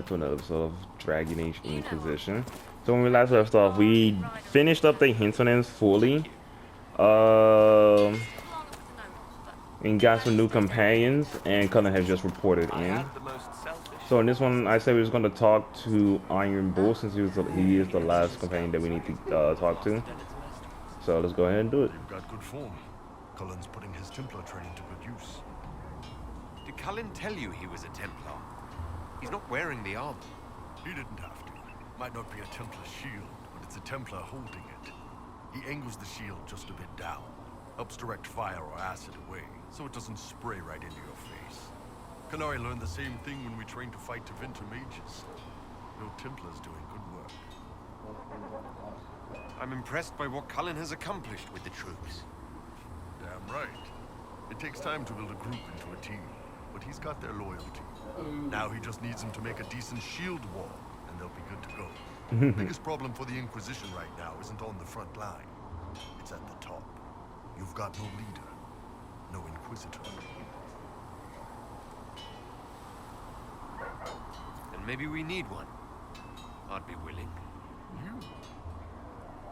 to another episode of Dragon Age Inquisition. So when we last left off, we finished up the hinterlands fully. Um, and got some new companions, and Cullen has just reported in. So in this one, I said we was going to talk to Iron Bull since he is the last companion that we need to talk to. So let's go ahead and do it. You've got good form. Cullen's putting his Templar training to good use. Did Cullen tell you he was a Templar? He's not wearing the armor. He didn't have to. Might not be a Templar shield, but it's a Templar holding it. He angles the shield just a bit down. Helps direct fire or acid away, so it doesn't spray right into your face. Canary learned the same thing when we trained to fight Tevinter mages. No Templars doing good work. I'm impressed by what Cullen has accomplished with the troops. Damn right. It takes time to build a group into a team, but he's got their loyalty. Now he just needs them to make a decent shield wall, and they'll be good to go. The biggest problem for the Inquisition right now isn't on the front line. It's at the top. You've got no leader, no Inquisitor. And maybe we need one. I'd be willing.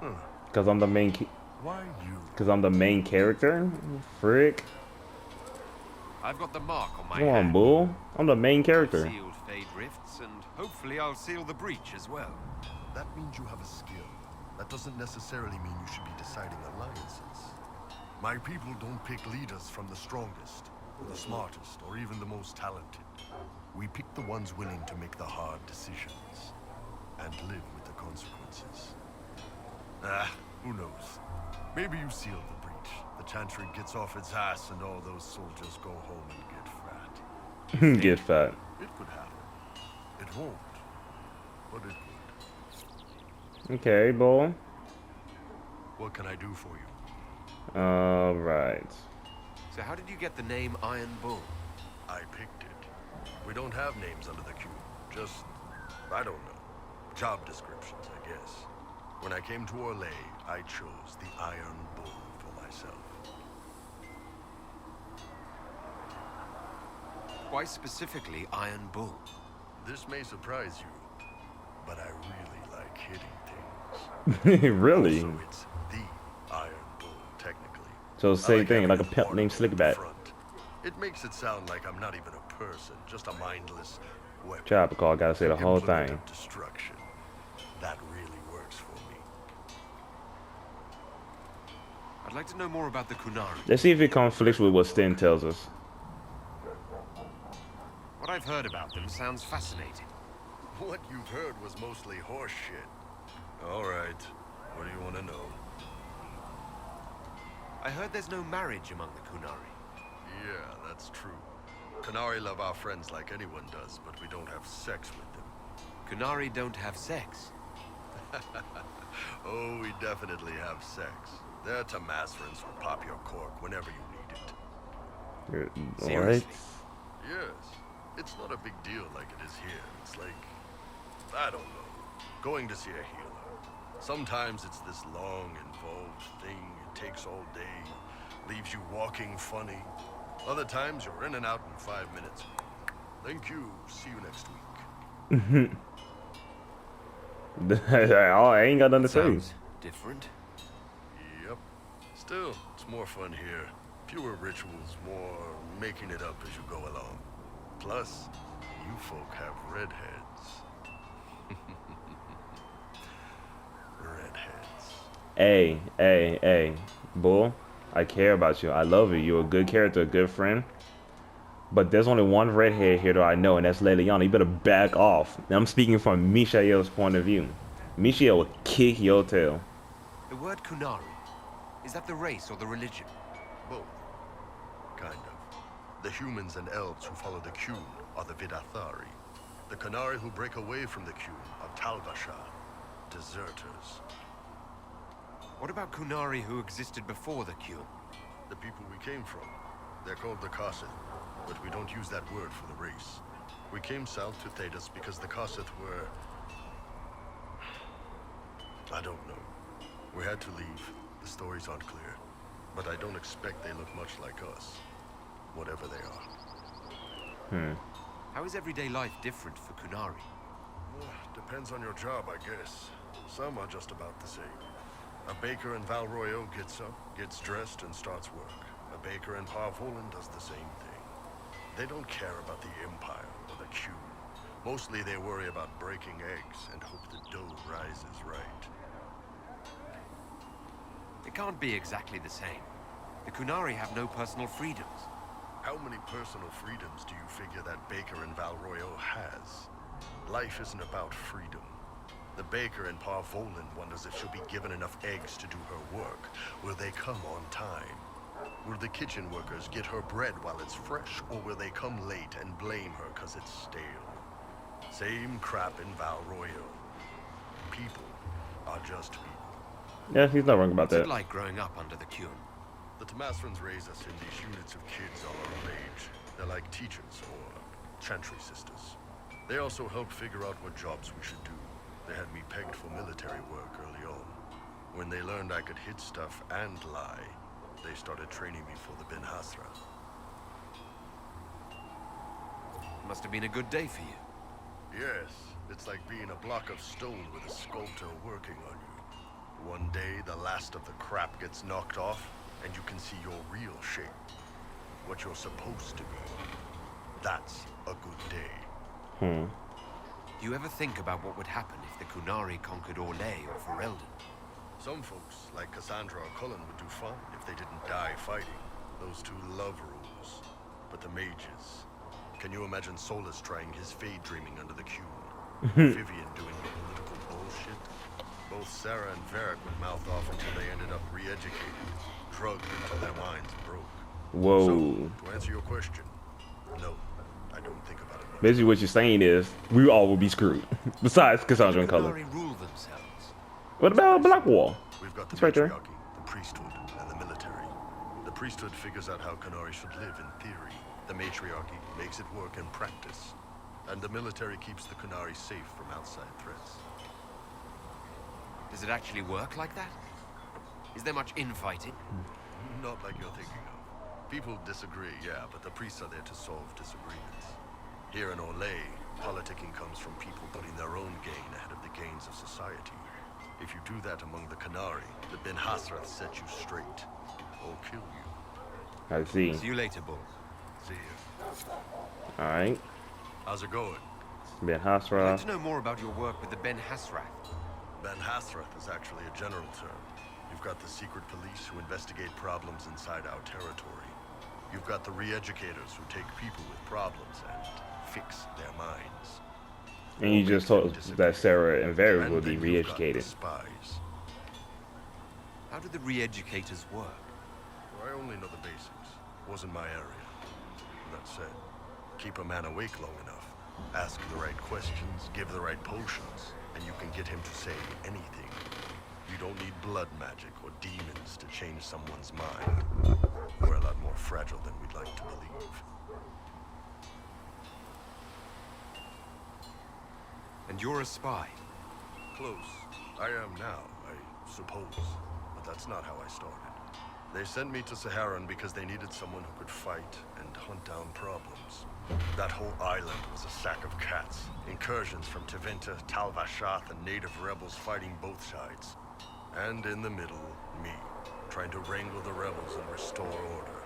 You? Cause I'm the main. Why you? Cause I'm the main character. Frick. I've got the mark on my Come on, hand. Bull. I'm the main character. Sealed Fade Rifts, and hopefully I'll seal the breach as well. That means you have a skill. That doesn't necessarily mean you should be deciding alliances. My people don't pick leaders from the strongest, the smartest, or even the most talented. We pick the ones willing to make the hard decisions and live with the consequences. Who knows? Maybe you seal the breach. The Chantry gets off its ass and all those soldiers go home and get fat. Get fat. It could happen. It won't, but it could. Okay, Bull. What can I do for you? Right. So how did you get the name Iron Bull? I picked it. We don't have names under the cube. Just, I don't know. Job descriptions, I guess. When I came to Orlais, I chose the Iron Bull for myself. Why specifically Iron Bull? This may surprise you, but I really like hitting things. Really? Also, it's the Iron Bull, technically. So same like thing, having like a the pimp water named in Slickback. front. It makes it sound like I'm not even a person, just a mindless weapon. Chopper call, gotta say the whole Implement thing. of destruction. That really works for me. I'd like to know more about the Kunari. Let's see if it conflicts with what Sten tells us. What I've heard about them sounds fascinating. What you've heard was mostly horse shit. All right. What do you want to know? I heard there's no marriage among the Kunari. Yeah, that's true. Canary love our friends like anyone does, but we don't have sex with them. Kunari don't have sex. Oh, we definitely have sex. They're Tamasrans who pop your cork whenever you need it. What? Seriously? Yes. It's not a big deal like it is here. It's like, I don't know, going to see a healer. Sometimes it's this long, involved thing. It takes all day, leaves you walking funny. Other times you're in and out in 5 minutes. Thank you. See you next week. Oh, I ain't got nothing to say. Sounds different. Yep. Still, it's more fun here. Fewer rituals, more making it up as you go along. Plus, you folk have redheads. Redheads. Hey, Bull. I care about you. I love you. You're a good character, a good friend. But there's only one redhead here that I know, and that's Leliana. You better back off. Now, I'm speaking from Michael's point of view. Michael will kick your tail. The word Kunari, is that the race or the religion? Both. Kind of. The humans and elves who follow the Qun are the Vidathari. The Canari who break away from the Qun are Talvasha, deserters. What about Kunari who existed before the Qun? The people we came from. They're called the Kossith, but we don't use that word for the race. We came south to Thedas because the Kossith were... I don't know. We had to leave. The stories aren't clear. But I don't expect they look much like us. Whatever they are. How is everyday life different for Kunari? Depends on your job, I guess. Some are just about the same. A baker in Valroyo gets up, gets dressed, and starts work. A baker in Parvolan does the same thing. They don't care about the Empire or the Q. Mostly they worry about breaking eggs and hope the dough rises right. It can't be exactly the same. The Kunari have no personal freedoms. How many personal freedoms do you figure that baker in Valroyo has? Life isn't about freedom. The baker in Parvolan wonders if she'll be given enough eggs to do her work. Will they come on time? Will the kitchen workers get her bread while it's fresh, or will they come late and blame her because it's stale? Same crap in Valroyo. People are just people. Yeah, he's not wrong about What's it that. like growing up under the Qun? The Tomasrans raise us in these units of kids all our age. They're like teachers or chantry sisters. They also help figure out what jobs we should do. They had me pegged for military work early on. When they learned I could hit stuff and lie, they started training me for the Ben Hasra. Must have been a good day for you. Yes, it's like being a block of stone with a sculptor working on you. One day, the last of the crap gets knocked off, and you can see your real shape. What you're supposed to be. That's a good day. Do you ever think about what would happen if the Kunari conquered Orlais or Ferelden? Some folks, like Cassandra or Cullen, would do fine if they didn't die fighting. Those two love rules. But the mages... Can you imagine Solus trying his fade dreaming under the Qun? Vivian doing the political bullshit? Both Sarah and Varric would mouth off until they ended up re-educated. Drugged until their minds broke. Whoa. So, to answer your question, no, I don't think about it much. Basically, what you're saying is we all will be screwed. Besides Cassandra and Cullen. Kunari rule themselves. What about Blackwall? We've got the It's right there. matriarchy, the priesthood, and the military. The priesthood figures out how Kunari should live in theory. The matriarchy makes it work in practice. And the military keeps the Kunari safe from outside threats. Does it actually work like that? Is there much infighting? Not like you're thinking of. People disagree, yeah, but the priests are there to solve disagreements. Here in Orlais, politicking comes from people putting their own gain ahead of the gains of society. If you do that among the Kunari, the Ben Hasrath set you straight, or kill you. I see. See you later, Bull. See you. Alright. How's it going? Ben I'd like Hasra. to know more about your work with the Ben Hasrath. Ben Hasrath is actually a general term. You've got the secret police who investigate problems inside our territory. You've got the re-educators who take people with problems and fix their minds. And you just told us that Sarah and Varric will And be then you've got the re-educated. spies. How do the re-educators work? Well, I only know the basics. Wasn't my area. That said, keep a man awake long enough, ask the right questions, give the right potions, and you can get him to say anything. You don't need blood magic or demons to change someone's mind. We're a lot more fragile than we'd like to believe. And you're a spy. Close. I am now, I suppose. But that's not how I started. They sent me to Saharan because they needed someone who could fight and hunt down problems. That whole island was a sack of cats. Incursions from Tevinter, Tal-Vashath, and native rebels fighting both sides. And in the middle, me, trying to wrangle the rebels and restore order.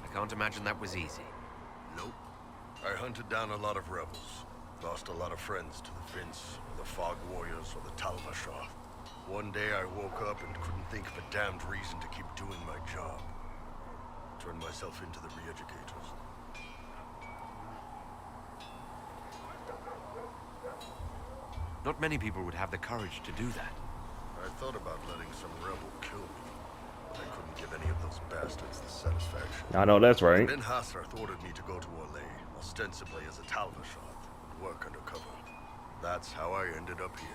I can't imagine that was easy. Nope. I hunted down a lot of rebels. Lost a lot of friends to the Vince, or the Fog Warriors, or the Tal-Vashath. One day I woke up and couldn't think of a damned reason to keep doing my job. Turned myself into the re-educators. Not many people would have the courage to do that. I thought about letting some rebel kill me, but I couldn't give any of those bastards the satisfaction. I know that's right. Ben Hasrath ordered me to go to Orlais, ostensibly as a Tal-Vashath, and work undercover. That's how I ended up here.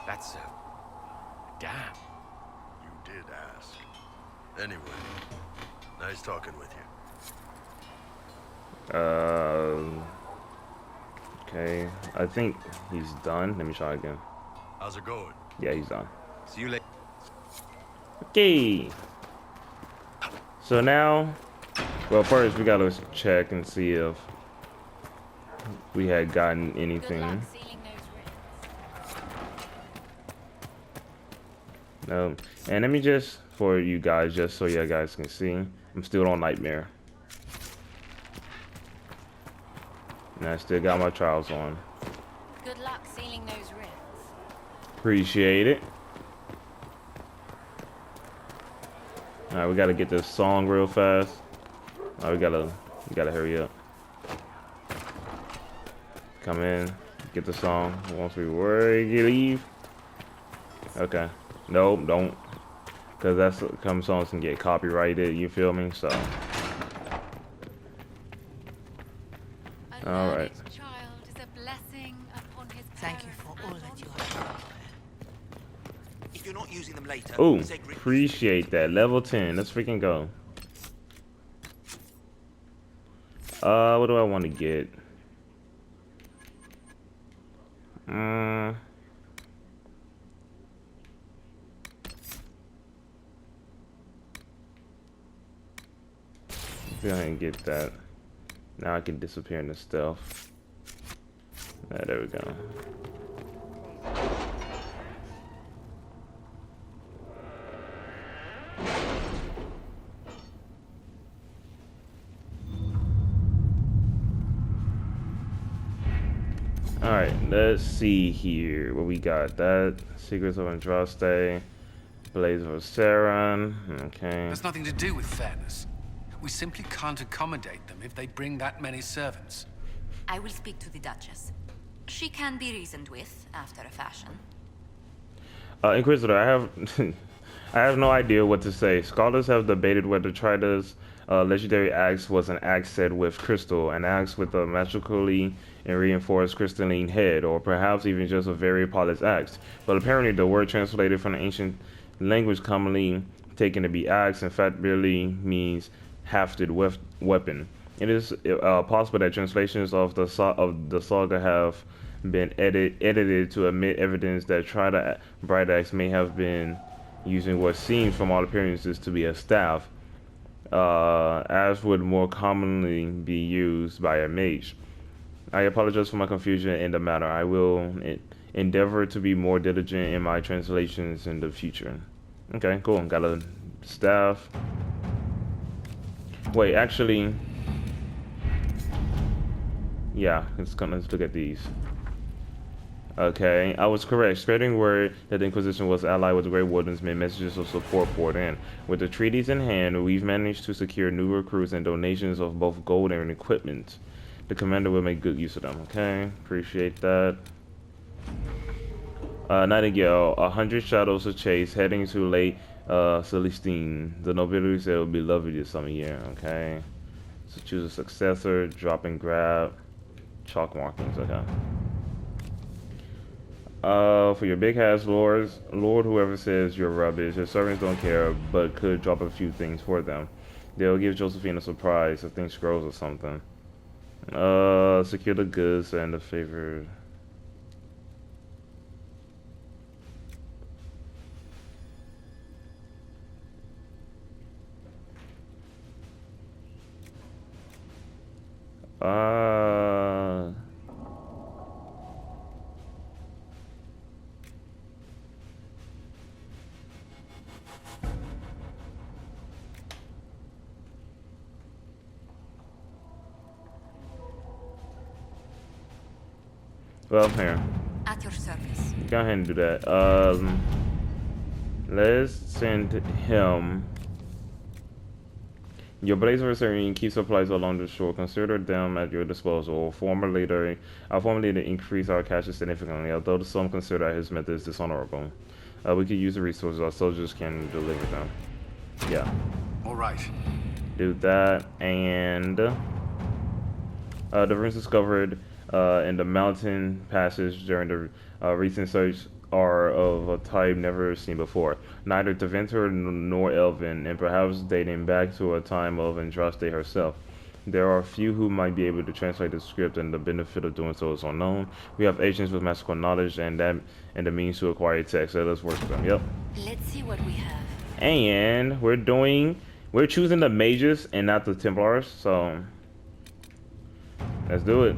That's damn. You did ask. Anyway, nice talking with you. Okay. I think he's done. Let me try again. How's it going? Yeah, he's done. See you later. Okay. So now Well, first we gotta check and see if we had gotten Good luck anything. sealing those rings. No. And let me just, for you guys, just so you guys can see, I'm still on Nightmare. And I still got my trials on. Good luck sealing those rings. Appreciate it. Alright, we gotta get this song real fast. Alright, we gotta hurry up. Come in, get the song once we leave. Okay. Nope, don't. Cause that's some songs can get copyrighted, you feel me? So A All learned right. child is a blessing upon his Thank you parents for and all on that you them. have done. If you're not using them later, ooh, say greetings. appreciate that. Level 10. Let's freaking go. What do I want to get? Go ahead and get that. Now I can disappear in the stealth. There we go. Alright, let's see here what we got. That Secrets of Andraste, Blaze of Saron. Okay. There's nothing to do with fairness. We simply can't accommodate them if they bring that many servants. I will speak to the Duchess. She can be reasoned with, after a fashion. Inquisitor, I have I have no idea what to say. Scholars have debated whether Trida's legendary axe was an axe set with crystal, an axe with a magically and reinforced crystalline head, or perhaps even just a very polished axe. But apparently the word translated from the ancient language commonly taken to be axe, in fact, really means hafted weapon. It is possible that translations of the saga have been edited to omit evidence that Trida Bright Axe may have been using what seems from all appearances to be a staff, as would more commonly be used by a mage. I apologize for my confusion in the matter. I will endeavor to be more diligent in my translations in the future. Okay, cool. Got a staff. Wait, actually, yeah, let's look at these. Okay, I was correct. Spreading word that the Inquisition was allied with the Grey Wardens made messages of support poured in. With the treaties in hand, we've managed to secure new recruits and donations of both gold and equipment. The commander will make good use of them. Okay, appreciate that. Nightingale, 100 shadows to chase, heading to Lake Celestine. The nobility said it would be lovely this summer year. Okay, so choose a successor, drop and grab, chalk markings. Okay. For your big ass lords, Lord, whoever says you're rubbish, your servants don't care, but could drop a few things for them. They'll give Josephine a surprise if things grows or something. Secure the goods and the favored. Well, here. At your service. Go ahead and do that. Let's send him. Your blazer is serving key supplies along the shore. Consider them at your disposal. I'll formally increase our cash significantly, although some consider his methods dishonorable. We could use the resources. Our soldiers can deliver them. Yeah. All right. Do that. And the ruins discovered in the mountain passage during the recent search are of a type never seen before, neither Tevinter nor Elven, and perhaps dating back to a time of Andraste herself. There are few who might be able to translate the script, and the benefit of doing so is unknown. We have agents with magical knowledge and the means to acquire text. So let's work with them. Yep. Let's see what we have. And we're doing We're choosing the mages and not the Templars, so let's do it.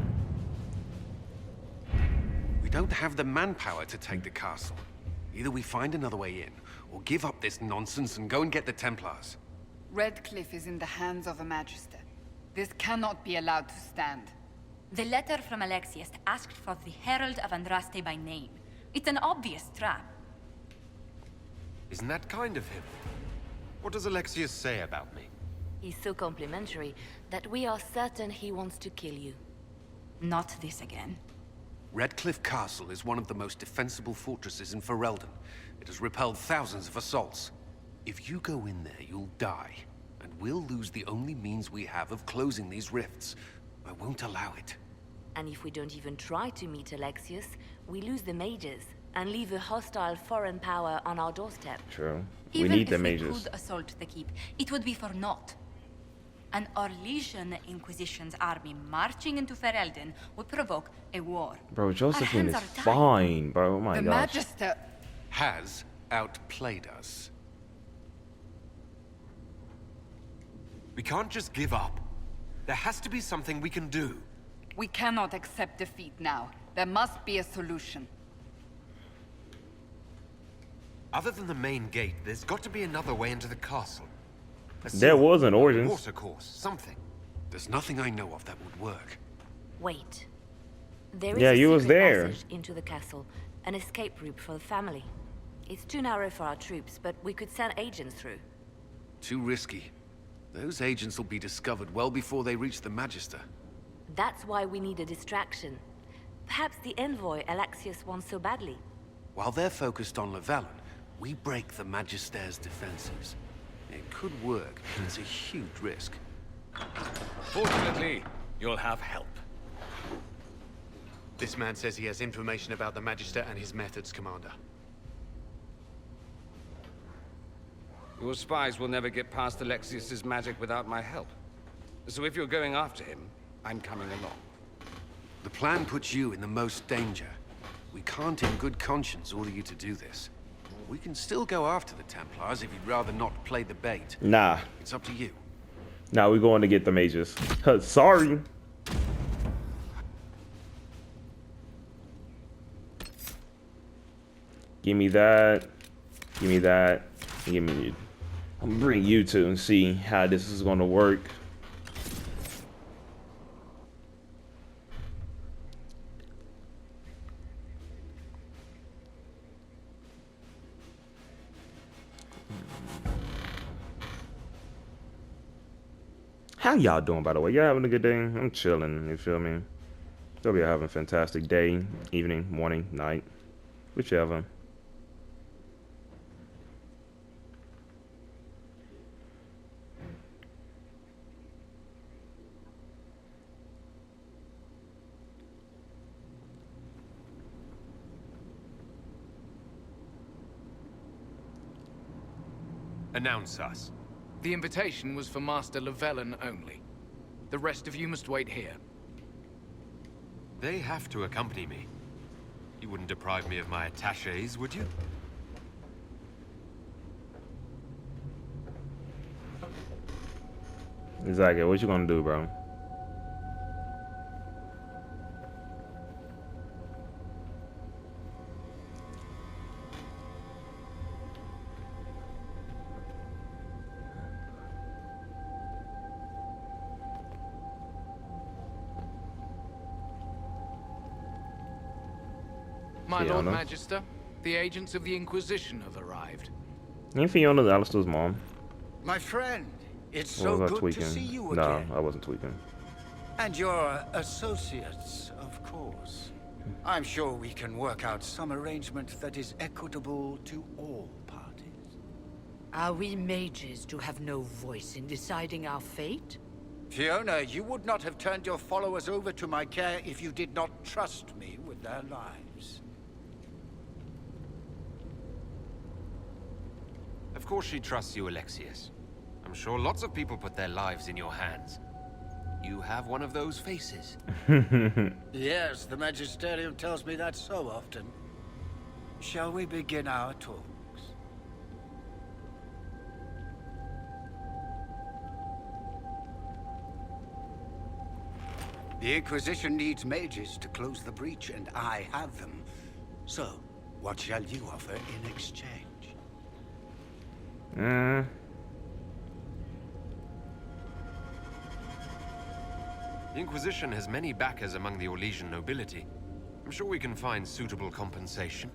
We don't have the manpower to take the castle. Either we find another way in, or give up this nonsense and go and get the Templars. Redcliffe is in the hands of a Magister. This cannot be allowed to stand. The letter from Alexius asked for the Herald of Andraste by name. It's an obvious trap. Isn't that kind of him? What does Alexius say about me? He's so complimentary that we are certain he wants to kill you. Not this again. Redcliffe Castle is one of the most defensible fortresses in Ferelden. It has repelled thousands of assaults. If you go in there, you'll die. And we'll lose the only means we have of closing these rifts. I won't allow it. And if we don't even try to meet Alexius, we lose the mages and leave a hostile foreign power on our doorstep. True. Even we need the if we mages. could assault the keep, it would be for naught. An Orlesian Inquisition's army marching into Ferelden would provoke a war. Bro, Josephine is hands are tied. fine, bro. Oh my The gosh. Magister... Has outplayed us. We can't just give up. There has to be something we can do. We cannot accept defeat now. There must be a solution. Other than the main gate, there's got to be another way into the castle. A There sewer, was an Origins. water course, something. There's nothing I know of that would work. Wait. There is Yeah, a you was secret there. passage into the castle, an escape route for the family. It's too narrow for our troops, but we could send agents through. Too risky. Those agents will be discovered well before they reach the Magister. That's why we need a distraction. Perhaps the envoy Alexius wants so badly. While they're focused on Llewellyn, we break the Magister's defenses. It could work, but it's a huge risk. Fortunately, you'll have help. This man says he has information about the Magister and his methods, Commander. Your spies will never get past Alexius's magic without my help. So if you're going after him, I'm coming along. The plan puts you in the most danger. We can't in good conscience order you to do this. We can still go after the Templars if you'd rather not play the bait. Nah. It's up to you. Nah, we're going to get the mages. Sorry. Give me that. Give me that. Give me. I'm gonna bring you two and see how this is gonna work. How y'all doing, by the way? Y'all having a good day? I'm chilling, you feel me? Hope you're having a fantastic day, evening, morning, night, whichever. Announce us. The invitation was for Master Llewellyn only. The rest of you must wait here. They have to accompany me. You wouldn't deprive me of my attachés, would you? Exactly. What you gonna do, bro? My Lord Fiona. Magister, the agents of the Inquisition have arrived. Ain't Fiona Alistair's mom? My friend, it's Or so was I good tweaking? to see you No, again. I wasn't tweaking. And your associates, of course. I'm sure we can work out some arrangement that is equitable to all parties. Are we mages to have no voice in deciding our fate? Fiona, you would not have turned your followers over to my care if you did not trust me with their lives. Of course she trusts you, Alexius. I'm sure lots of people put their lives in your hands. You have one of those faces. Yes, the Magisterium tells me that so often. Shall we begin our talks? The Inquisition needs mages to close the breach, and I have them. So, what shall you offer in exchange? The Inquisition has many backers among the Orlesian nobility. I'm sure we can find suitable compensation.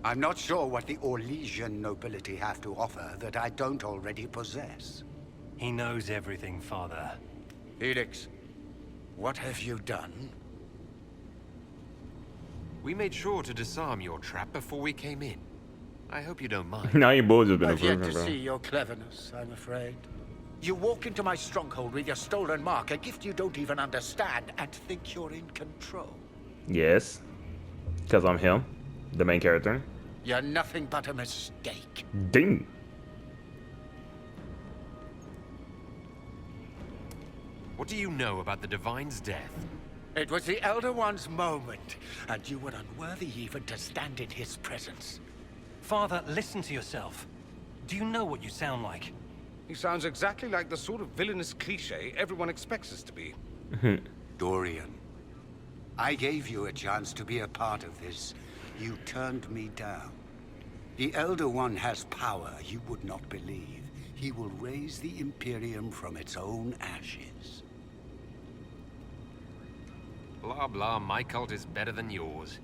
I'm not sure what the Orlesian nobility have to offer that I don't already possess. He knows everything, Father. Felix, what have you done? We made sure to disarm your trap before we came in. I hope you don't mind. Now your boys have been I've yet improving, to bro. see your cleverness, I'm afraid. You walk into my stronghold with your stolen mark, a gift you don't even understand, and think you're in control. Yes. Because I'm him, the main character. You're nothing but a mistake. Ding. What do you know about the Divine's death? It was the Elder One's moment, and you were unworthy even to stand in his presence. Father, listen to yourself. Do you know what you sound like? He sounds exactly like the sort of villainous cliché everyone expects us to be. Dorian, I gave you a chance to be a part of this. You turned me down. The Elder One has power you would not believe. He will raise the Imperium from its own ashes. Blah blah, my cult is better than yours.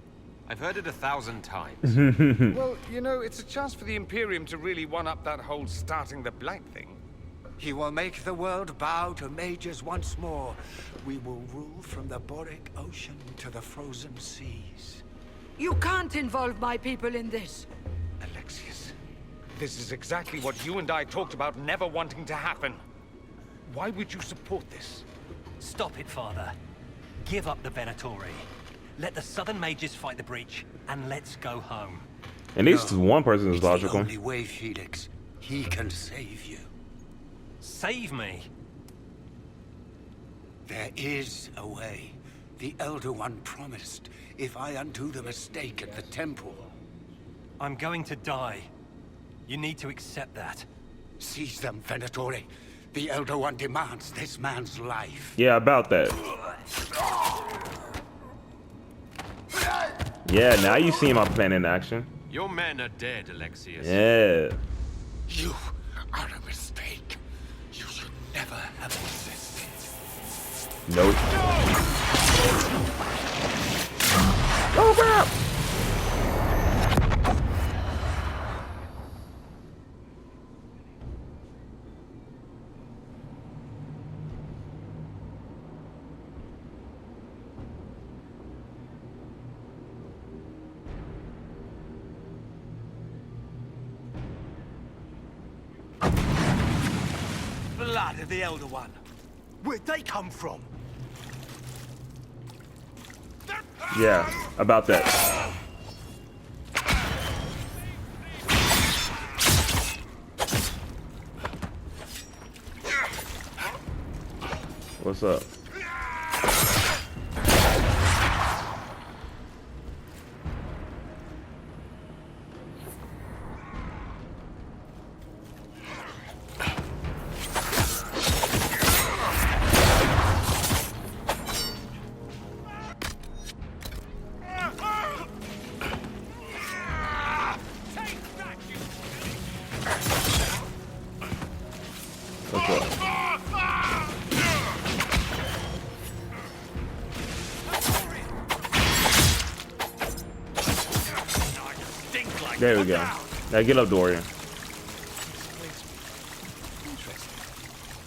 I've heard it 1,000 times. Well, you know, it's a chance for the Imperium to really one-up that whole starting the Blight thing. He will make the world bow to mages once more. We will rule from the Boric Ocean to the frozen seas. You can't involve my people in this. Alexius, this is exactly what you and I talked about never wanting to happen. Why would you support this? Stop it, Father. Give up the Venatori. Let the Southern Mages fight the breach, and let's go home. At least one person is It's the logical. only way, Felix. He can save you. Save me? There is a way. The Elder One promised, if I undo the mistake at the temple. I'm going to die. You need to accept that. Seize them, Venatori. The Elder One demands this man's life. Yeah, about that. Yeah, now you see my plan in action. Your men are dead, Alexius. Yeah. You are a mistake. You should never have existed. Nope. Oh, crap! Blood of the Elder One. Where'd they come from? Yeah, about that. What's up? What's up? There we go. Now get up, Dorian. Interesting.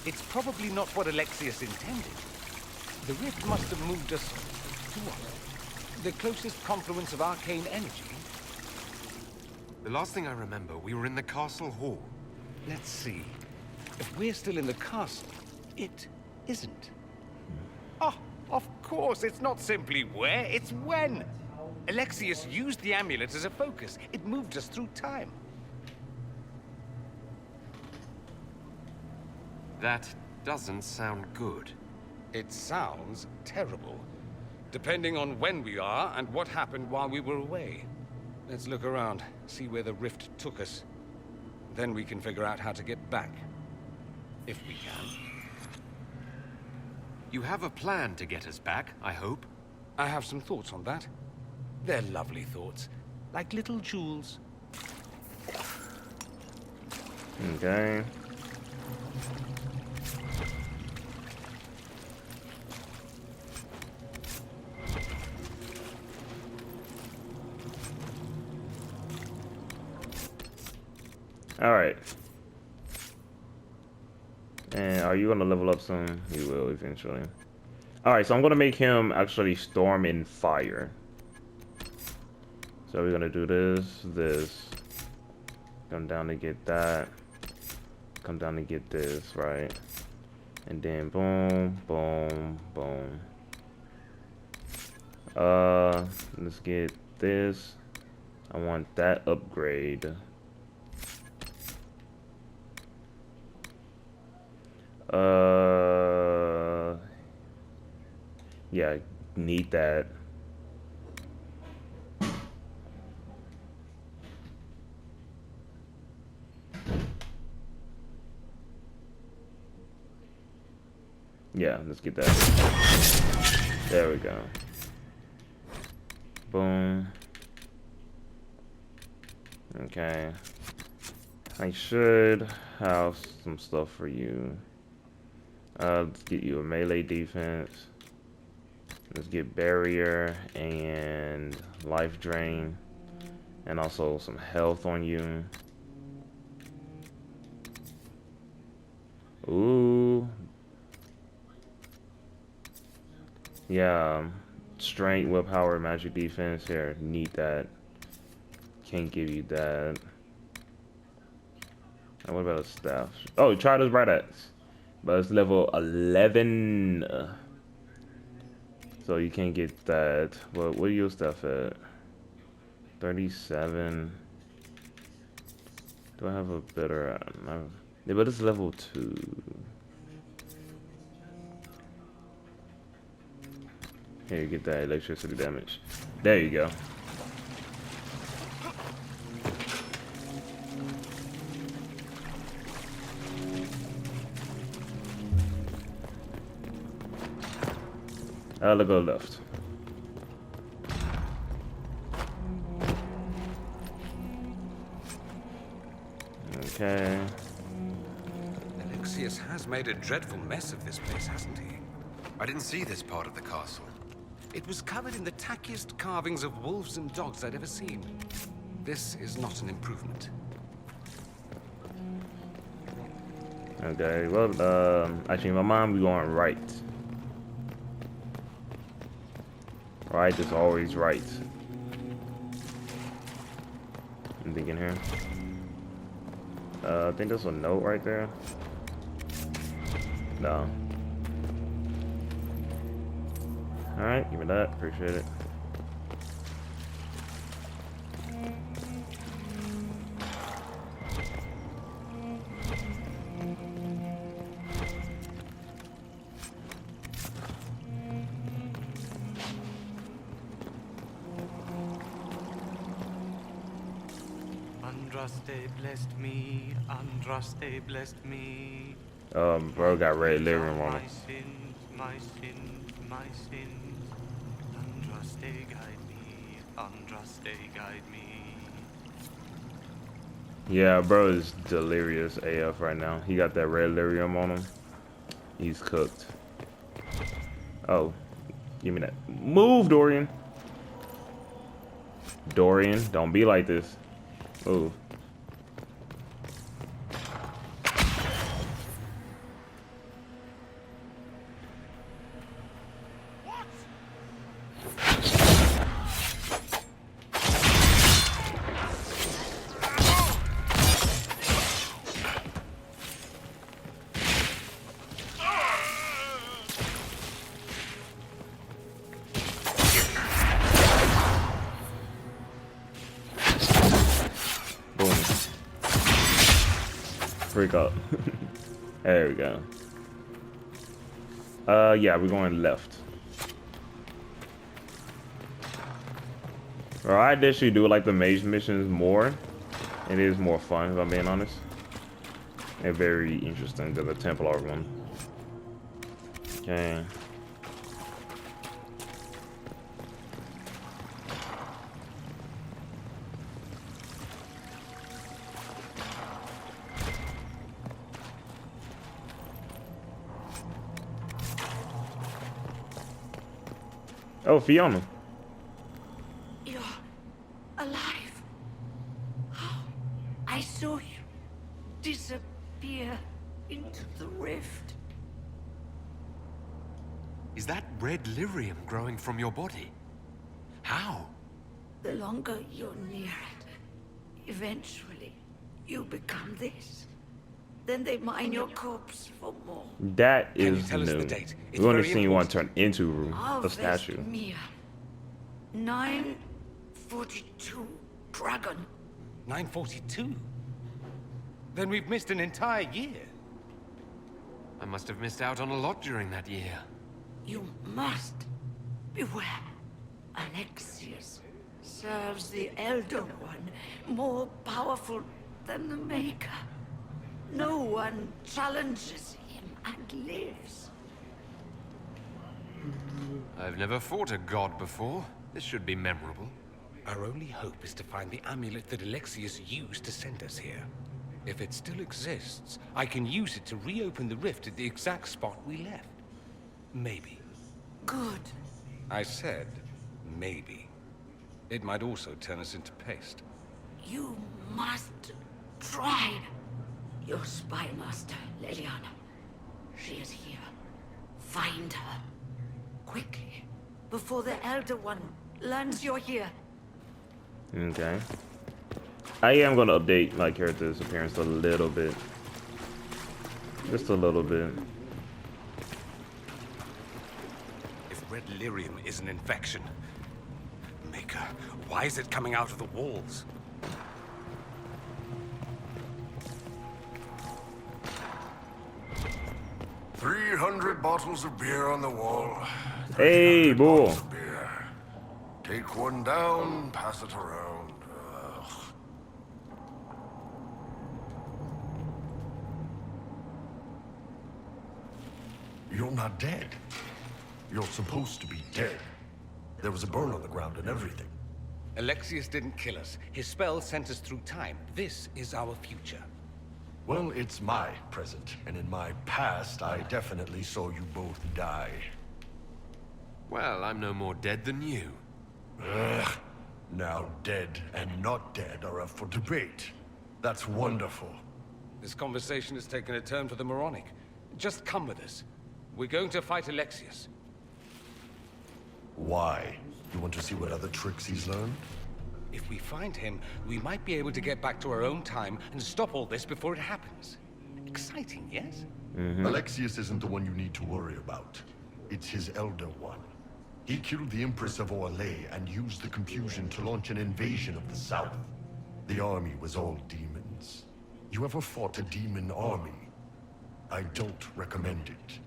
It's probably not what Alexius intended. The rift must have moved us to what? The closest confluence of arcane energy? The last thing I remember, we were in the castle hall. Let's see. If we're still in the castle, it isn't. Oh, of course, it's not simply where, it's when. Alexius used the amulet as a focus. It moved us through time. That doesn't sound good. It sounds terrible. Depending on when we are and what happened while we were away. Let's look around, see where the rift took us. Then we can figure out how to get back. If we can. You have a plan to get us back, I hope. I have some thoughts on that. They're lovely thoughts, like little jewels. Okay. All right. And are you gonna level up soon? You will eventually. All right, so I'm gonna make him actually storm in fire. So we're gonna do this. Come down to get that. Come down to get this, right? And then boom, boom, boom. Let's get this. I want that upgrade. Yeah, need that. Yeah, let's get that. There we go. Boom. Okay. I should have some stuff for you. Let's get you a melee defense. Let's get barrier and life drain. And also some health on you. Ooh. Yeah. Strength, willpower, magic defense. Here, need that. Can't give you that. And what about a staff? Oh, try this right axe. But it's level 11. So you can't get that. But what are your stuff at? 37. Do I have a better? Yeah, but it's level 2. Here, you get that electricity damage. There you go. Let's go left. Okay. Alexius has made a dreadful mess of this place, hasn't he? I didn't see this part of the castle. It was covered in the tackiest carvings of wolves and dogs I'd ever seen. This is not an improvement. Okay, well, actually, in my mind, we're going right. Right is always right. I'm thinking here. I think there's a note right there. No. Alright, give me that. Appreciate it. Andraste blessed me, Andraste blessed me. Bro got red living on him. My sins. Andraste guide me, Andraste guide me. Yeah, bro is delirious AF right now. He got that red lyrium on him. He's cooked. Oh, give me that. Move, Dorian. Dorian, don't be like this. Move. Freak up. There we go. Yeah, we're going left. Well, I actually do like the mage missions more. It is more fun, if I'm being honest. They're very interesting than the Templar one. Okay. Oh, Fiona. You're alive. Oh, I saw you disappear into the rift. Is that red lyrium growing from your body? How? The longer you're near it, eventually you become this. Then they mine your corpse for more. That Can you is tell us new. the date? It's We're only very seeing one important. turn into a Harvest statue. Mir. 942 Dragon. 942? Then we've missed an entire year. I must have missed out on a lot during that year. You must beware. Alexius serves the Elder One, more powerful than the Maker. No one challenges him and lives. I've never fought a god before. This should be memorable. Our only hope is to find the amulet that Alexius used to send us here. If it still exists, I can use it to reopen the rift at the exact spot we left. Maybe. Good. I said, maybe. It might also turn us into paste. You must try. Your spy master, Leliana. She is here. Find her. Quickly. Before the Elder One learns you're here. Okay. I am gonna update my character's appearance a little bit. Just a little bit. If red lyrium is an infection, Maker, why is it coming out of the walls? "300 bottles of beer on the wall. Hey, bull. Bottles of beer. Take one down, pass it around. Ugh. You're not dead. You're supposed to be dead. There was a burn on the ground and everything. Alexius didn't kill us. His spell sent us through time. This is our future. Well, it's my present, and in my past, I definitely saw you both die. Well, I'm no more dead than you. Ugh. Now dead and not dead are up for debate. That's wonderful. This conversation has taken a turn for the moronic. Just come with us. We're going to fight Alexius. Why? You want to see what other tricks he's learned? If we find him, we might be able to get back to our own time and stop all this before it happens. Exciting, yes? Alexius isn't the one you need to worry about. It's his Elder One. He killed the Empress of Orlais and used the confusion to launch an invasion of the South. The army was all demons. You ever fought a demon army? I don't recommend it.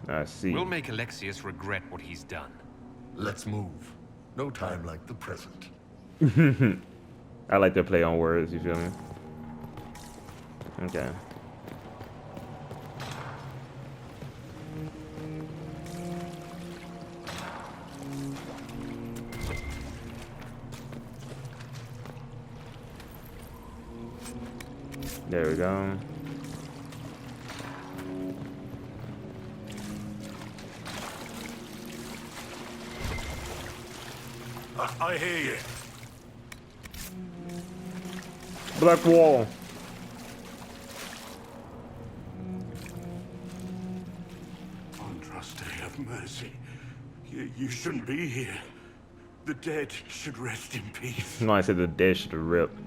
I see. We'll make Alexius regret what he's done. Let's move. No time like the present. I like to play on words, you feel me? Okay. There we go. I hear you. Black wall. Andraste, have mercy. You shouldn't be here. The dead should rest in peace. No, I said the dead should have ripped.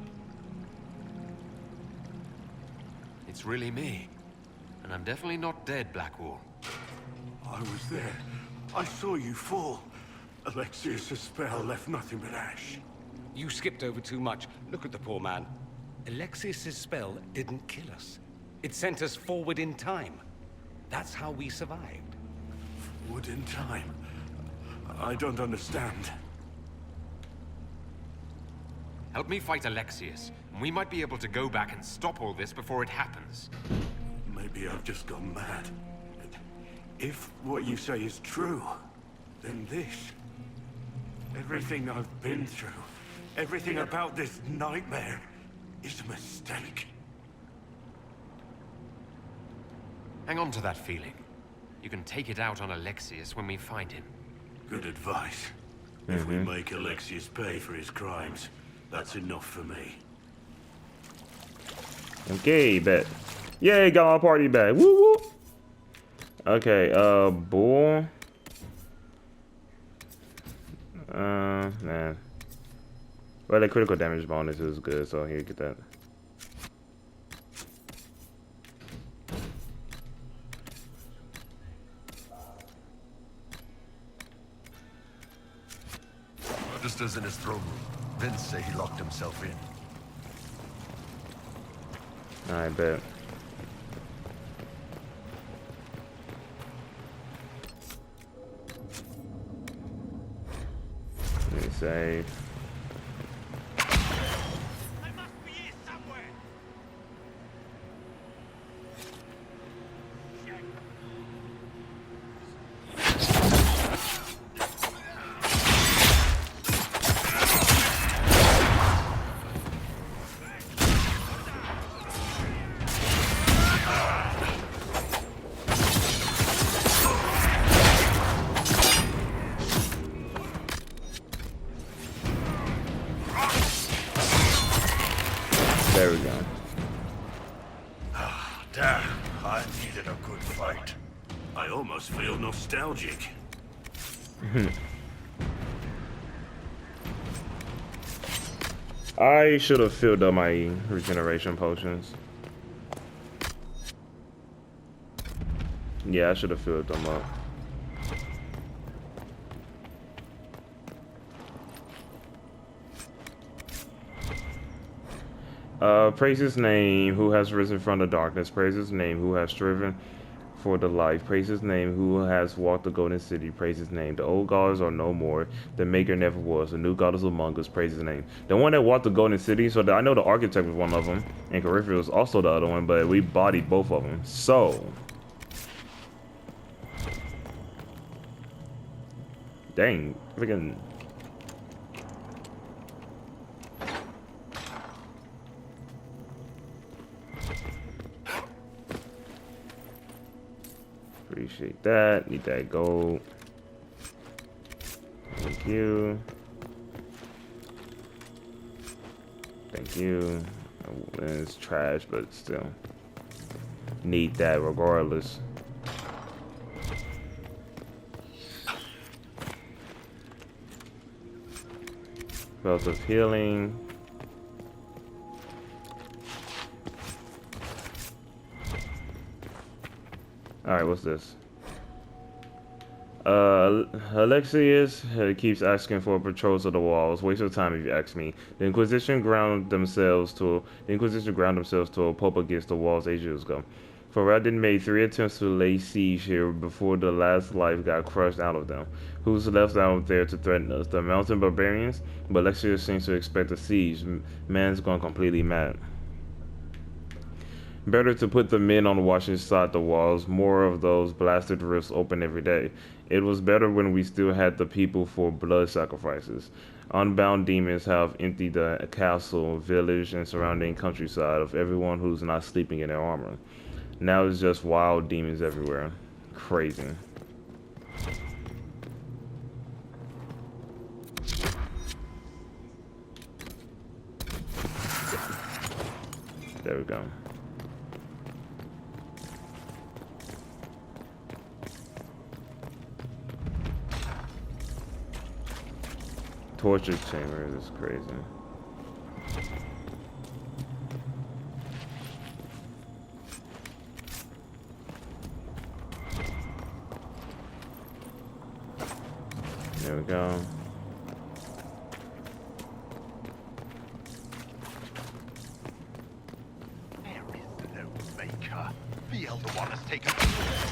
It's really me. And I'm definitely not dead, Blackwall. I was there. I saw you fall. Alexius' spell left nothing but ash. You skipped over too much. Look at the poor man. Alexius' spell didn't kill us. It sent us forward in time. That's how we survived. Forward in time? I don't understand. Help me fight Alexius, and we might be able to go back and stop all this before it happens. Maybe I've just gone mad. If what you say is true, then this... everything I've been through, everything about this nightmare, is a mistake. Hang on to that feeling. You can take it out on Alexius when we find him. Good advice. If we make Alexius pay for his crimes, that's enough for me. Okay, bet. Yay, got my party back. Woo woo. Okay, bull. Man. Well, the critical damage bonus is good, so here, get that. Register's in his throne room. Vince say he locked himself in. I bet. Let me save. There we go. Damn, I needed a good fight. I almost feel nostalgic. I should have filled up my regeneration potions. Yeah, I should have filled them up. Praise his name who has risen from the darkness. Praise his name who has striven for the life. Praise his name who has walked the golden city. Praise his name. The old gods are no more. The maker never was. The new god is among us. Praise his name. The one that walked the golden city. So I know the architect was one of them. And Corypha was also the other one. But we bodied both of them. So. Dang. Freaking. Appreciate that. Need that gold. Thank you. Thank you. It's trash, but still. Need that regardless. Belts of healing. Alright, what's this? Alexius keeps asking for patrols of the walls. Waste of time if you ask me. The Inquisition ground themselves to a pope against the walls ages ago. Ferelden made 3 attempts to lay siege here before the last life got crushed out of them. Who's left out there to threaten us? The mountain barbarians? But Alexius seems to expect a siege. Man's gone completely mad. Better to put the men on watch inside the walls. More of those blasted rifts open every day. It was better when we still had the people for blood sacrifices. Unbound demons have emptied the castle, village, and surrounding countryside of everyone who's not sleeping in their armor. Now it's just wild demons everywhere. Crazy. There we go. Torture chamber is crazy. There we go. There is no maker. The Elder One has taken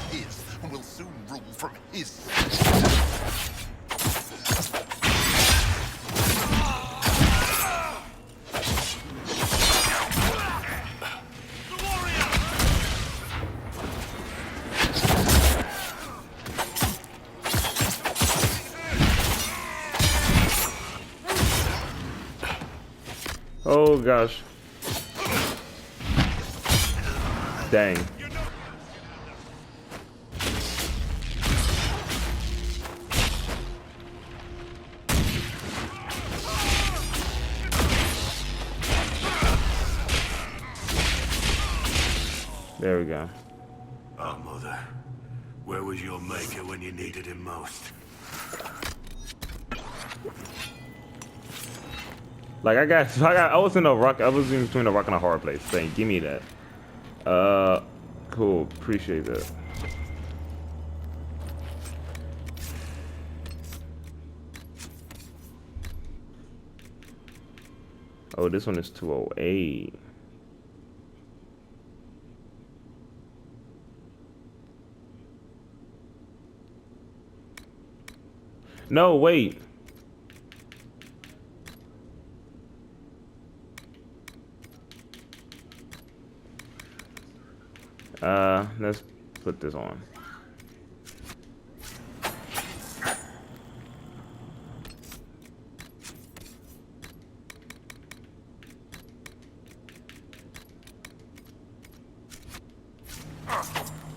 his and will soon rule from his. Oh gosh. Dang. There we go. Oh, Mother. Where was your maker when you needed him most? Like I was in between a rock and a hard place. Thing, give me that. Cool. Appreciate that. Oh, this one is 208. No, wait. Let's put this on.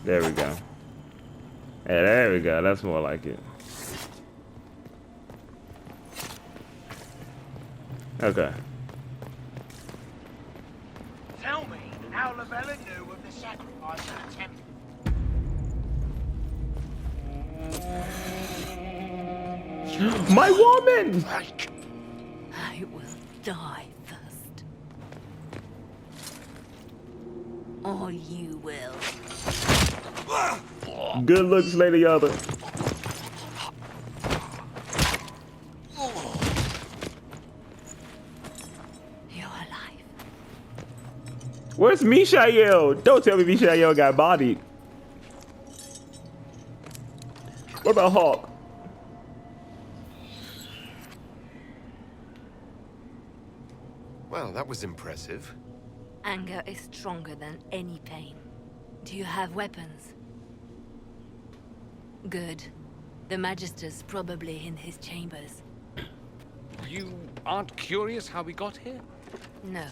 There we go. Yeah, there we go. That's more like it. Okay. Tell me how Lavella knew of the sacrifice and attempt. My woman! I will die first. Or you will. Good looks, Lady Yada. You're alive. Where's Mishael? Don't tell me Mishael got bodied. What about Hawk? Well, that was impressive. Anger is stronger than any pain. Do you have weapons? Good. The Magister's probably in his chambers. You aren't curious how we got here? No.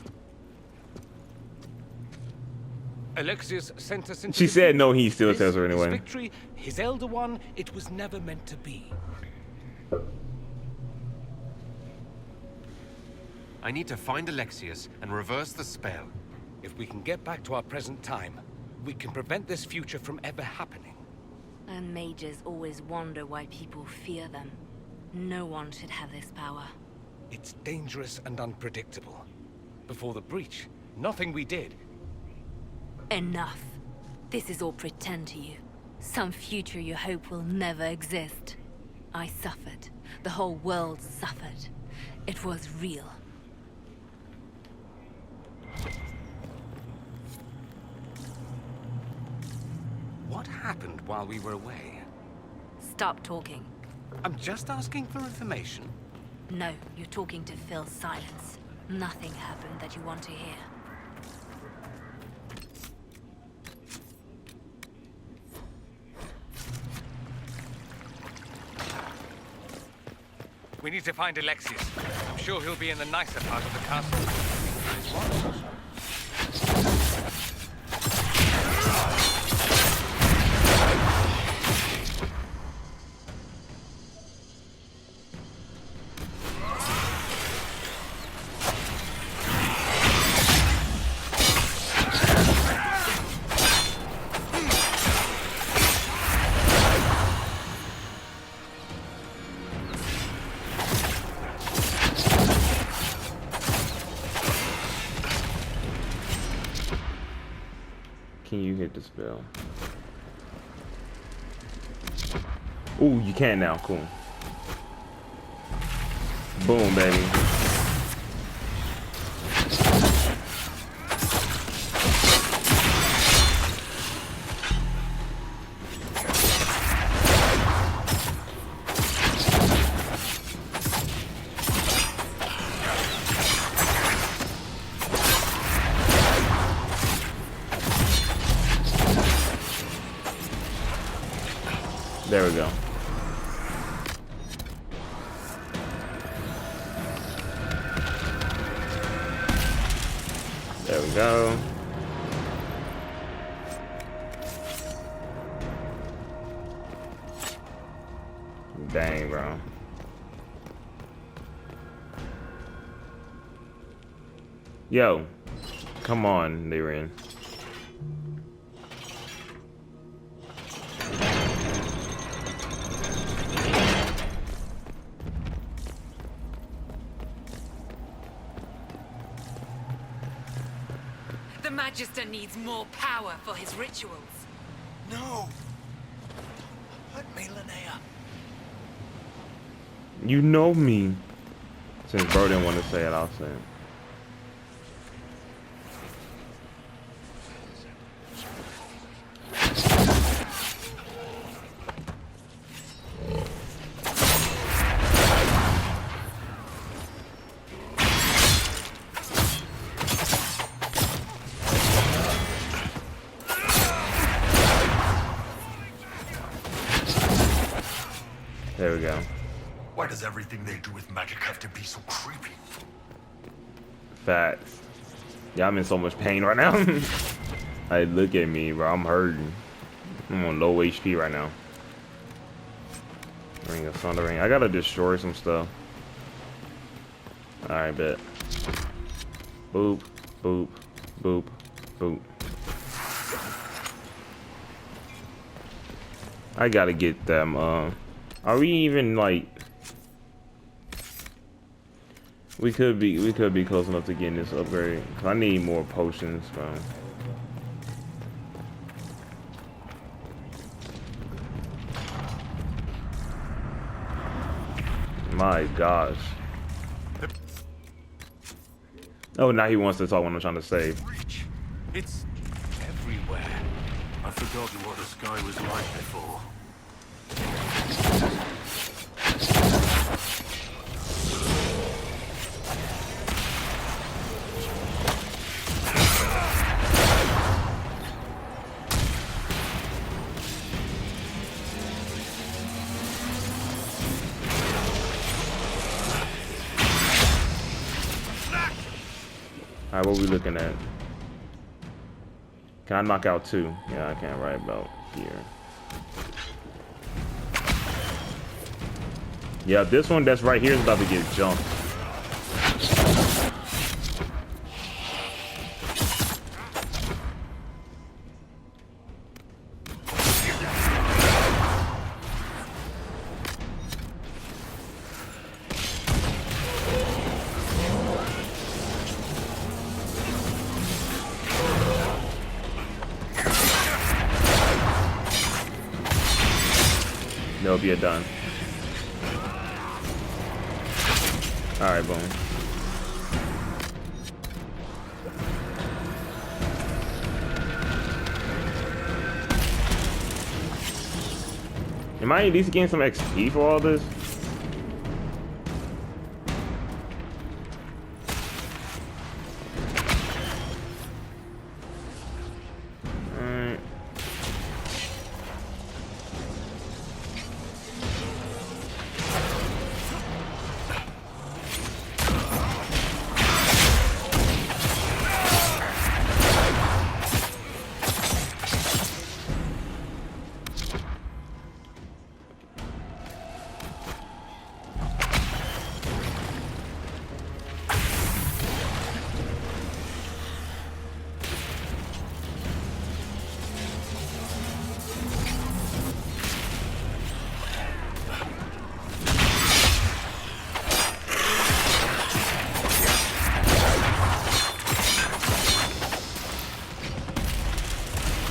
Alexius sent us into She the said future. no, he still tells her His anyway. victory, his Elder One, it was never meant to be. I need to find Alexius and reverse the spell. If we can get back to our present time, we can prevent this future from ever happening. And mages always wonder why people fear them. No one should have this power. It's dangerous and unpredictable. Before the breach, nothing we did. Enough. This is all pretend to you. Some future you hope will never exist. I suffered. The whole world suffered. It was real. What happened while we were away? Stop talking. I'm just asking for information. No, you're talking to fill silence. Nothing happened that you want to hear. We need to find Alexius. I'm sure he'll be in the nicer part of the castle. Can you hit the spell? Ooh, you can now. Cool. Boom, baby. There we go. There we go. Dang, bro. Yo, come on, they were in. Magister needs more power for his rituals. No! Let me, Linnea. You know me. Since bro didn't want to say it, I'll say it. There we go. Why does everything they do with magic have to be so creepy? Facts. Yeah, I'm in so much pain right now. Hey, look at me, bro. I'm hurting. I'm on low HP right now. Ring of Sundering. I gotta destroy some stuff. Alright, bet. Boop, boop, boop, boop. I gotta get them, are we even like we could be close enough to getting this upgrade. I need more potions, bro. My gosh. Oh, now he wants to talk when I'm trying to save. It's everywhere. I've forgotten what the sky was like before. Alright, what we looking at? Can I knock out 2? Yeah, I can right about here. Yeah, this one that's right here is about to get jumped. Nope, you're done. Alright, boom. Am I at least getting some XP for all this? Alright.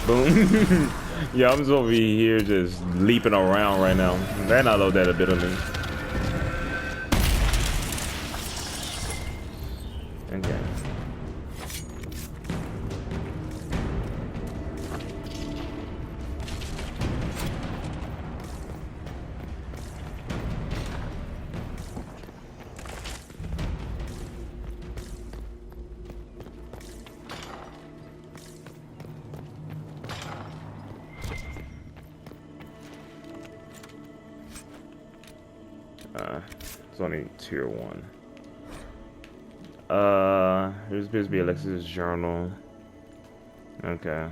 Boom. Yeah, I'm just over here just leaping around right now. Then I load that a bit of me. Okay. It's only tier 1. Here's supposed to be Alexis' journal. Okay.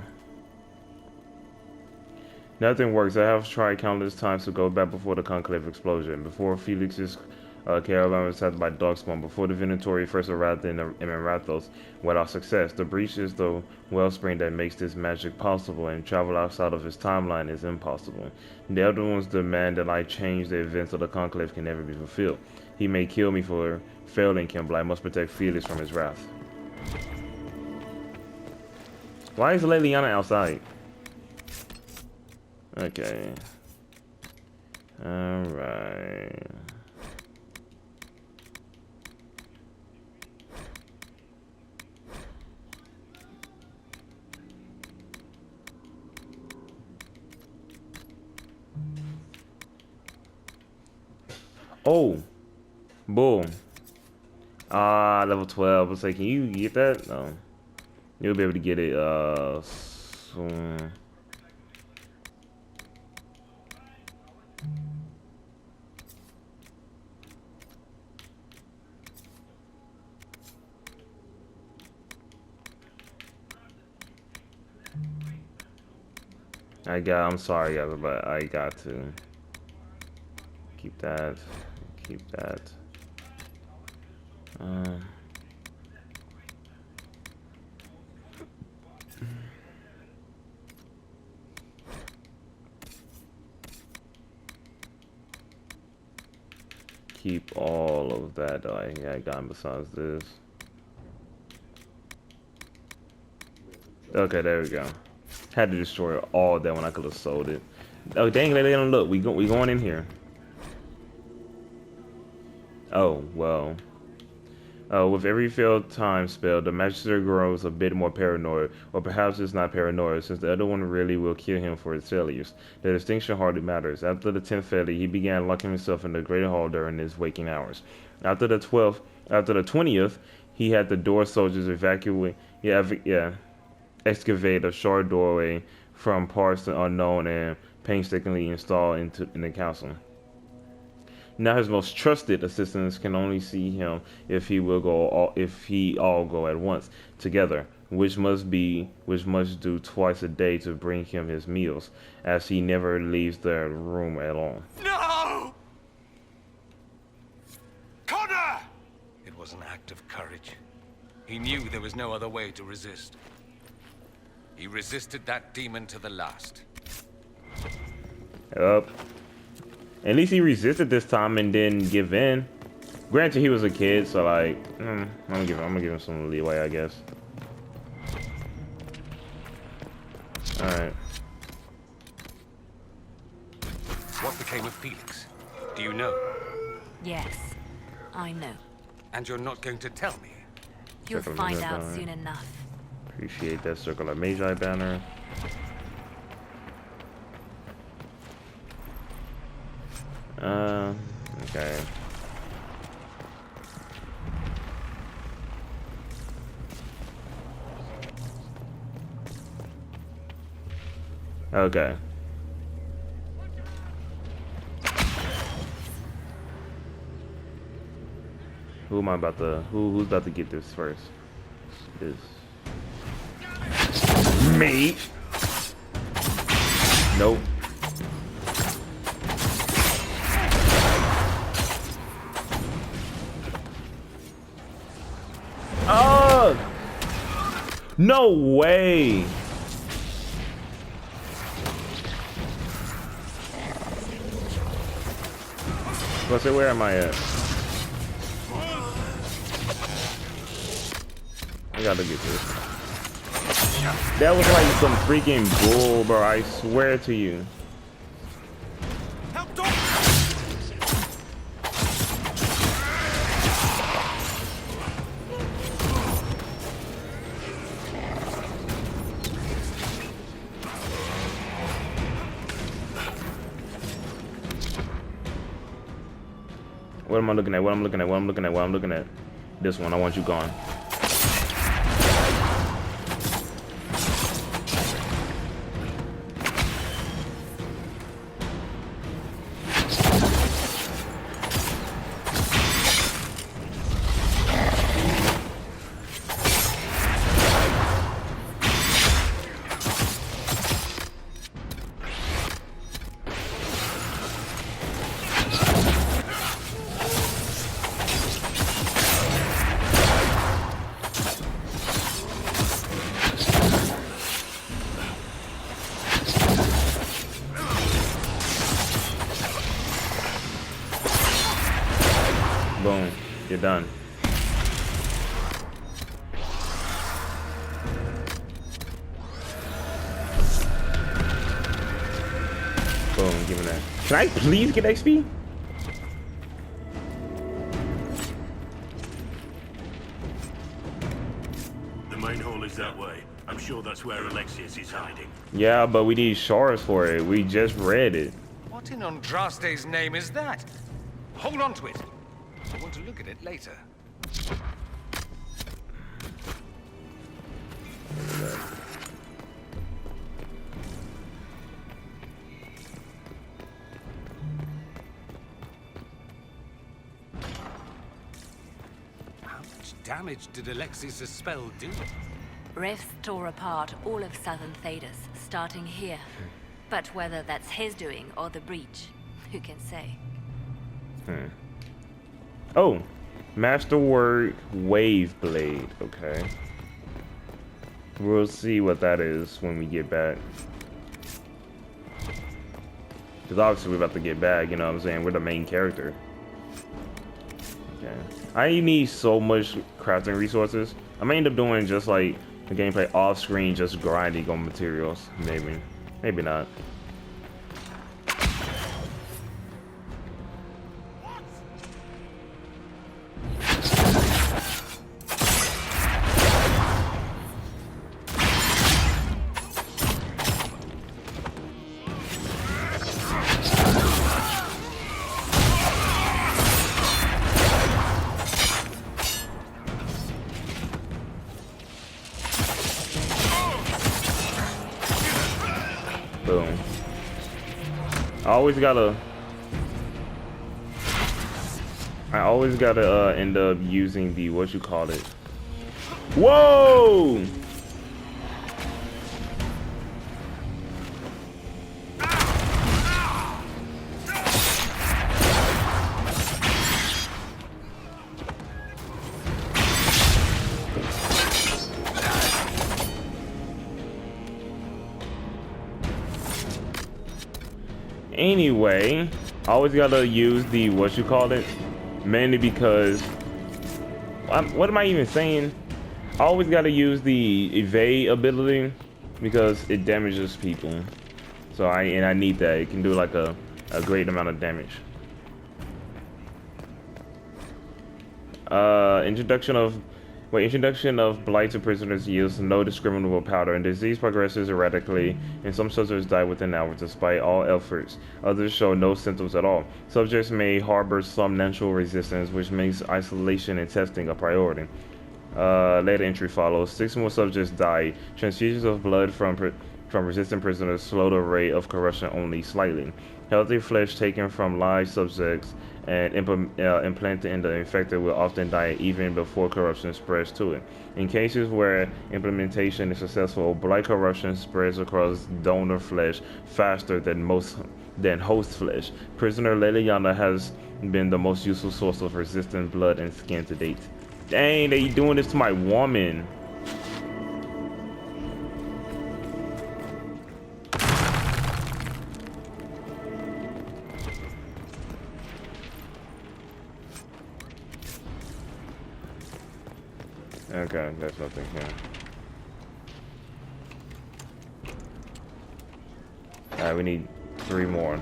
Nothing works. I have tried countless times to go back before the conclave explosion, before Felix's caravan was attacked by Darkspawn, before the Venatori first arrived in Rathos, without success. The breach is the wellspring that makes this magic possible, and travel outside of its timeline is impossible. The Elder Ones demand that I change the events of the conclave can never be fulfilled. He may kill me for failing him, but I must protect Felix from his wrath. Why is Leliana outside? Okay. Alright. Oh. Boom. Level 12. I was like, can you get that? No. You'll be able to get it, soon. I'm sorry guys, but I got to keep that, keep that. Keep all of that I got besides this. Okay, there we go. Had to destroy all that when I could have sold it. Oh dang, they don't look. We going in here. Oh well. With every failed time spell, the Magister grows a bit more paranoid, or perhaps it's not paranoid, since the other one really will kill him for his failures. The distinction hardly matters. After the 10th failure, he began locking himself in the Great Hall during his waking hours. After the 20th, he had the door soldiers excavate a short doorway from parts unknown and painstakingly installed in the castle. Now his most trusted assistants can only see him if he all go at once together, which must do twice a day to bring him his meals, as he never leaves the room at all. No! Connor! It was an act of courage. He knew there was no other way to resist. He resisted that demon to the last. Yup. At least he resisted this time and didn't give in. Granted, he was a kid, so like, I'm gonna give him some leeway, I guess. All right. What became of Felix? Do you know? Yes, I know. And you're not going to tell me? You'll find out soon enough. Appreciate that Circular Magi banner. Okay. Okay. Who's about to get this first? This. Me. Nope. Oh! No way! Let's say, where am I at? I gotta get this. That was like some freaking bull, bro. I swear to you. What am I looking at? What I'm looking at? What I'm looking at? What I'm looking at? This one. I want you gone. Boom. You're done. Can I please get XP? The main hall is that way. I'm sure that's where Alexius is hiding. Yeah, but we need shards for it. We just read it. What in Andraste's name is that? Hold on to it. I want to look at it later. How much damage did Alexius' spell do? Rifts tore apart all of southern Thedas, starting here. But whether that's his doing or the breach, who can say? Oh, Masterwork Wave Blade. Okay. We'll see what that is when we get back. Because obviously we're about to get back, you know what I'm saying? We're the main character. Okay. I need so much crafting resources. I may end up doing just like the gameplay off screen, just grinding on materials. Maybe. Maybe not. Boom. I always gotta end up using the what you call it. Whoa! Anyway, I always gotta use the what you call it, mainly because what am I even saying? I always gotta use the evade ability because it damages people. So I need that. It can do like a great amount of damage. Introduction of blight to prisoners yields no discriminable powder, and disease progresses erratically, and some subjects die within hours despite all efforts. Others show no symptoms at all. Subjects may harbor some natural resistance, which makes isolation and testing a priority. Later entry follows. 6 more subjects died. Transfusions of blood from resistant prisoners slow the rate of corruption only slightly. Healthy flesh taken from live subjects and implanted in the infected will often die even before corruption spreads to it. In cases where implementation is successful, blight corruption spreads across donor flesh faster than host flesh. Prisoner Leliana has been the most useful source of resistant blood and skin to date. Dang, they doing this to my woman. Okay, there's nothing here. Alright, we need 3 more.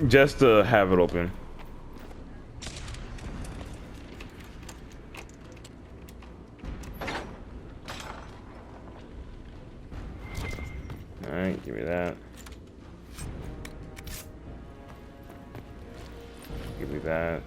Just to have it open. Alright, give me that. Give me that.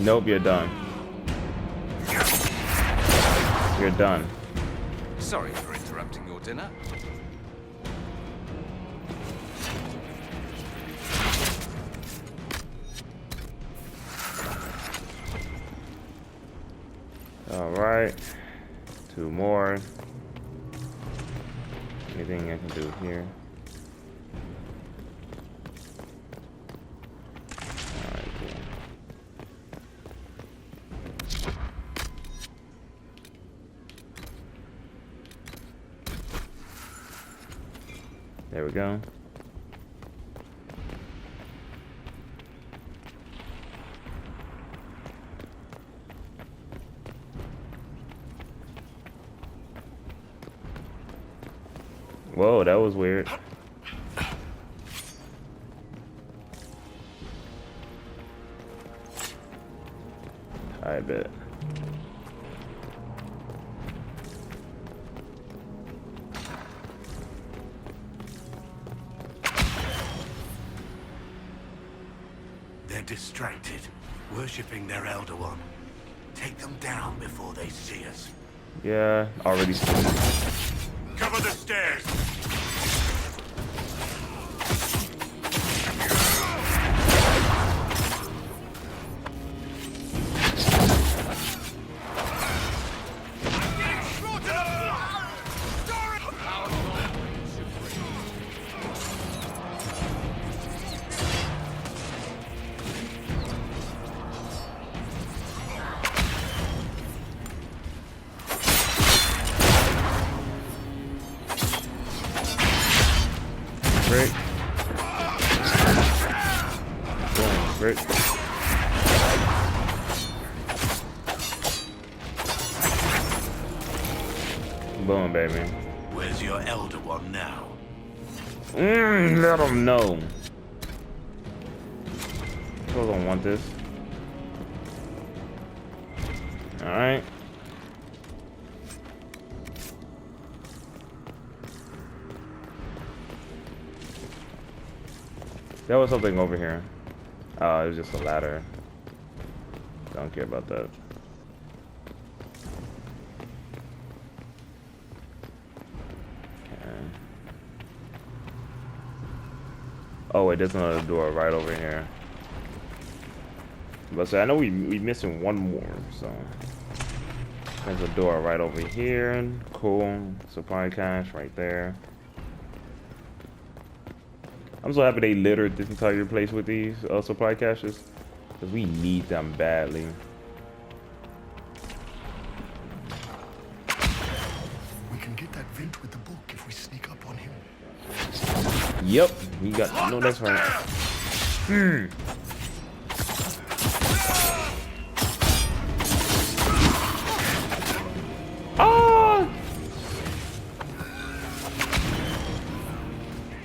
Nope, you're done. you're done. Sorry for interrupting your dinner. All right, 2 more. Anything I can do here? All right, cool. There we go. Whoa, that was weird. I bet. They're distracted, worshipping their Elder One. Take them down before they see us. Yeah, already seen. Cover the stairs! Frick. Boom, frick. Boom, baby. Where's your Elder One now? Let them know. I don't want this. Alright. There was something over here. Oh, it was just a ladder. Don't care about that. Okay. Oh wait, there's another door right over here. But so I know we missing one more, so there's a door right over here. Cool. Supply cache right there. I'm so happy they littered this entire place with these supply caches, because we need them badly. We can get that vent with the book if we sneak up on him. Yep, we got. No, that's right. Ah!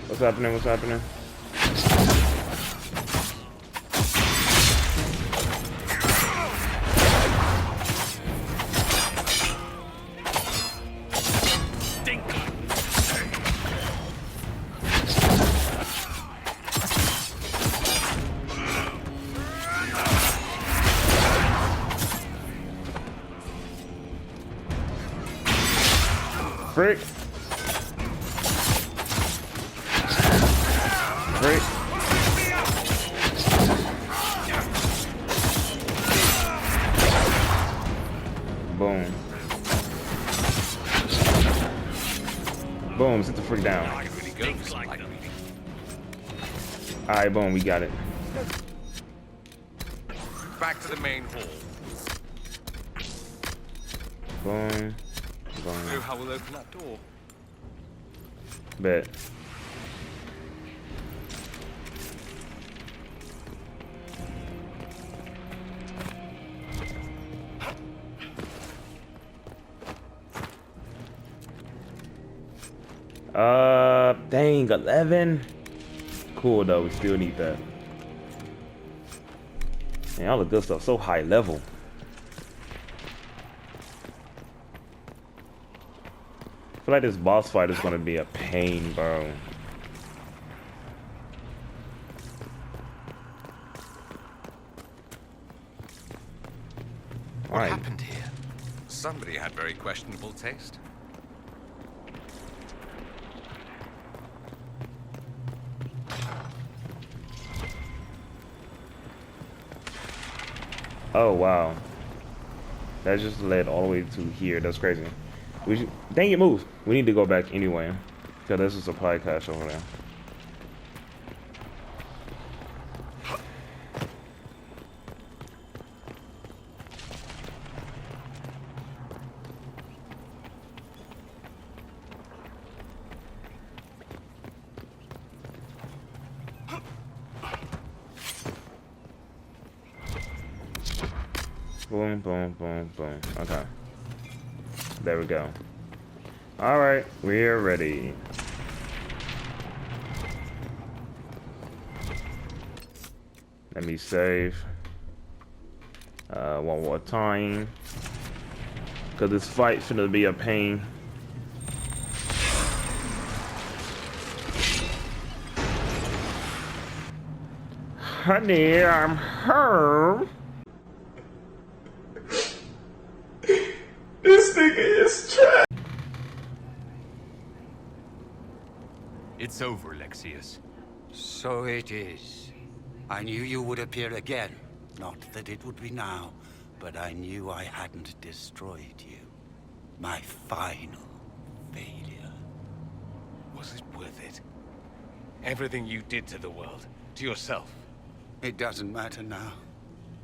What's happening? What's happening? Frick. Frick. Boom. Boom, sit the freak down. Alright, boom, we got it. Back to the main hall. Boom. Boom. So how will open that door? Bet. Dang, 11. Cool though, we still need that. Man, all the good stuff so high level. I feel like this boss fight is gonna be a pain, bro. What happened here? Somebody had very questionable taste. Oh wow, that just led all the way to here. That's crazy. We should, dang it, move. We need to go back anyway, because there's a supply cache over there. Boom, boom, boom, boom. Okay. There we go. Alright, we're ready. Let me save. One more time. Cause this fight's gonna be a pain. Honey, I'm home. This nigga is trash. It's over, Alexius. So it is. I knew you would appear again. Not that it would be now, but I knew I hadn't destroyed you. My final failure. Was it worth it? Everything you did to the world, to yourself. It doesn't matter now.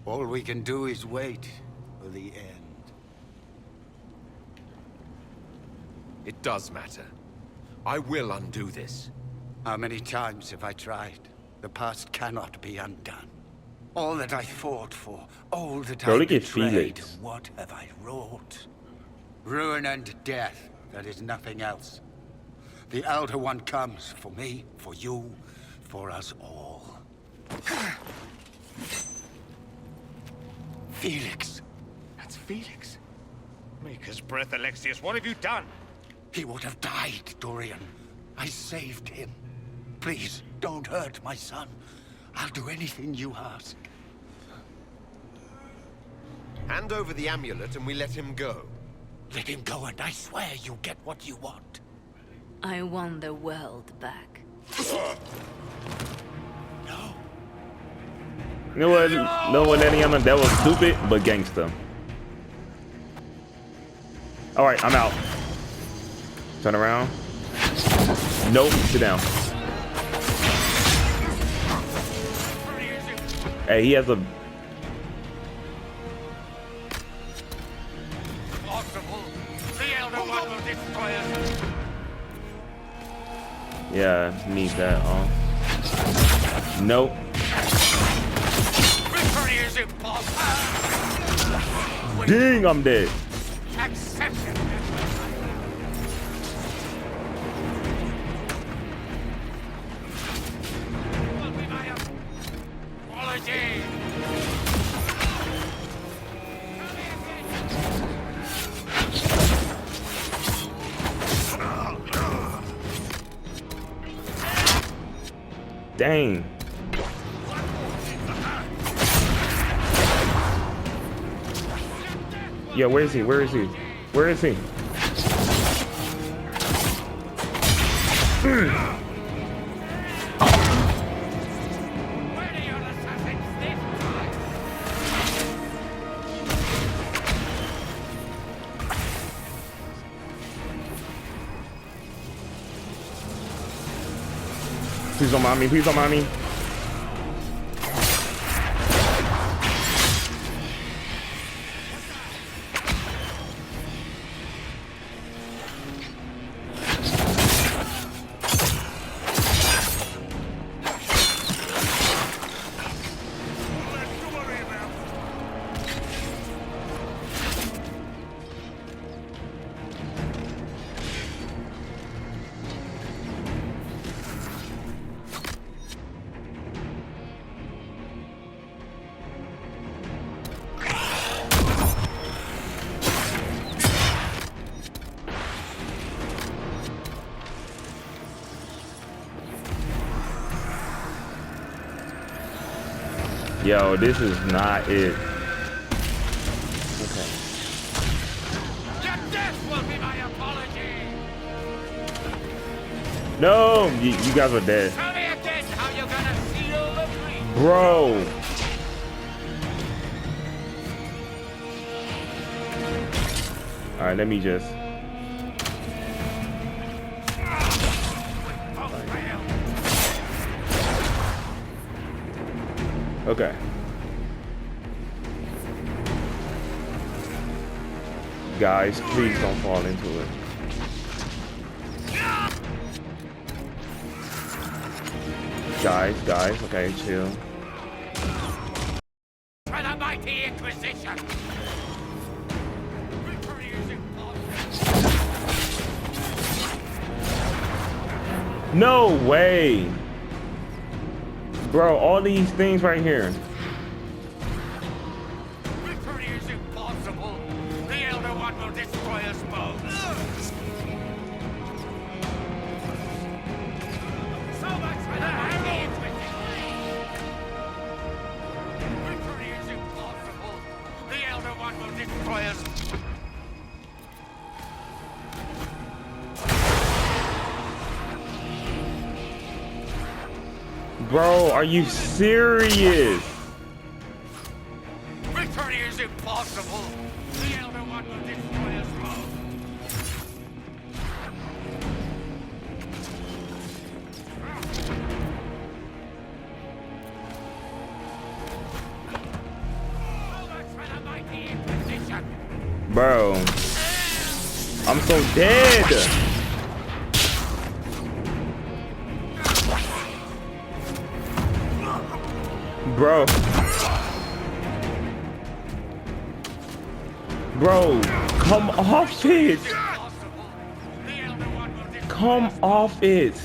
All we can do is wait for the end. It does matter. I will undo this. How many times have I tried? The past cannot be undone. All that I fought for, all that Bro, I look at betrayed, Felix. what have I wrought? Ruin and death, that is nothing else. The Elder One comes for me, for you, for us all. Felix. That's Felix. Maker's breath, Alexius. What have you done? He would have died, Dorian. I saved him. Please, don't hurt my son. I'll do anything you ask. Hand over the amulet and we let him go. Let him go and I swear you'll get what you want. I want the world back. You know what? No one, Eliana, that was stupid, but gangster. All right, I'm out. Turn around. Nope, sit down. Hey, he has a. Yeah, need that. Nope. Ding, I'm dead. Dang. Yeah, where is he? Where is he? Where is he? Please don't mind me. Please don't mind me. Yo, this is not it. Okay. No, you guys are dead. Tell me again how you're gonna seal the breach. Bro. Alright, let me just. Okay. Guys, please don't fall into it. Guys, okay, chill. For the mighty Inquisition. No way. Bro, all these things right here. Victory is impossible. The Elder One will destroy us both. So much for the mighty Inquisition. Victory is impossible. The Elder One will destroy us. Bro, are you serious? Victory is impossible. The Elder One will destroy us both. So much for the mighty Inquisition. Bro, I'm so dead. Bro. Bro, come off it. Come off it.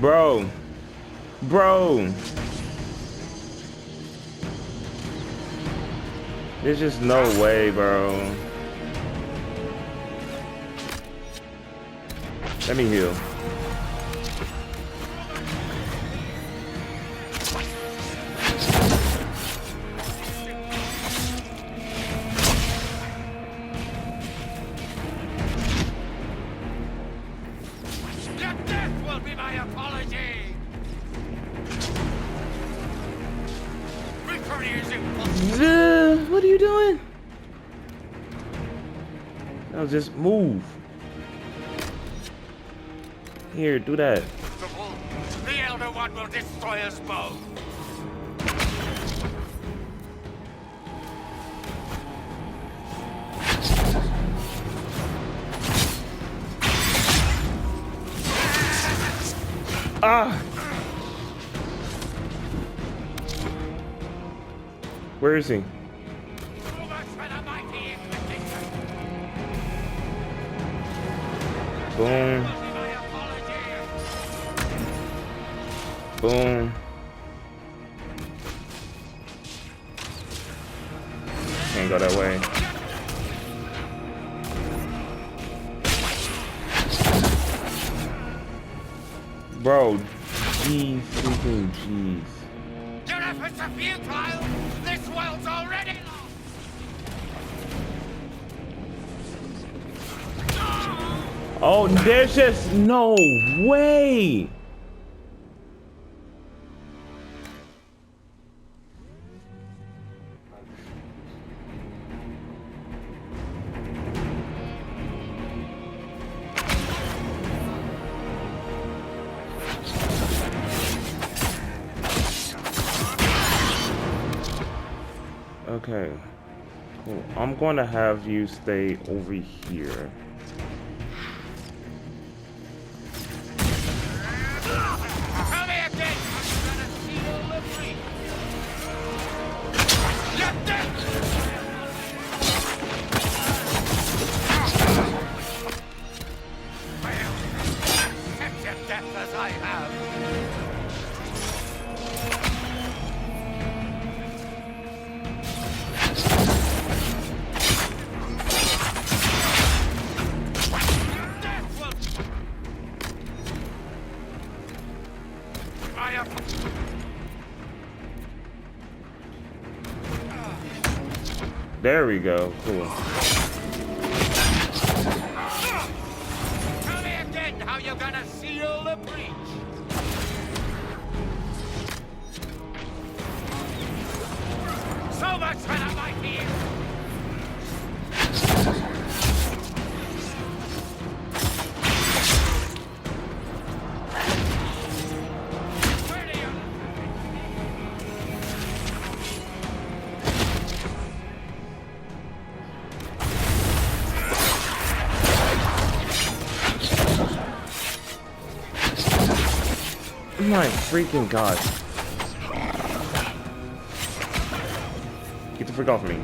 Bro. Bro. There's just no way, bro. Let me heal. What are you doing? Now just move. Here, do that. The Elder One will destroy us both. Ah! Where is he? Boom. Boom. Can't go that way. Bro, G freaking G's. Your efforts are futile. This world's already lost. Oh, there's just no way. Okay, cool. I'm going to have you stay over here. Tell me again how you're gonna seal the breach. Get this! Well, accept your death as I have. There we go. Cool. Tell me again how how you're gonna seal the breach. So much for the mighty. My freaking god. Get the frick off me.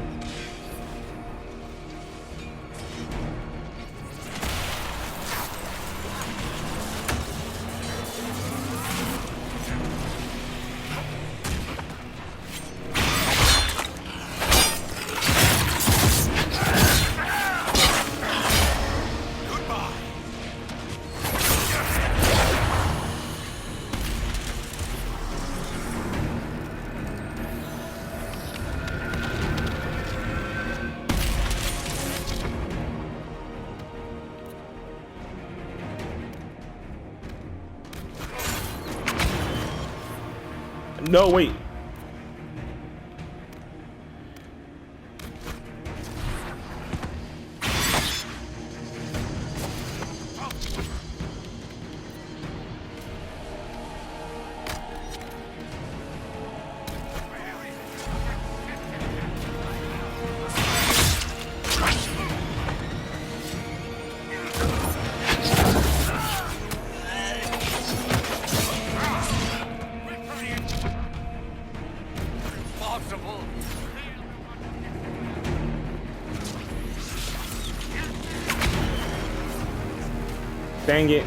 No, wait. Dang it.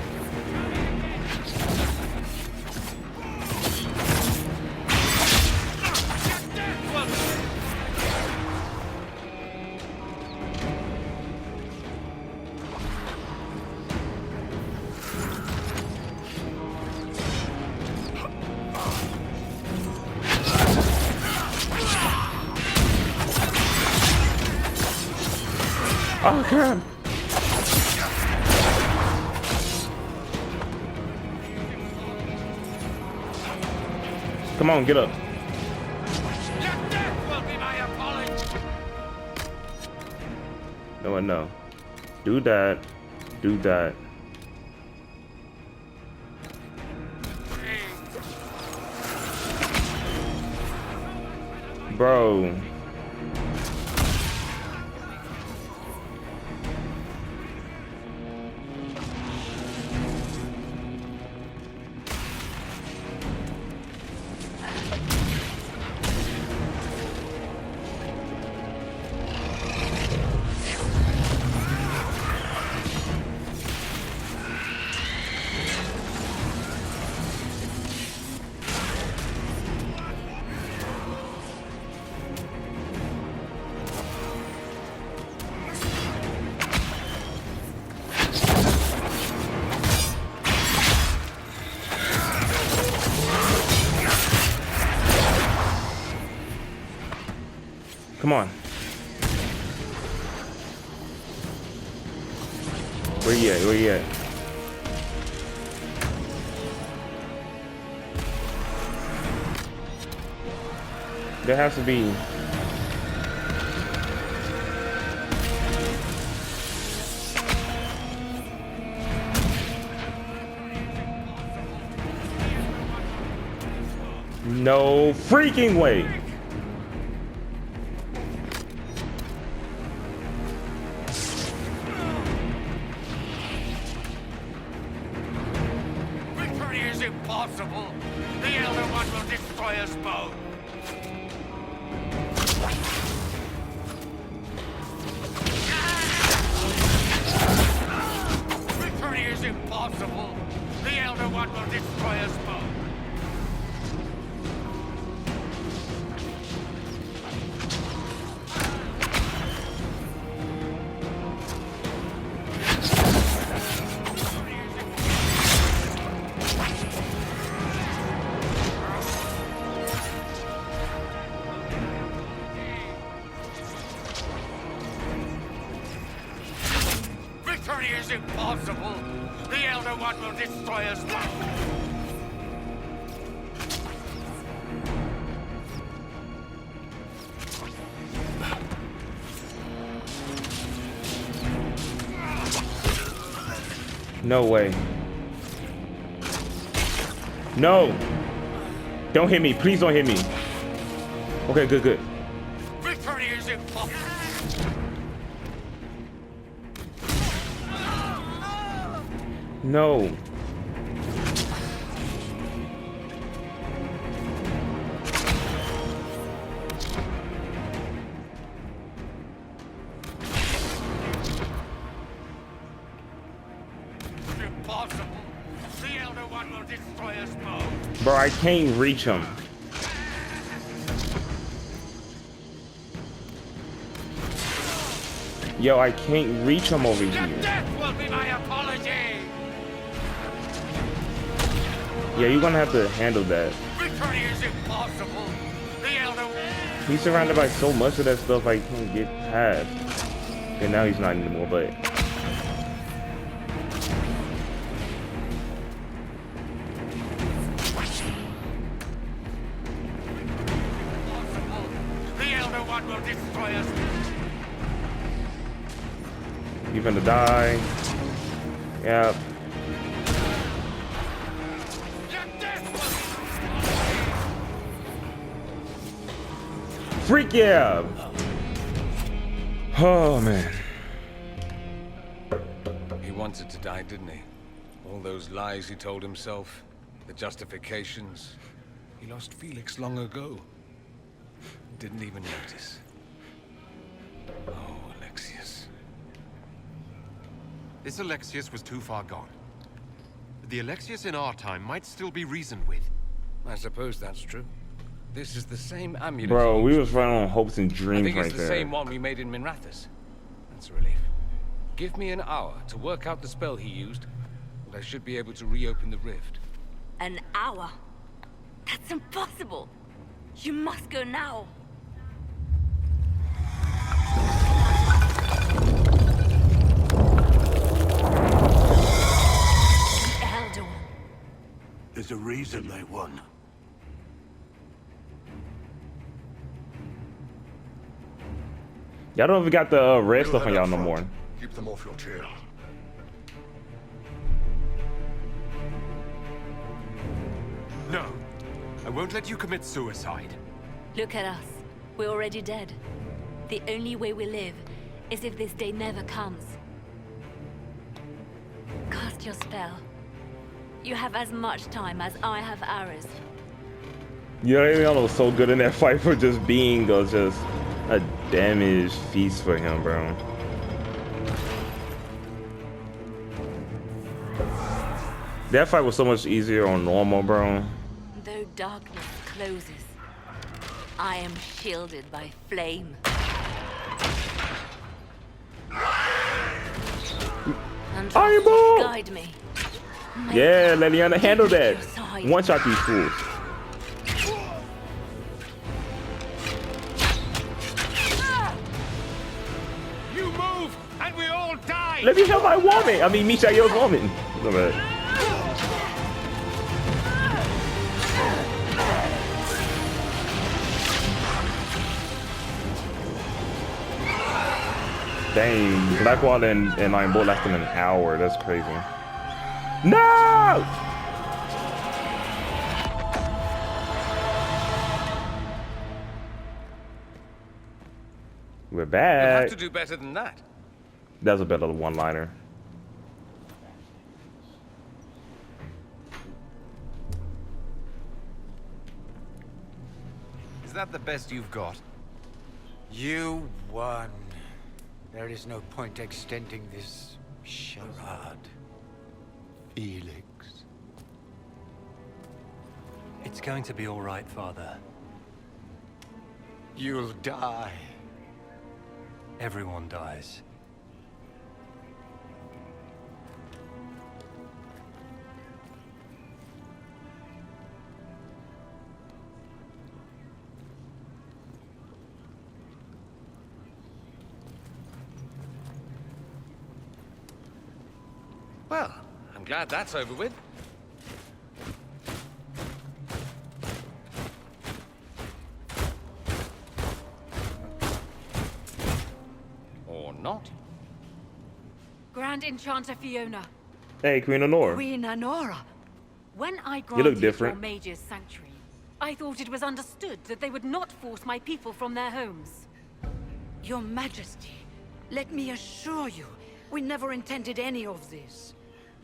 Oh, crap. Come on, get up. No, no. Do that. Do that. Bro. Come on. Where you at? Where you at? There has to be. No freaking way. Impossible! The Elder One will destroy us both! Victory is impossible! The Elder One will destroy us both! Victory is impossible! The Elder One will destroy us. No way. No. Don't hit me. Please don't hit me. Okay, good, good. Victory is impossible. No. Impossible. The Elder One will destroy us both. Bro, I can't reach him. Yo, I can't reach him over Your here. death will be my apology. Yeah, you're gonna have to handle that. Victory is impossible. The Elder. He's surrounded by so much of that stuff I can't get past. And now he's not anymore, but The Elder One will destroy us. you're gonna die. Yep. Freak yeah! Oh man. He wanted to die, didn't he? All those lies he told himself, the justifications. He lost Felix long ago. Didn't even notice. Oh, Alexius. This Alexius was too far gone. The Alexius in our time might still be reasoned with. I suppose that's true. This is the same amulet. Bro, we was running on hopes and I dreams think right it's the there. same one we made in Minrathous. That's a relief. Give me an hour to work out the spell he used, and I should be able to reopen the rift. An hour? That's impossible. You must go now. Elder One. There's a reason they won. Y'all don't even got the red stuff on y'all no more. Keep them off your tail. No, I won't let you commit suicide. Look at us. We're already dead. The only way we live is if this day never comes. Cast your spell. You have as much time as I have hours. Yeah, Leon was so good in that fight for just being just a damage feast for him, bro. That fight was so much easier on normal, bro. Though darkness closes, I am shielded by flame. And Eyeball! guide me. Yeah, Leliana, handle that. One shot these fools. You move, and we all die. Let me help my woman. I mean, Mishael's woman. No bad. Dang, Blackwater and Iron Bolt lasted an hour. That's crazy. No! We're You'll back. have to do better than that. That's a better one-liner. Is that the best you've got? You won. There is no point extending this charade. Felix. It's going to be all right, Father. You'll die. Everyone dies. Well, I'm I'm glad that's over with. Or not. Grand Enchanter Fiona. Hey, Queen Honora. Queen Honora. When I You look granted different. your mage's sanctuary, I thought it was understood that they would not force my people from their homes. Your Majesty, let me assure you, we never intended any of this.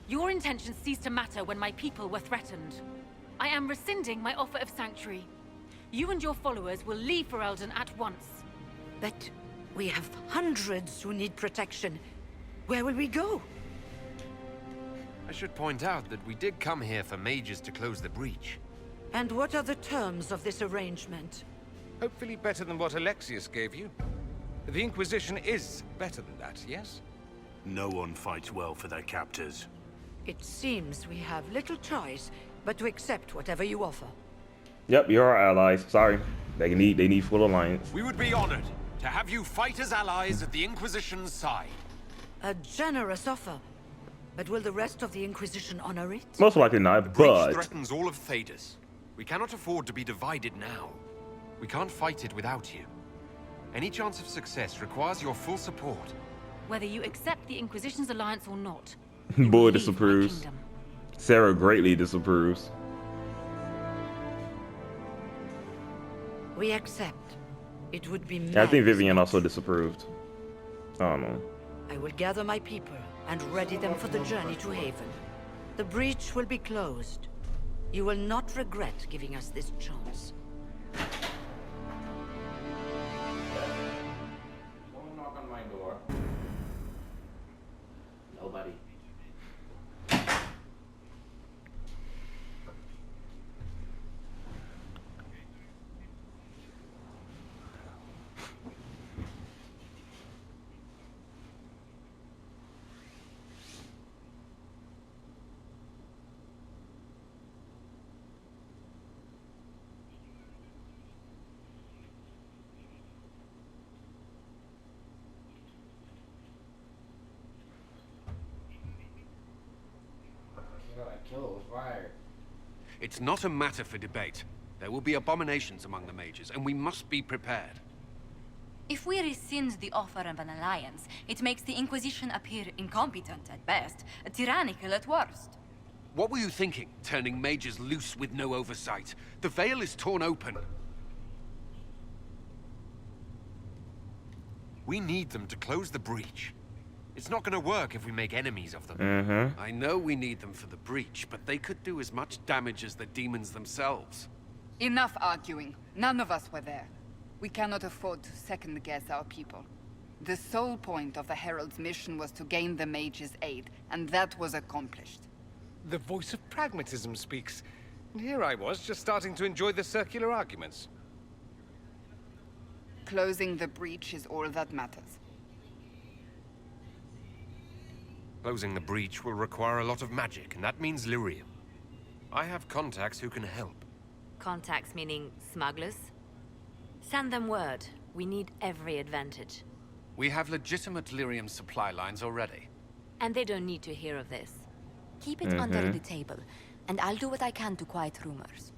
Your intentions ceased to matter when my people were threatened. I am rescinding my offer of sanctuary. You and your followers will leave Ferelden at once. But we have hundreds who need protection. Where will we go? I should point out that we did come here for mages to close the breach. And what are the terms of this arrangement? Hopefully better than what Alexius gave you. The Inquisition is better than that, yes? No one fights well for their captors. It seems we have little choice but to accept whatever you offer. Yep, you're our allies. Sorry. They need full alliance. We would be honored to have you fight as allies at the Inquisition's side. A generous offer. But will the rest of the Inquisition honor it? Most likely not, The breach but threatens all of Thedas. We cannot afford to be divided now. We can't fight it without you. Any chance of success requires your full support. Whether you accept the Inquisition's alliance or not. Boy disapproves. Sarah greatly disapproves. We accept. It would be Yeah, I think madness Vivian not also to. disapproved. I don't know. I will gather my people and ready them for the journey to Haven. The breach will be closed. You will not regret giving us this chance. Don't knock on my door. Nobody. It's not a matter for debate. There will be abominations among the mages, and we must be prepared. If we rescind the offer of an alliance, it makes the Inquisition appear incompetent at best, tyrannical at worst. What were you thinking, turning mages loose with no oversight? The veil is torn open. We need them to close the breach. It's not going to work if we make enemies of them. Mm-hmm. I know we need them for the breach, but they could do as much damage as the demons themselves. Enough arguing. None of us were there. We cannot afford to second-guess our people. The sole point of the Herald's mission was to gain the mage's aid, and that was accomplished. The voice of pragmatism speaks. And here I was, just starting to enjoy the circular arguments. Closing the breach is all that matters. Closing the breach will require a lot of magic, and that means lyrium. I have contacts who can help. Contacts meaning smugglers? Send them word. We need every advantage. We have legitimate lyrium supply lines already. And they don't need to hear of this. Keep it under the table, and I'll do what I can to quiet rumors.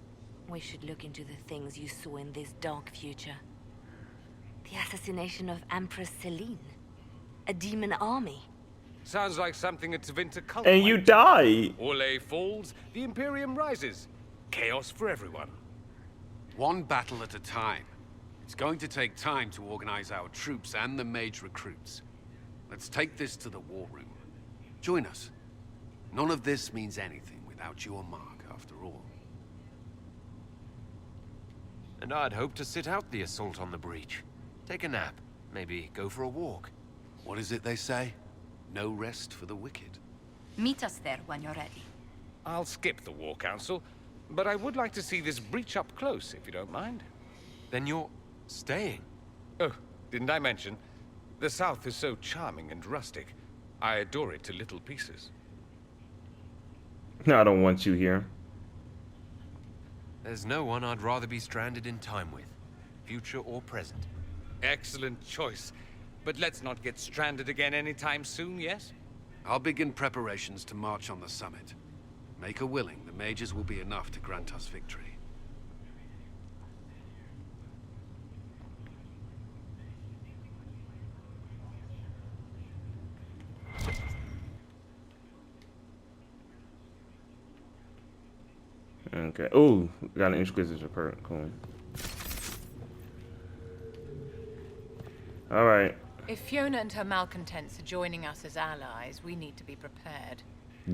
We should look into the things you saw in this dark future. The assassination of Empress Celine. A demon army. Sounds like something at Tevinter cult. And you die. Orlais falls, the Imperium rises. Chaos for everyone. One battle at a time. It's going to take time to organize our troops and the mage recruits. Let's take this to the war room. Join us. None of this means anything without your mark, after all. And I'd hoped to sit out the assault on the breach. Take a nap. Maybe go for a walk. What is it they say? No rest for the wicked. Meet us there when you're ready. I'll skip the War Council, but I would like to see this breach up close, if you don't mind. Then you're staying? Oh, didn't I mention? The South is so charming and rustic. I adore it to little pieces. No, I don't want you here. There's no one I'd rather be stranded in time with, future or present. Excellent choice. But let's not get stranded again anytime soon, yes? I'll begin preparations to march on the summit. Make her willing, the mages will be enough to grant us victory. Okay. Oh, got an Inquisition perk. Cool. All right. If Fiona and her malcontents are joining us as allies, we need to be prepared.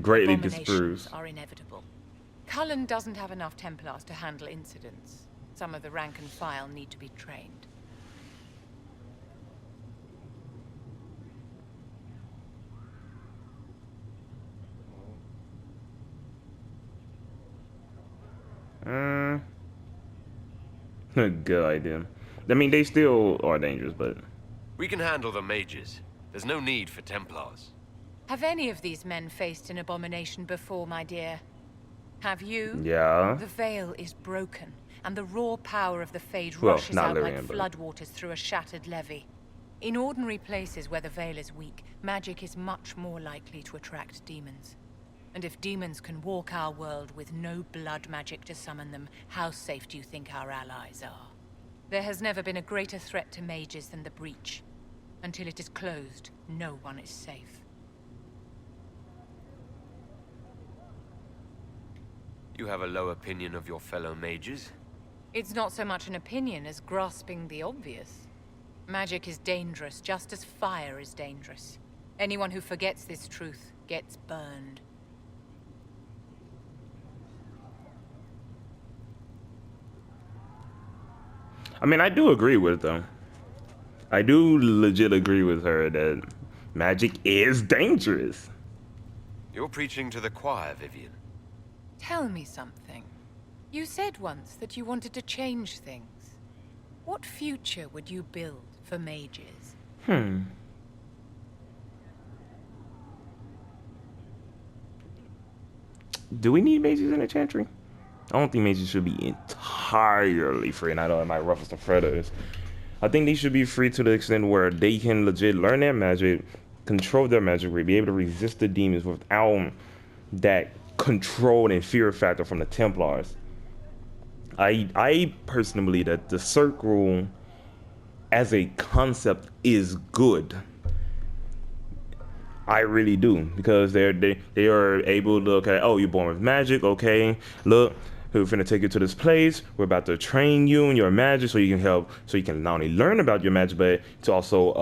Greatly Abominations disproved. are inevitable. Cullen doesn't have enough Templars to handle incidents. Some of the rank and file need to be trained. Good idea. I mean, they still are dangerous, but... We can handle the mages. There's no need for Templars. Have any of these men faced an abomination before, my dear? Have you? Yeah. The veil is broken, and the raw power of the Fade Well, rushes not out Lyrian, like but- floodwaters through a shattered levee. In ordinary places where the veil is weak, magic is much more likely to attract demons. And if demons can walk our world with no blood magic to summon them, how safe do you think our allies are? There has never been a greater threat to mages than the breach. Until it is closed, no one is safe. You have a low opinion of your fellow mages? It's not so much an opinion as grasping the obvious. Magic is dangerous, just as fire is dangerous. Anyone who forgets this truth gets burned. I mean, I do agree with them. I do legit agree with her that magic is dangerous. You're preaching to the choir, Vivian. Tell me something. You said once that you wanted to change things. What future would you build for mages? Do we need mages in the chantry? I don't think mages should be entirely free, and I know it might ruffle some feathers. I think they should be free to the extent where they can legit learn their magic, control their magic, be able to resist the demons without that control and fear factor from the Templars. I personally believe that the circle as a concept is good. I really do, because they are able to look at, oh, you're born with magic, okay, look, we're finna take you to this place, we're about to train you in your magic so you can help, so you can not only learn about your magic, but to also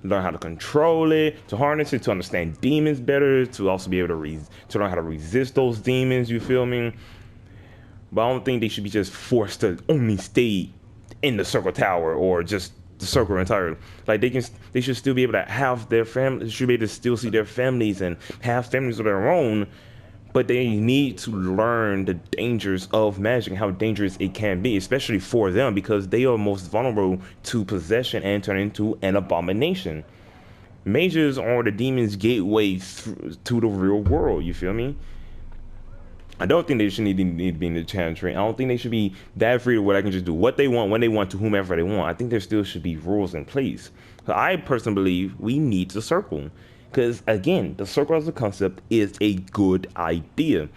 learn how to control it, to harness it, to understand demons better, to also be able to learn how to resist those demons, you feel me? But I don't think they should be just forced to only stay in the circle tower or just the circle entirely. Like they should still be able to have their family, should be able to still see their families and have families of their own, but they need to learn the dangers of magic and how dangerous it can be, especially for them, because they are most vulnerable to possession and turn into an abomination. Mages are the demon's gateway to the real world, you feel me? I don't think they should need to be in the chantry. I don't think they should be that free to where they can just do what they want, when they want, to whomever they want. I think there still should be rules in place. So I personally believe we need the circle. Because, again, the circle as a concept is a good idea.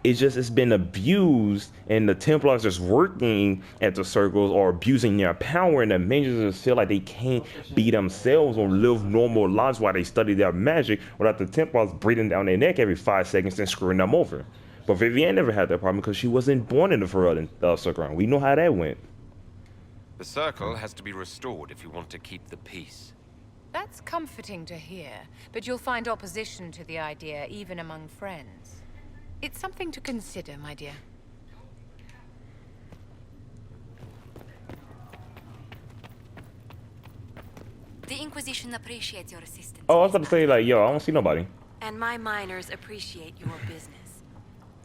It's been abused, and the Templars just working at the circles or abusing their power, and the mages just feel like they can't be themselves or live normal lives while they study their magic without the Templars breathing down their neck every 5 seconds and screwing them over. But Vivienne never had that problem because she wasn't born in the Ferelden circle. We know how that went. The circle has to be restored if you want to keep the peace. That's comforting to hear, but you'll find opposition to the idea even among friends. It's something to consider, my dear. The Inquisition appreciates your assistance. Oh, I was about to say, like, yo, I don't see nobody. And my miners appreciate your business.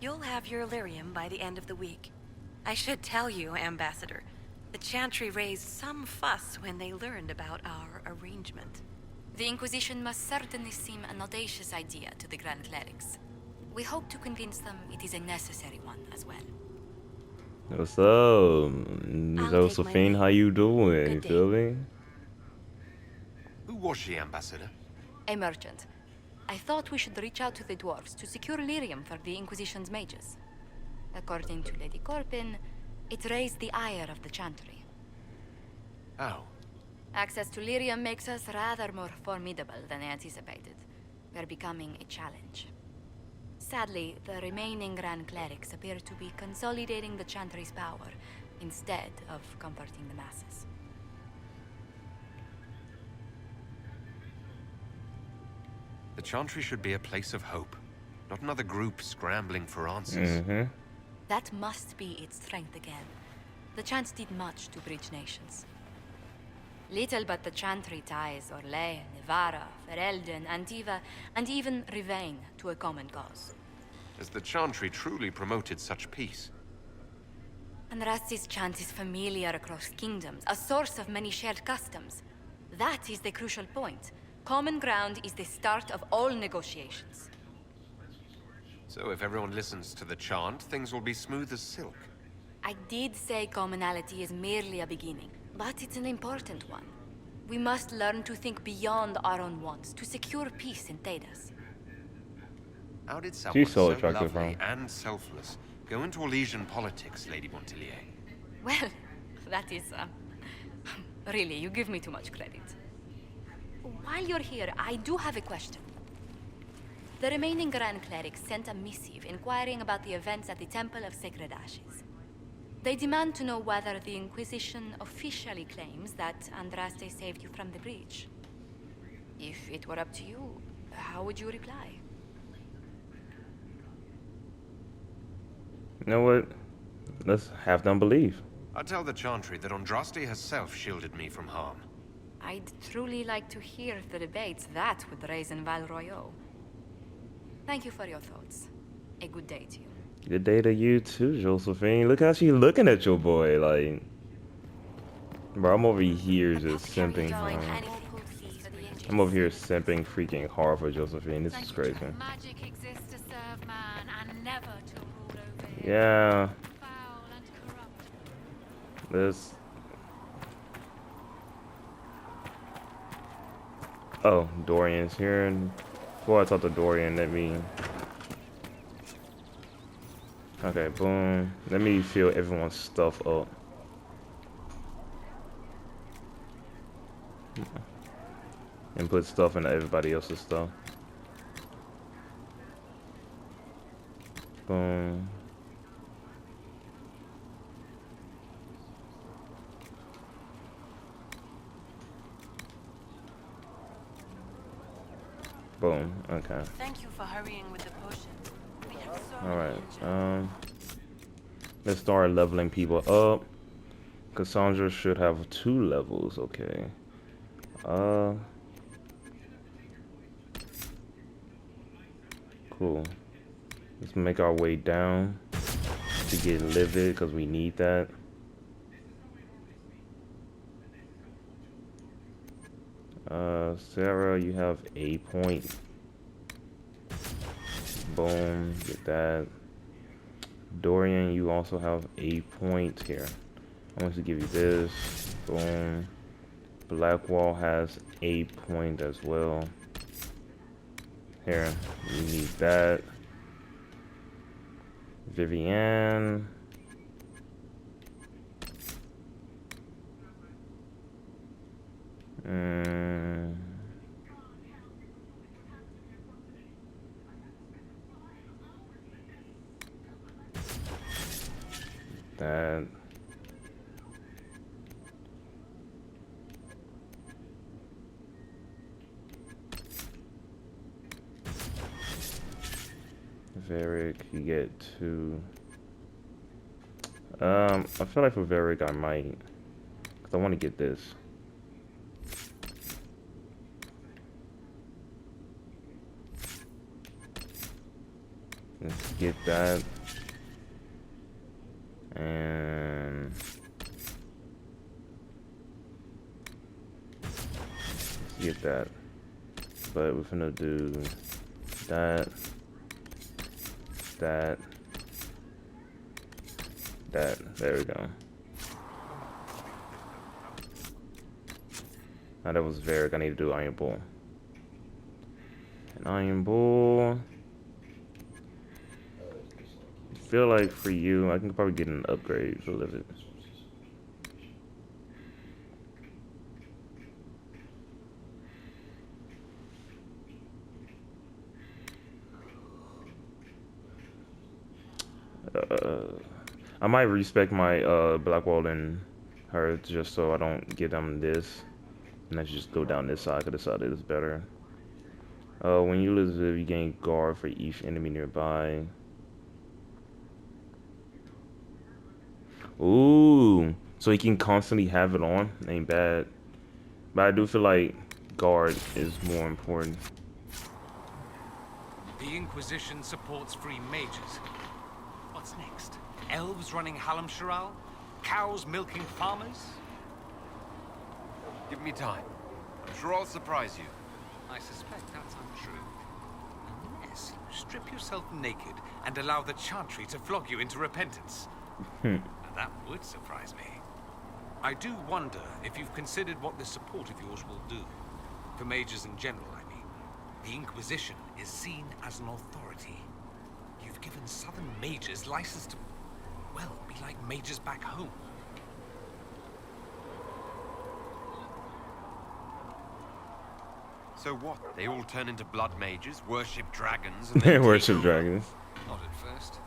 You'll have your lyrium by the end of the week. I should tell you, Ambassador, the Chantry raised some fuss when they learned about our arrangement. The Inquisition must certainly seem an audacious idea to the Grand Clerics. We hope to convince them it is a necessary one as well. What's up, Josephine? How you doing? You feel me? Who was she, Ambassador? A merchant. I thought we should reach out to the dwarves to secure lyrium for the Inquisition's mages. According to Lady Corpin, it raised the ire of the Chantry. How? Access to lyrium makes us rather more formidable than I anticipated. We're becoming a challenge. Sadly, the remaining Grand Clerics appear to be consolidating the Chantry's power instead of comforting the masses. The Chantry should be a place of hope, not another group scrambling for answers. That must be its strength again. The Chants did much to bridge nations. Little but the Chantry ties Orlais, Nevarra, Ferelden, Antiva, and even Rivain to a common cause. Has the Chantry truly promoted such peace? Andraste's chant is familiar across kingdoms, a source of many shared customs. That is the crucial point. Common ground is the start of all negotiations. So if everyone listens to the chant, things will be smooth as silk. I did say commonality is merely a beginning, but it's an important one. We must learn to think beyond our own wants to secure peace in Thedas. How did someone She's so so attractive, lovely huh? and selfless go into Orlesian politics, Lady Montillier? Well, that is, really, you give me too much credit. While you're here, I do have a question. The remaining Grand Clerics sent a missive inquiring about the events at the Temple of Sacred Ashes. They demand to know whether the Inquisition officially claims that Andraste saved you from the breach. If it were up to you, how would you reply? You know what? Let's have them believe. I tell the Chantry that Andraste herself shielded me from harm. I'd truly like to hear the debates that would raise in Val Royeaux. Thank you for your thoughts. A good day to you. Good day to you too, Josephine. Look how she looking at your boy, like. Bro, I'm over here just simping. I'm over here simping freaking hard for Josephine. This is crazy. Magic exists to serve man and never to rule over him. Yeah. Foul and corrupt. This. Oh, Dorian's here. Before I talk to Dorian, let me. Okay, boom. Let me fill everyone's stuff up. And put stuff into everybody else's stuff. Boom. Boom. Okay. Thank you for hurrying with the potions. We have so All many right. Let's start leveling people up. Cassandra should have 2 levels. Okay. Cool. Let's make our way down to get livid because we need that. Sarah, you have a point. Boom, get that. Dorian, you also have a point here. I'm going to give you this. Boom. Blackwall has a point as well. Here, you need that. Vivienne. That. Varric, you get 2. I feel like for Varric I might, because I want to get this. Let's get that. And let's get that. But we're gonna do that. That. There we go. Now that was Varric. I need to do Iron Bull. An Iron Bull. I feel like for you, I can probably get an upgrade to live it. I might respect my Blackwall and her just so I don't get them this. And I should just go down this side because this side is better. When you lose it, you gain guard for each enemy nearby. Ooh, so he can constantly have it on. Ain't bad. But I do feel like guard is more important. The Inquisition supports free mages. What's next? Elves running Halamsharal? Cows milking farmers? Give me time. I'm sure I'll surprise you. I suspect that's untrue. Unless you strip yourself naked and allow the Chantry to flog you into repentance. Now that would surprise me. I do wonder if you've considered what this support of yours will do. For mages in general, I mean. The Inquisition is seen as an authority. You've given Southern mages license to, well, be like mages back home. So what? They all turn into blood mages, worship dragons, and They then worship dragons. Not at first.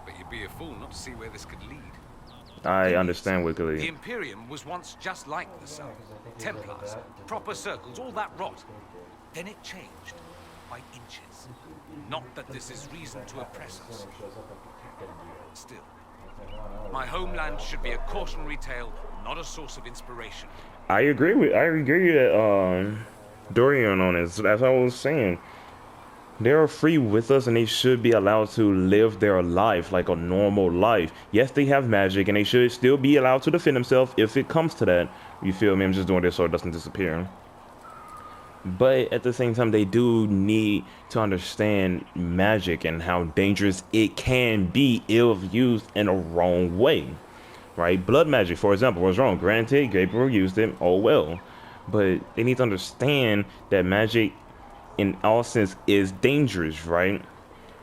But you'd be a fool not to see where this could lead. I understand what could The lead. Imperium was once just like the South. Templars, proper circles, all that rot. Then it changed. By inches. Not that this is reason to oppress us. Still, my homeland should be a cautionary tale, not a source of inspiration. I agree with Dorian on this. As I was saying, they are free with us and they should be allowed to live their life like a normal life. Yes, they have magic and they should still be allowed to defend themselves if it comes to that. You feel me? I'm just doing this so it doesn't disappear. But at the same time, they do need to understand magic and how dangerous it can be if used in a wrong way. Right? Blood magic, for example, was wrong. Granted, Gabriel used it, oh well. But they need to understand that magic, in all sense, is dangerous, right?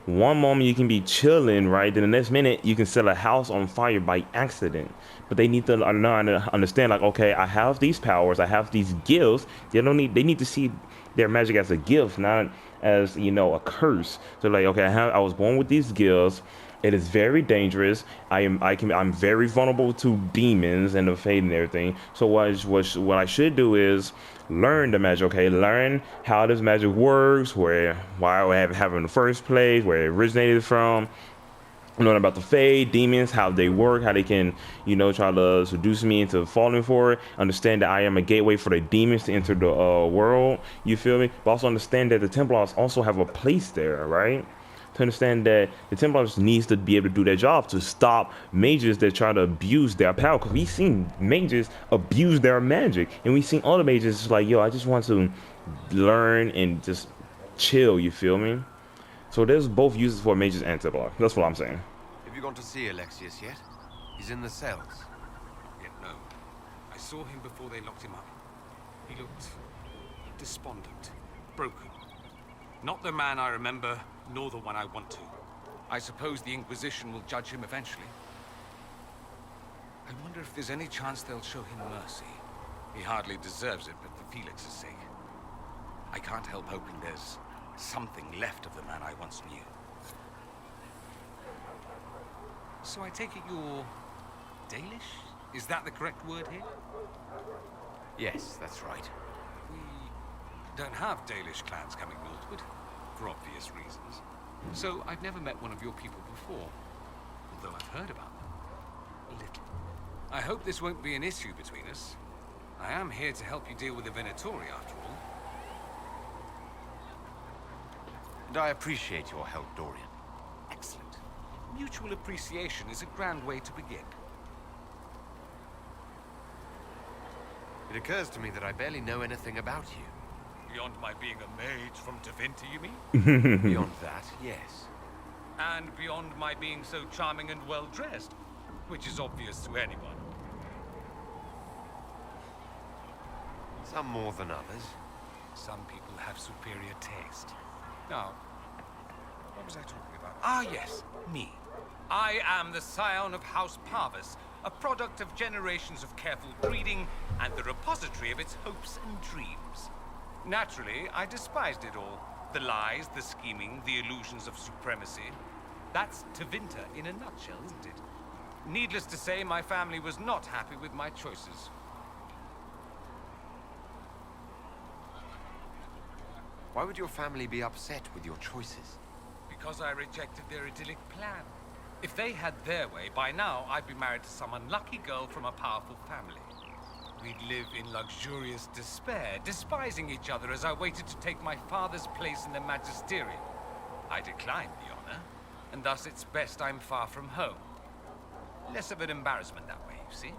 One moment you can be chilling, right? Then the next minute you can set a house on fire by accident. But they need to understand, like, okay, I have these powers, I have these gifts. They need to see their magic as a gift, not as, you know, a curse. So like, okay, I was born with these gifts. It is very dangerous. I'm very vulnerable to demons and the fate and everything. So what I should do is learn the magic. Okay, learn how this magic works, why I have it in the first place, where it originated from. Learn about the Fae, demons, how they work, how they can, you know, try to seduce me into falling for it. Understand that I am a gateway for the demons to enter the world. You feel me? But also understand that the Templars also have a place there, right? To understand that the Templars needs to be able to do their job to stop mages that try to abuse their power. Because we've seen mages abuse their magic. And we've seen other mages just like, yo, I just want to learn and just chill, you feel me? So there's both uses for mages and Templar. That's what I'm saying. Have you gone to see Alexius yet? He's in the cells. Yet no. I saw him before they locked him up. He looked despondent, broken. Not the man I remember, nor the one I want to. I suppose the Inquisition will judge him eventually. I wonder if there's any chance they'll show him mercy. He hardly deserves it, but for Felix's sake. I can't help hoping there's something left of the man I once knew. So I take it you're Dalish? Is that the correct word here? Yes, that's right. We don't have Dalish clans coming northward, for obvious reasons. So I've never met one of your people before, although I've heard about them. A little. I hope this won't be an issue between us. I am here to help you deal with the Venatori, after all. And I appreciate your help, Dorian. Excellent. Mutual appreciation is a grand way to begin. It occurs to me that I barely know anything about you. Beyond my being a mage from Tevinter, you mean? Beyond that, yes. And beyond my being so charming and well-dressed, which is obvious to anyone. Some more than others. Some people have superior taste. Now, what was I talking about? Ah, yes, me. I am the scion of House Parvis, a product of generations of careful breeding and the repository of its hopes and dreams. Naturally, I despised it all. The lies, the scheming, the illusions of supremacy. That's Tevinter in a nutshell, isn't it? Needless to say, my family was not happy with my choices. Why would your family be upset with your choices? Because I rejected their idyllic plan. If they had their way, by now I'd be married to some unlucky girl from a powerful family. We'd live in luxurious despair, despising each other as I waited to take my father's place in the magisterium. I declined the honor, and thus it's best I'm far from home. Less of an embarrassment that way, you see?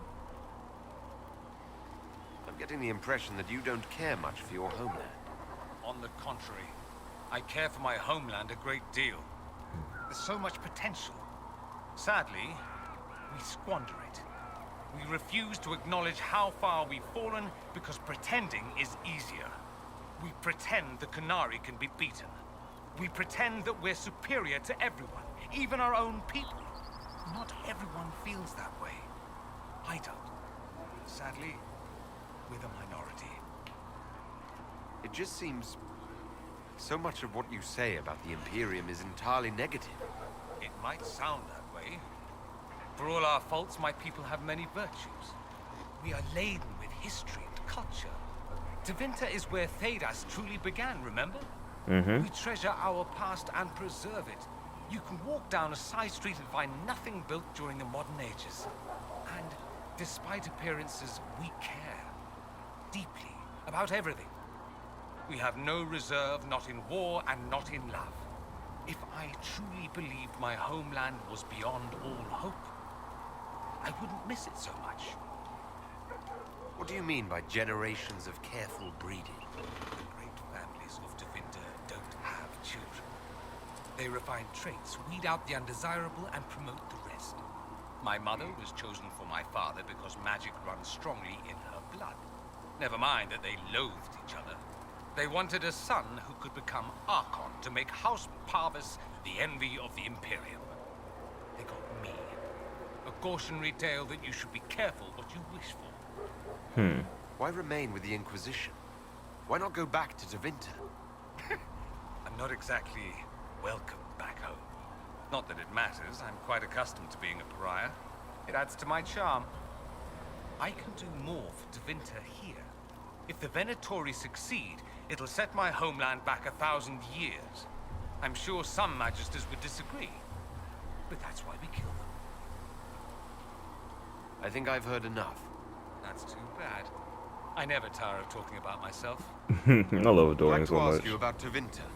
I'm getting the impression that you don't care much for your homeland. On the contrary, I care for my homeland a great deal. There's so much potential. Sadly, we squander it. We refuse to acknowledge how far we've fallen because pretending is easier. We pretend the Qunari can be beaten. We pretend that we're superior to everyone, even our own people. Not everyone feels that way. I don't. Sadly, we're the minority. It just seems so much of what you say about the Imperium is entirely negative. It might sound that way. For all our faults, my people have many virtues. We are laden with history and culture. Tevinter is where Thedas truly began, remember? We treasure our past and preserve it. You can walk down a side street and find nothing built during the modern ages. And despite appearances, we care. Deeply. About everything. We have no reserve, not in war and not in love. If I truly believed my homeland was beyond all hope, I wouldn't miss it so much. What do you mean by generations of careful breeding? The great families of Tevinter don't have children. They refine traits, weed out the undesirable, and promote the rest. My mother was chosen for my father because magic runs strongly in her blood. Never mind that they loathed each other. They wanted a son who could become Archon to make House Parvis the envy of the Imperium. They got me. A cautionary tale that you should be careful what you wish for. Why remain with the Inquisition? Why not go back to Tevinter? I'm not exactly welcome back home. Not that it matters. I'm quite accustomed to being a pariah. It adds to my charm. I can do more for Tevinter here. If the Venatori succeed, it'll set my homeland back 1,000 years. I'm sure some magisters would disagree, but that's why we kill them. I think I've heard enough. That's too bad. I never tire of talking about myself. I love I'd Dorian like to so ask much. you about Tevinter.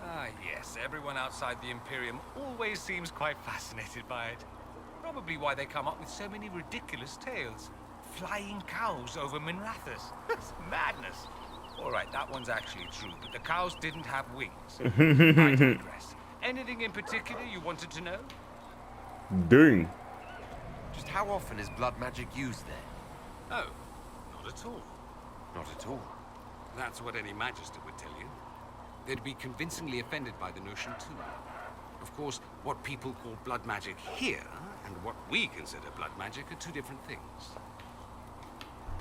Ah, yes. Everyone outside the Imperium always seems quite fascinated by it. Probably why they come up with so many ridiculous tales. Flying cows over Minrathous. It's madness. All right, that one's actually true, but the cows didn't have wings. I digress. Anything in particular you wanted to know? Dang. Just how often is blood magic used there? Oh, not at all. Not at all. That's what any magister would tell you. They'd be convincingly offended by the notion, too. Of course, what people call blood magic here, and what we consider blood magic, are two different things.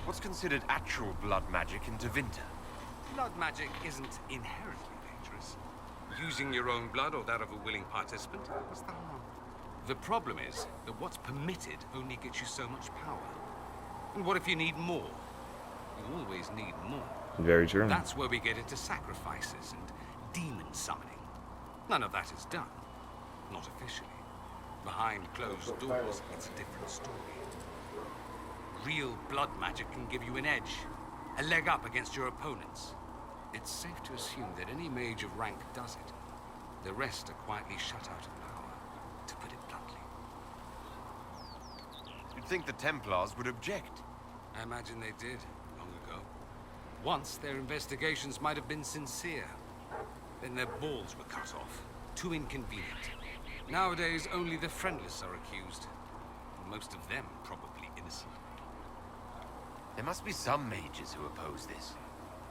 What's considered actual blood magic in Tevinter? Blood magic isn't inherently dangerous. Using your own blood or that of a willing participant, what's the harm? The problem is that what's permitted only gets you so much power. And what if you need more? You always need more. Very true. That's where we get into sacrifices and demon summoning. None of that is done. Not officially. Behind closed doors, it's a different story. Real blood magic can give you an edge, a leg up against your opponents. It's safe to assume that any mage of rank does it. The rest are quietly shut out of power, to put it bluntly. You'd think the Templars would object. I imagine they did, long ago. Once, their investigations might have been sincere. Then their balls were cut off. Too inconvenient. Nowadays, only the friendless are accused. Most of them probably innocent. There must be some mages who oppose this.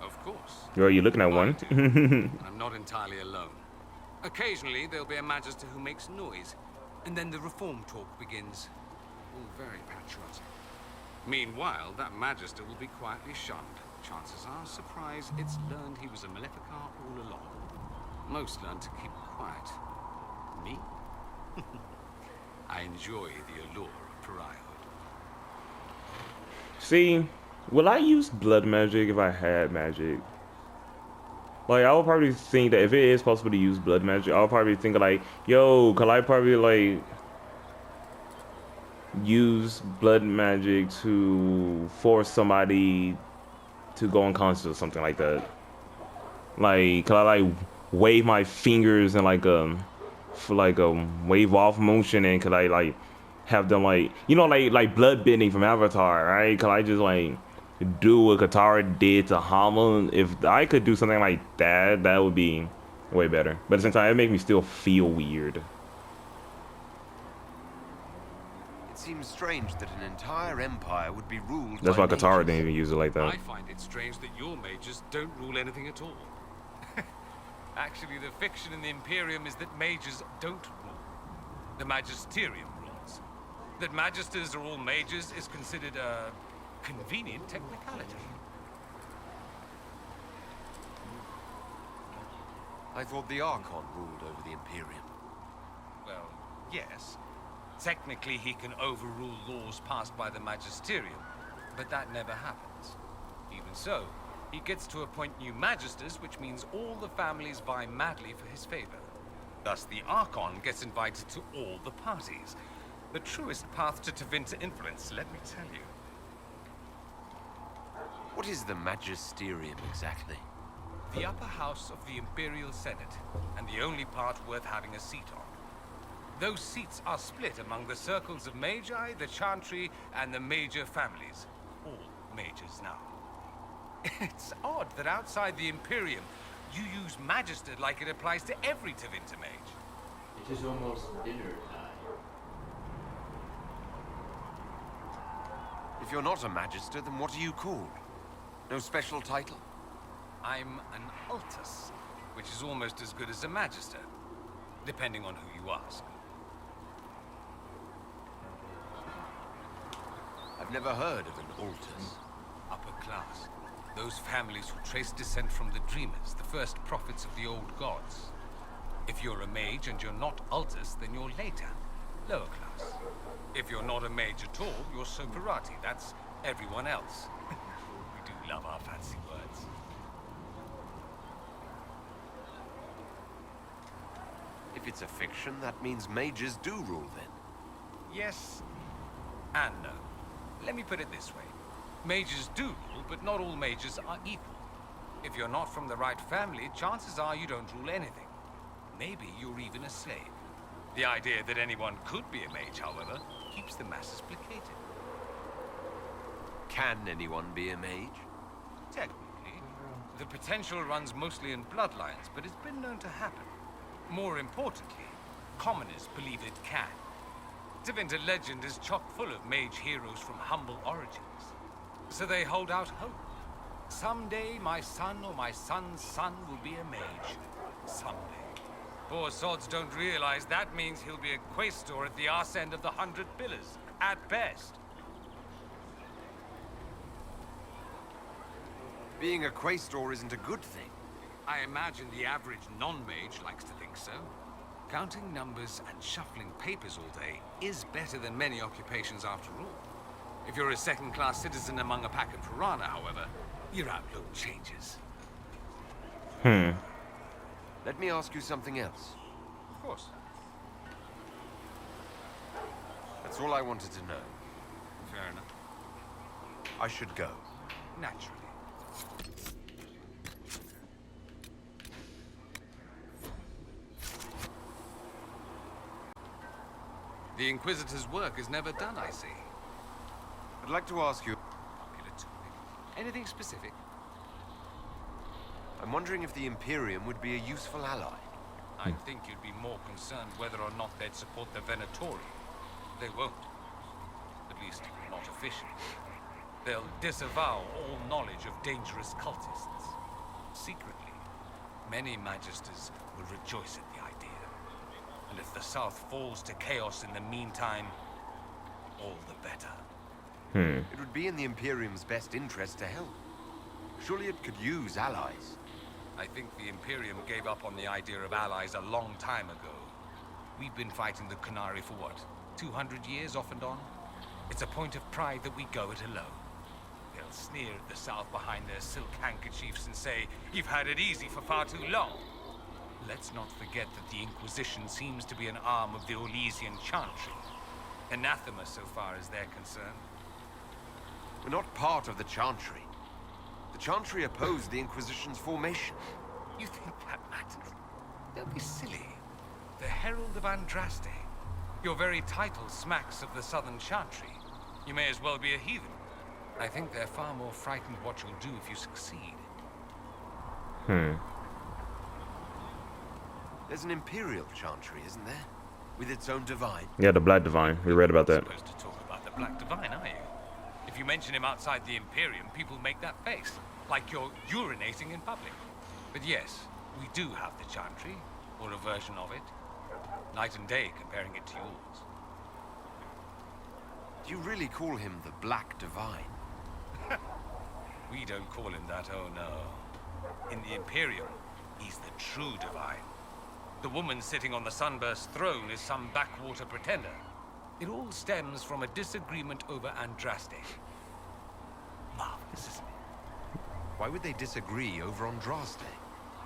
Of course. Yo, you looking at one? I'm not entirely alone. Occasionally, there'll be a Magister who makes noise, and then the reform talk begins. All very patriotic. Meanwhile, that Magister will be quietly shunned. Chances are, surprise, it's learned he was a Maleficar all along. Most learn to keep quiet. Me? I enjoy the allure of pariahhood. See, will I use blood magic if I had magic? Like, I would probably think that if it is possible to use blood magic, I'll probably think like, yo, could I probably like use blood magic to force somebody to go unconscious or something like that? Like, could I like wave my fingers and like for like a wave off motion, and could I like have them like, you know, like blood bending from Avatar, right? Could I just like do what Katara did to Hamon? If I could do something like that, that would be way better. But at the same time, it makes me still feel weird. It seems strange that an entire empire would be ruled That's by why Katara mages. didn't even use it like that. I find it strange that your mages don't rule anything at all. Actually, the fiction in the Imperium is that mages don't rule. The Magisterium rules. That magisters are all mages is considered a convenient technicality. I thought the Archon ruled over the Imperium. Well, yes. Technically, he can overrule laws passed by the Magisterium, but that never happens. Even so, he gets to appoint new magisters, which means all the families vie madly for his favor. Thus, the Archon gets invited to all the parties. The truest path to Tevinter influence, let me tell you. What is the Magisterium exactly? The upper house of the Imperial Senate, and the only part worth having a seat on. Those seats are split among the circles of Magi, the Chantry, and the major families. All mages now. It's odd that outside the Imperium, you use Magister like it applies to every Tevinter mage. It is almost dinner time. If you're not a Magister, then what are you called? No special title? I'm an Altus, which is almost as good as a Magister, depending on who you ask. I've never heard of an Altus. Upper class. Those families who trace descent from the Dreamers, the first prophets of the old gods. If you're a mage and you're not Altus, then you're later, lower class. If you're not a mage at all, you're Soparati. That's everyone else. We do love our fancy words. If it's a fiction, that means mages do rule then. Yes and no. Let me put it this way. Mages do rule, but not all mages are equal. If you're not from the right family, chances are you don't rule anything. Maybe you're even a slave. The idea that anyone could be a mage, however, keeps the masses placated. Can anyone be a mage? Technically. The potential runs mostly in bloodlines, but it's been known to happen. More importantly, commoners believe it can. Tevinter legend is chock full of mage heroes from humble origins. So they hold out hope. Someday my son or my son's son will be a mage. Someday. Poor sods don't realize that means he'll be a quaestor at the arse end of the 100 Pillars, at best. Being a quaestor isn't a good thing. I imagine the average non-mage likes to think so. Counting numbers and shuffling papers all day is better than many occupations after all. If you're a second-class citizen among a pack of piranha, however, your outlook changes. Let me ask you something else. Of course. That's all I wanted to know. Fair enough. I should go. Naturally. The Inquisitor's work is never done, I see. I'd like to ask you... Popular topic. Anything specific? I'm wondering if the Imperium would be a useful ally. I think you'd be more concerned whether or not they'd support the Venatori. They won't. At least, not officially. They'll disavow all knowledge of dangerous cultists. Secretly, many Magisters will rejoice at the idea. And if the South falls to chaos in the meantime, all the better. It would be in the Imperium's best interest to help. Surely it could use allies. I think the Imperium gave up on the idea of allies a long time ago. We've been fighting the Qunari for what, 200 years off and on? It's a point of pride that we go it alone. They'll sneer at the South behind their silk handkerchiefs and say, "You've had it easy for far too long." Let's not forget that the Inquisition seems to be an arm of the Orlesian Chantry. Anathema so far as they're concerned. We're not part of the Chantry. The Chantry opposed the Inquisition's formation. You think that matters? Don't be silly. The Herald of Andraste. Your very title smacks of the Southern Chantry. You may as well be a heathen. I think they're far more frightened what you'll do if you succeed. There's an Imperial Chantry, isn't there? With its own divine. Yeah, the Black Divine. We read about that. Supposed to talk about the Black Divine, are you? If you mention him outside the Imperium, people make that face, like you're urinating in public. But yes, we do have the Chantry, or a version of it. Night and day comparing it to yours. Do you really call him the Black Divine? We don't call him that, oh no. In the Imperium, he's the true divine. The woman sitting on the Sunburst throne is some backwater pretender. It all stems from a disagreement over Andraste. Marvelous, isn't it? Why would they disagree over Andraste?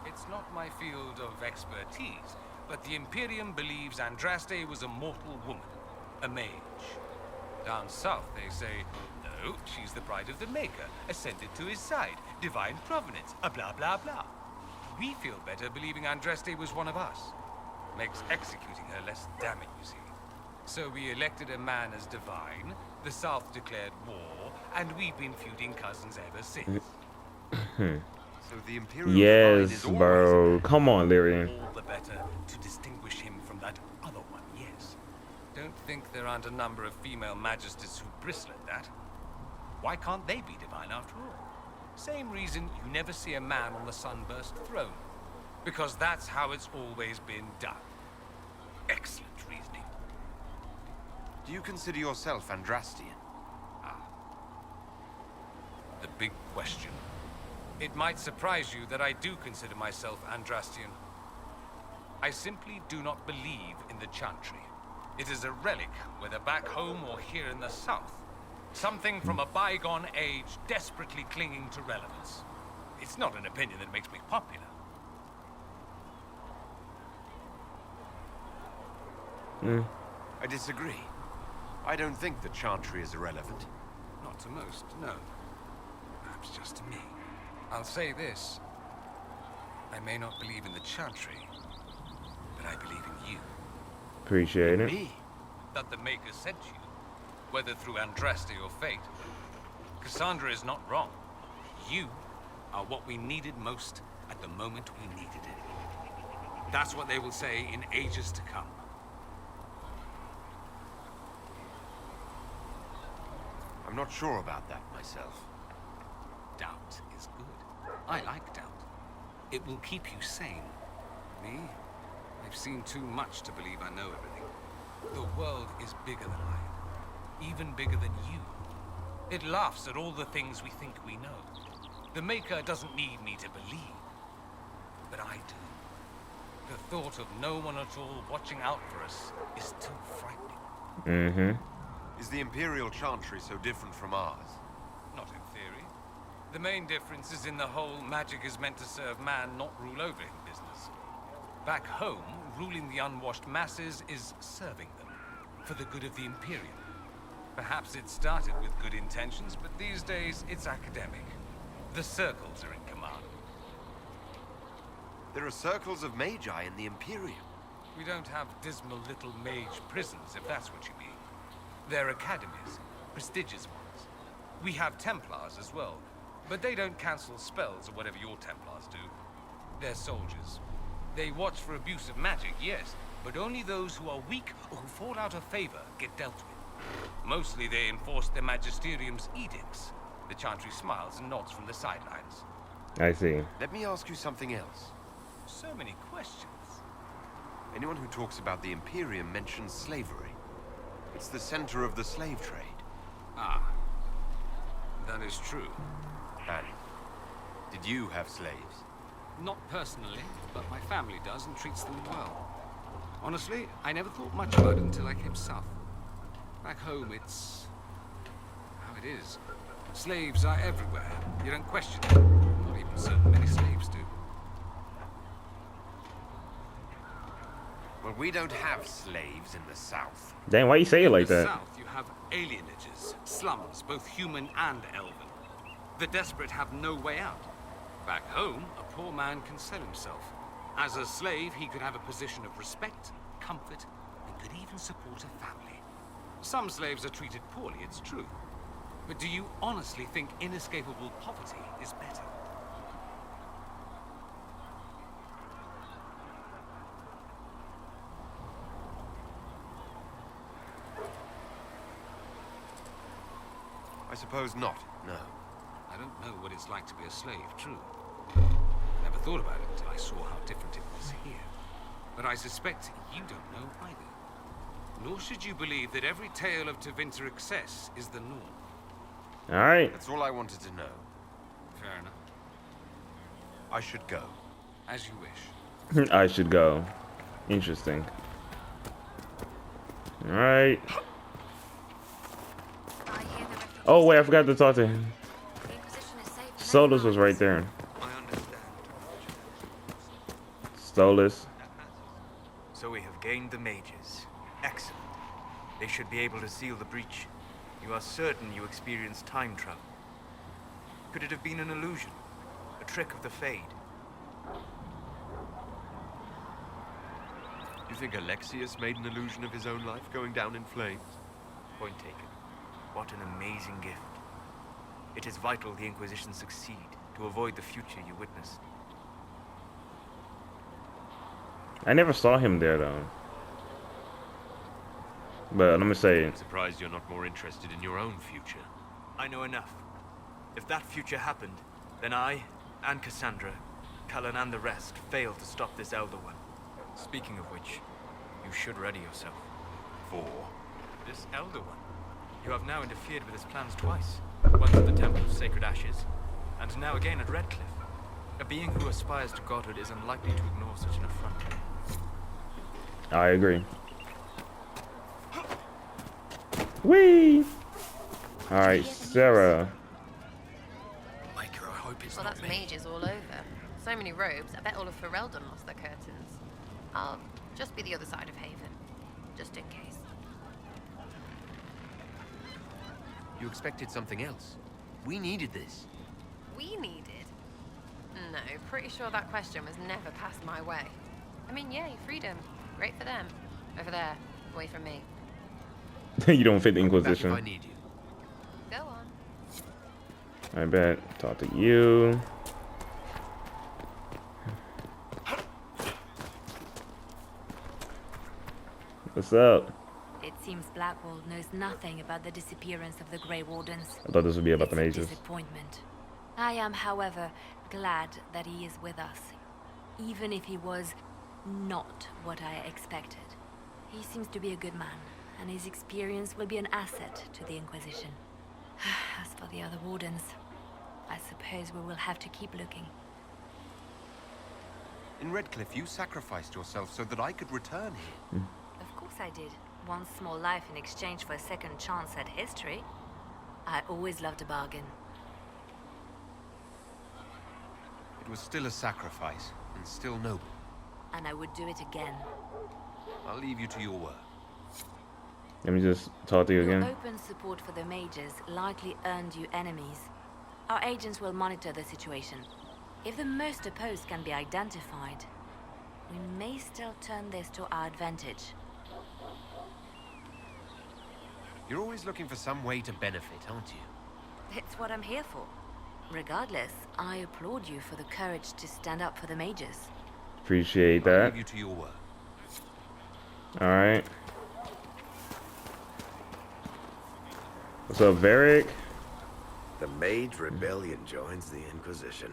It's not my field of expertise, but the Imperium believes Andraste was a mortal woman, a mage. Down south, they say, no, she's the bride of the Maker, ascended to his side, divine provenance, a blah blah blah. We feel better believing Andraste was one of us. Makes executing her less damning, you see. So we elected a man as divine, the South declared war, and we've been feuding cousins ever since. So the Imperial Yes, divine is bro. Come on, Lyrian. All the better to distinguish him from that other one, yes. Don't think there aren't a number of female magisters who bristle at that. Why can't they be divine after all? Same reason you never see a man on the Sunburst throne. Because that's how it's always been done. Excellent reasoning. Do you consider yourself Andrastian? The big question. It might surprise you that I do consider myself Andrastian. I simply do not believe in the Chantry. It is a relic, whether back home or here in the South. Something from a bygone age desperately clinging to relevance. It's not an opinion that makes me popular. I disagree. I don't think the Chantry is irrelevant. Not to most, no. Perhaps just to me. I'll say this. I may not believe in the Chantry, but I believe in you. Appreciate it. Me? That the Maker sent you, whether through Andraste or fate. Cassandra is not wrong. You are what we needed most at the moment we needed it. That's what they will say in ages to come. I'm not sure about that myself. Doubt is good. I like doubt. It will keep you sane. Me? I've seen too much to believe I know everything. The world is bigger than I am. Even bigger than you. It laughs at all the things we think we know. The Maker doesn't need me to believe. But I do. The thought of no one at all watching out for us is too frightening. Is the Imperial Chantry so different from ours? Not in theory. The main difference is in the whole magic is meant to serve man, not rule over him business. Back home, ruling the unwashed masses is serving them, for the good of the Imperium. Perhaps it started with good intentions, but these days it's academic. The circles are in command. There are circles of magi in the Imperium. We don't have dismal little mage prisons, if that's what you mean. They're academies, prestigious ones. We have Templars as well, but they don't cancel spells or whatever your Templars do. They're soldiers. They watch for abuse of magic, yes, but only those who are weak or who fall out of favor get dealt with. Mostly they enforce the Magisterium's edicts, The Chantry smiles and nods from the sidelines. I see. Let me ask you something else. So many questions. Anyone who talks about the Imperium mentions slavery. It's the center of the slave trade. Ah, that is true. And did you have slaves? Not personally, but my family does and treats them well. Honestly, I never thought much about it until I came south. Back home, it's how it is. Slaves are everywhere. You don't question them. Not even certain many slaves do. Well, we don't have slaves in the South. Dang, why you say it like In the that? South, you have alienages, slums, both human and elven. The desperate have no way out. Back home, a poor man can sell himself. As a slave, he could have a position of respect, comfort, and could even support a family. Some slaves are treated poorly, it's true. But do you honestly think inescapable poverty is better? I suppose not, no. I don't know what it's like to be a slave, true. Never thought about it until I saw how different it was here. But I suspect you don't know either. Nor should you believe that every tale of Tevinter excess is the norm. Alright. That's all I wanted to know. Fair enough. I should go. As you wish. I should go. Interesting. Alright. Oh wait, I forgot to talk to him. Solus was right there. Solus. So we have gained the mages. Excellent. They should be able to seal the breach. You are certain you experienced time travel. Could it have been an illusion? A trick of the Fade? You think Alexius made an illusion of his own life going down in flames? Point taken. What an amazing gift. It is vital the Inquisition succeed to avoid the future you witnessed. I never saw him there though. But let me say, I'm surprised you're not more interested in your own future. I know enough. If that future happened, then I, and Cassandra, Cullen and the rest, failed to stop this Elder One. Speaking of which, you should ready yourself. For? This Elder One. You have now interfered with his plans twice. Once at the Temple of Sacred Ashes, and now again at Redcliffe. A being who aspires to godhood is unlikely to ignore such an affront. I agree. Whee! Alright, Sarah. Well, that's mages all over. So many robes, I bet all of Ferelden lost their curtains. I'll just be the other side of Haven, just in case. You expected something else. We needed this. We needed? No, pretty sure that question was never passed my way. I mean, yay, freedom. Great for them. Over there, away from me. You don't fit the Inquisition. Back if I need you. Go on. I bet. Talk to you. What's up? It seems Blackwall knows nothing about the disappearance of the Grey Wardens. I thought this would be about the It's a mages. disappointment. I am, however, glad that he is with us, even if he was not what I expected. He seems to be a good man, and his experience will be an asset to the Inquisition. As for the other Wardens, I suppose we will have to keep looking. In Redcliffe, you sacrificed yourself so that I could return here. Of course I did. One small life in exchange for a second chance at history. I always loved a bargain. It was still a sacrifice, and still noble. And I would do it again. I'll leave you to your work. Let me just talk to you Your again. open support for the mages likely earned you enemies. Our agents will monitor the situation. If the most opposed can be identified, we may still turn this to our advantage. You're always looking for some way to benefit, aren't you? It's what I'm here for. Regardless, I applaud you for the courage to stand up for the mages. Appreciate I'll that. leave you to your work. Alright. What's up, Varric? The Mage Rebellion joins the Inquisition.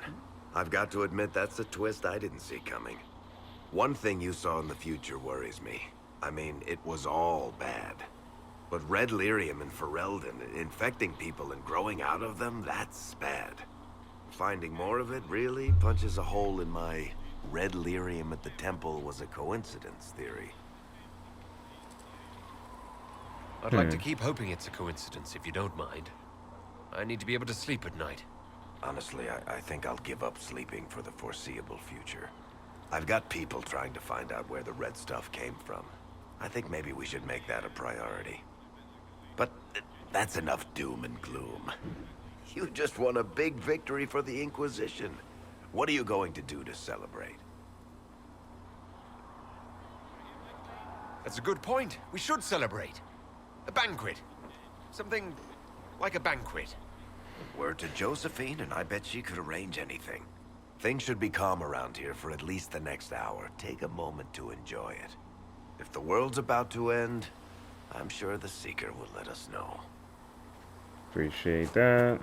I've got to admit that's a twist I didn't see coming. One thing you saw in the future worries me. I mean, it was all bad. But red lyrium in Ferelden, infecting people and growing out of them, that's bad. Finding more of it really punches a hole in my red lyrium at the temple was a coincidence theory. I'd like to keep hoping it's a coincidence, if you don't mind. I need to be able to sleep at night. Honestly, I think I'll give up sleeping for the foreseeable future. I've got people trying to find out where the red stuff came from. I think maybe we should make that a priority. But that's enough doom and gloom. You just won a big victory for the Inquisition. What are you going to do to celebrate? That's a good point. We should celebrate. A banquet. Something like a banquet. Word to Josephine, and I bet she could arrange anything. Things should be calm around here for at least the next hour. Take a moment to enjoy it. If the world's about to end, I'm sure the Seeker will let us know. Appreciate that.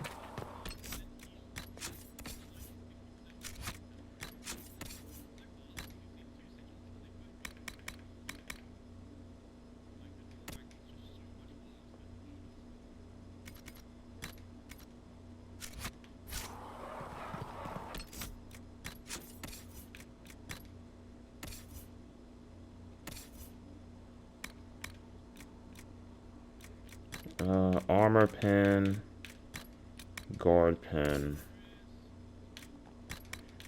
Armor pen, guard pen,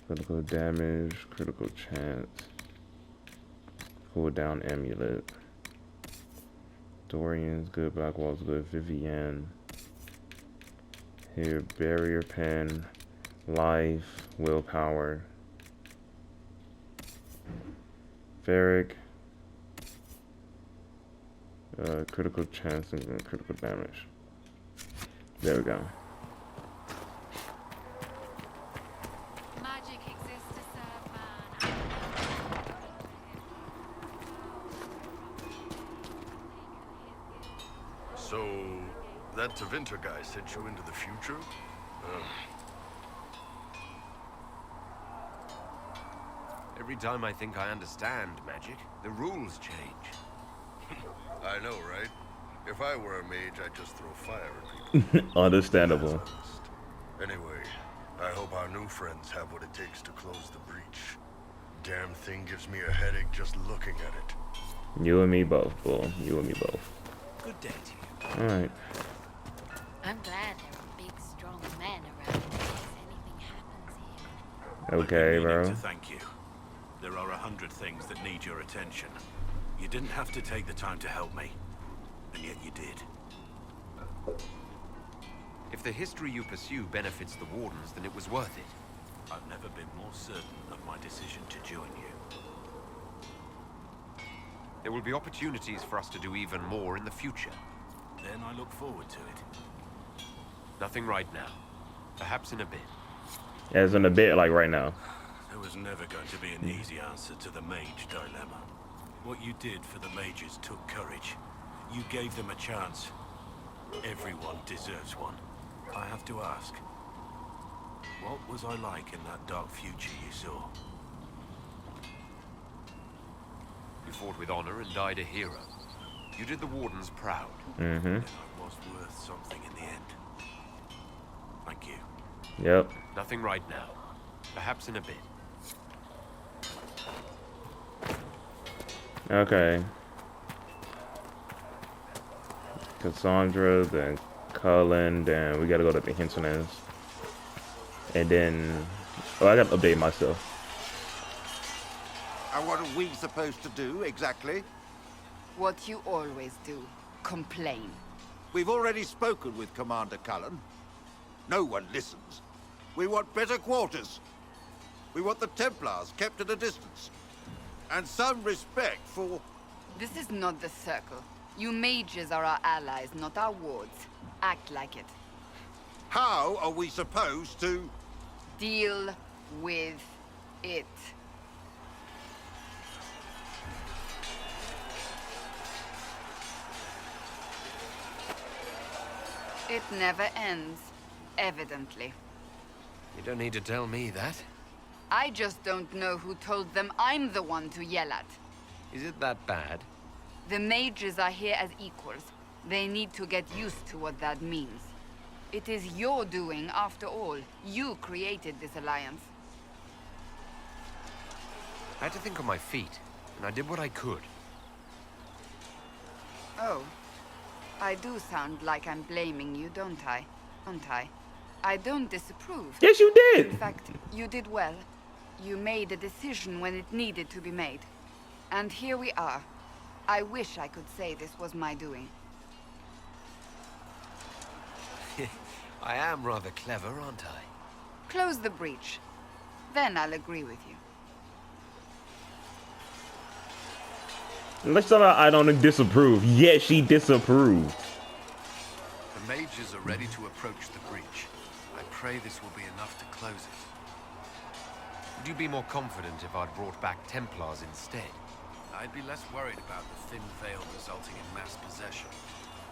critical damage, critical chance, cooldown amulet, Dorian's good, Blackwall's good, Vivienne, here barrier pen, life, willpower, Ferric, critical chance and critical damage. There we go. Magic exists to serve man. So, that Tevinter guy sent you into the future? Every time I think I understand magic, the rules change. I know, right? If I were a mage, I'd just throw fire at people. Understandable. Anyway, I hope our new friends have what it takes to close the breach. Damn thing gives me a headache just looking at it. You and me both, bull. You and me both. Good day to you. Alright. I'm glad there are big, strong men around in case anything happens here. Okay, I've been meaning bro. to thank you. There are 100 things that need your attention. You didn't have to take the time to help me, and yet you did. If the history you pursue benefits the Wardens, then it was worth it. I've never been more certain of my decision to join you. There will be opportunities for us to do even more in the future. Then I look forward to it. Nothing right now. Perhaps in a bit. As in a bit, like right now. There was never going to be an easy answer to the mage dilemma. What you did for the mages took courage. You gave them a chance. Everyone deserves one. I have to ask, what was I like in that dark future you saw? You fought with honor and died a hero. You did the Wardens proud. Mm-hmm. Then I was worth something in the end. Thank you. Yep. Nothing right now. Perhaps in a bit. Okay. Cassandra, then Cullen, then we gotta go to the Hinterlands. And then... Oh, I gotta update myself. And what are we supposed to do, exactly? What you always do. Complain. We've already spoken with Commander Cullen. No one listens. We want better quarters. We want the Templars kept at a distance. And some respect for... This is not the Circle. You mages are our allies, not our wards. Act like it. How are we supposed to... Deal with it. It never ends. Evidently. You don't need to tell me that. I just don't know who told them I'm the one to yell at. Is it that bad? The mages are here as equals. They need to get used to what that means. It is your doing, after all. You created this alliance. I had to think on my feet, and I did what I could. Oh. I do sound like I'm blaming you, don't I? I don't disapprove. Yes, you did! In fact, you did well. You made a decision when it needed to be made. And here we are. I wish I could say this was my doing. I am rather clever, aren't I? Close the breach. Then I'll agree with you. Let's talk about I don't disapprove. Yes, she disapproved. The mages are ready to approach the breach. I pray this will be enough to close it. Would you be more confident if I'd brought back Templars instead? I'd be less worried about the thin veil resulting in mass possession.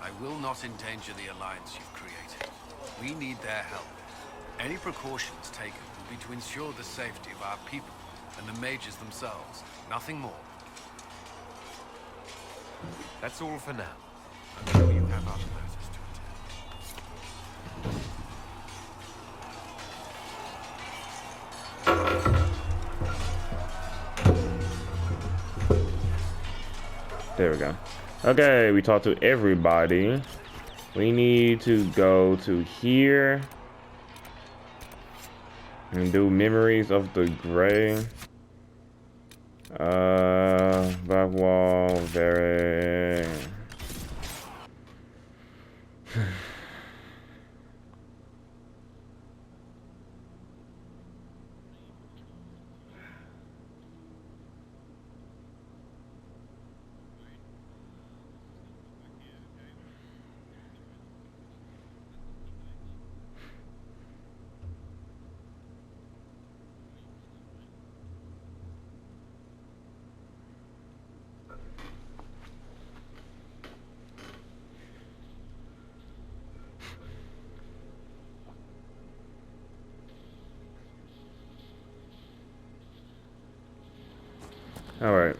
I will not endanger the alliance you've created. We need their help. Any precautions taken will be to ensure the safety of our people and the mages themselves. Nothing more. That's all for now. I'm sure you have other matters to attend. There we go. Okay, we talked to everybody. We need to go to here and do Memories of the Grey. Back wall, very. All right.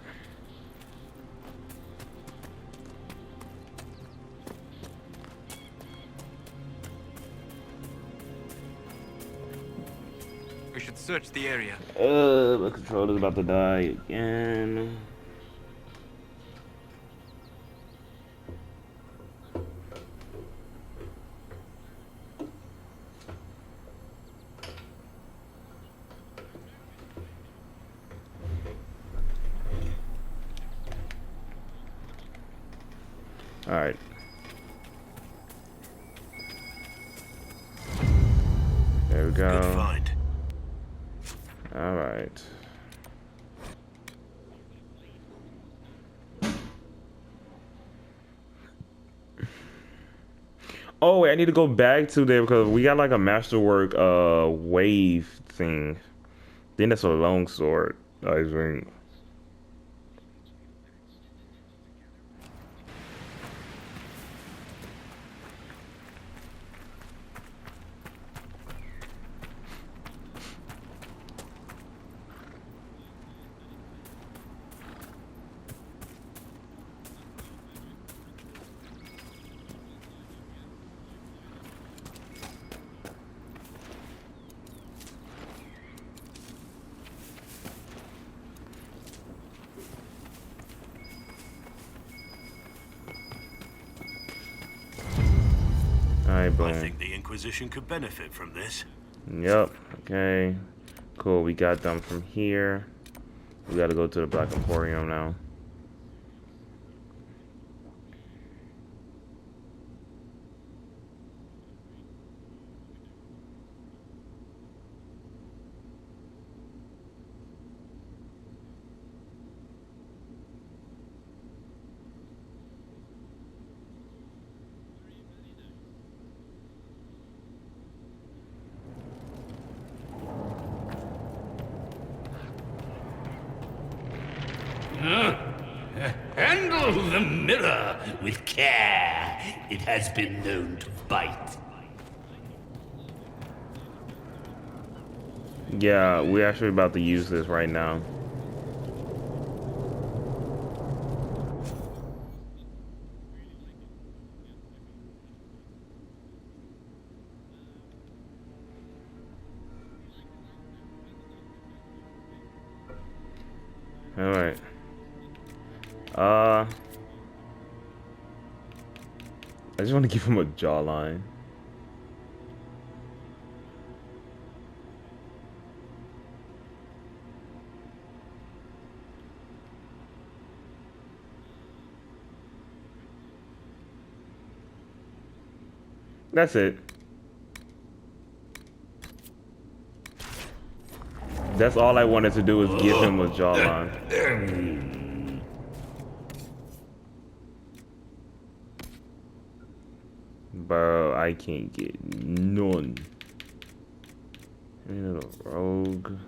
We should search the area. My controller's about to die again. All right. There we go. Good find. All right. Oh wait, I need to go back to there because we got like a masterwork wave thing. Then that's a long sword, I think. I think the Inquisition could benefit from this. Yep. Okay. Cool. We got them from here. We got to go to the Black Emporium now. Handle the mirror with care. It has been known to bite. Yeah, we're actually about to use this right now. All right. I just want to give him a jawline. That's it. That's all I wanted to do was give him a jawline. Bro, I can't get none. Any little rogue.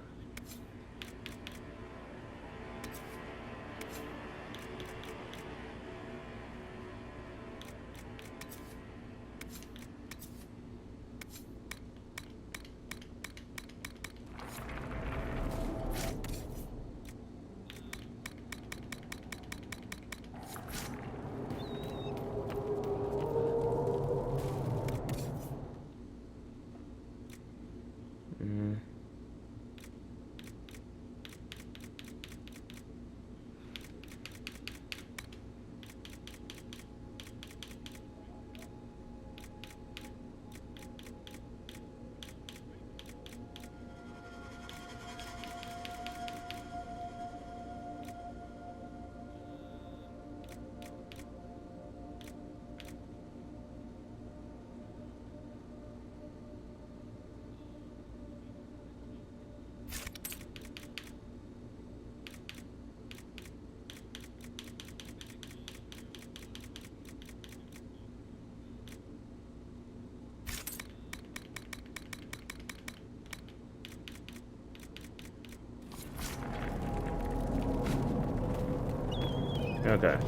Okay.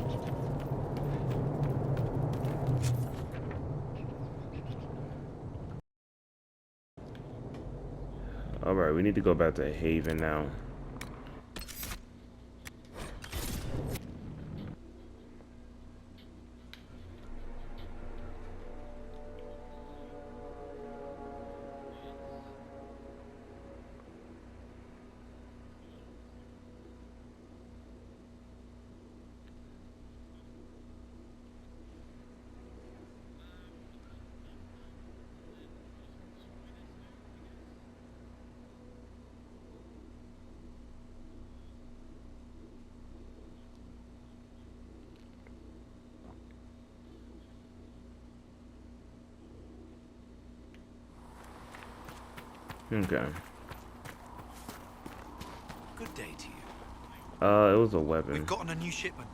Alright, we need to go back to Haven now. Okay. Good day to you. It was a weapon. We've gotten a new shipment.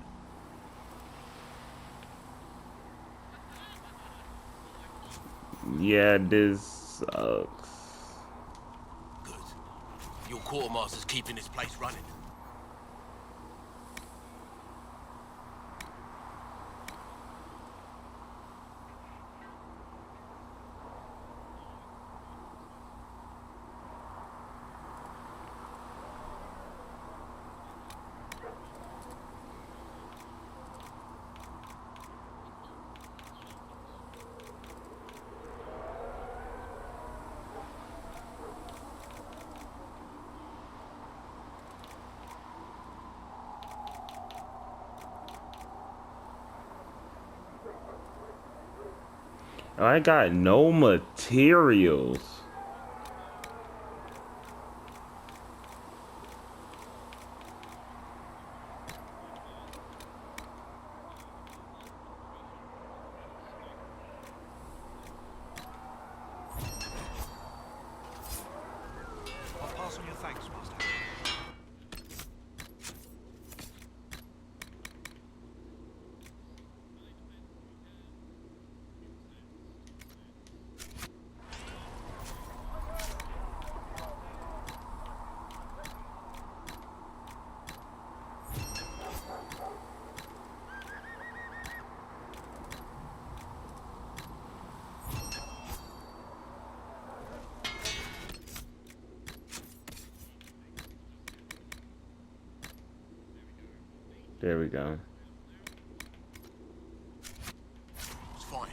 Yeah, this sucks. Good. Your quartermaster's keeping this place running. I got no materials. I'll pass on your thanks, Master. There we go. It's fine.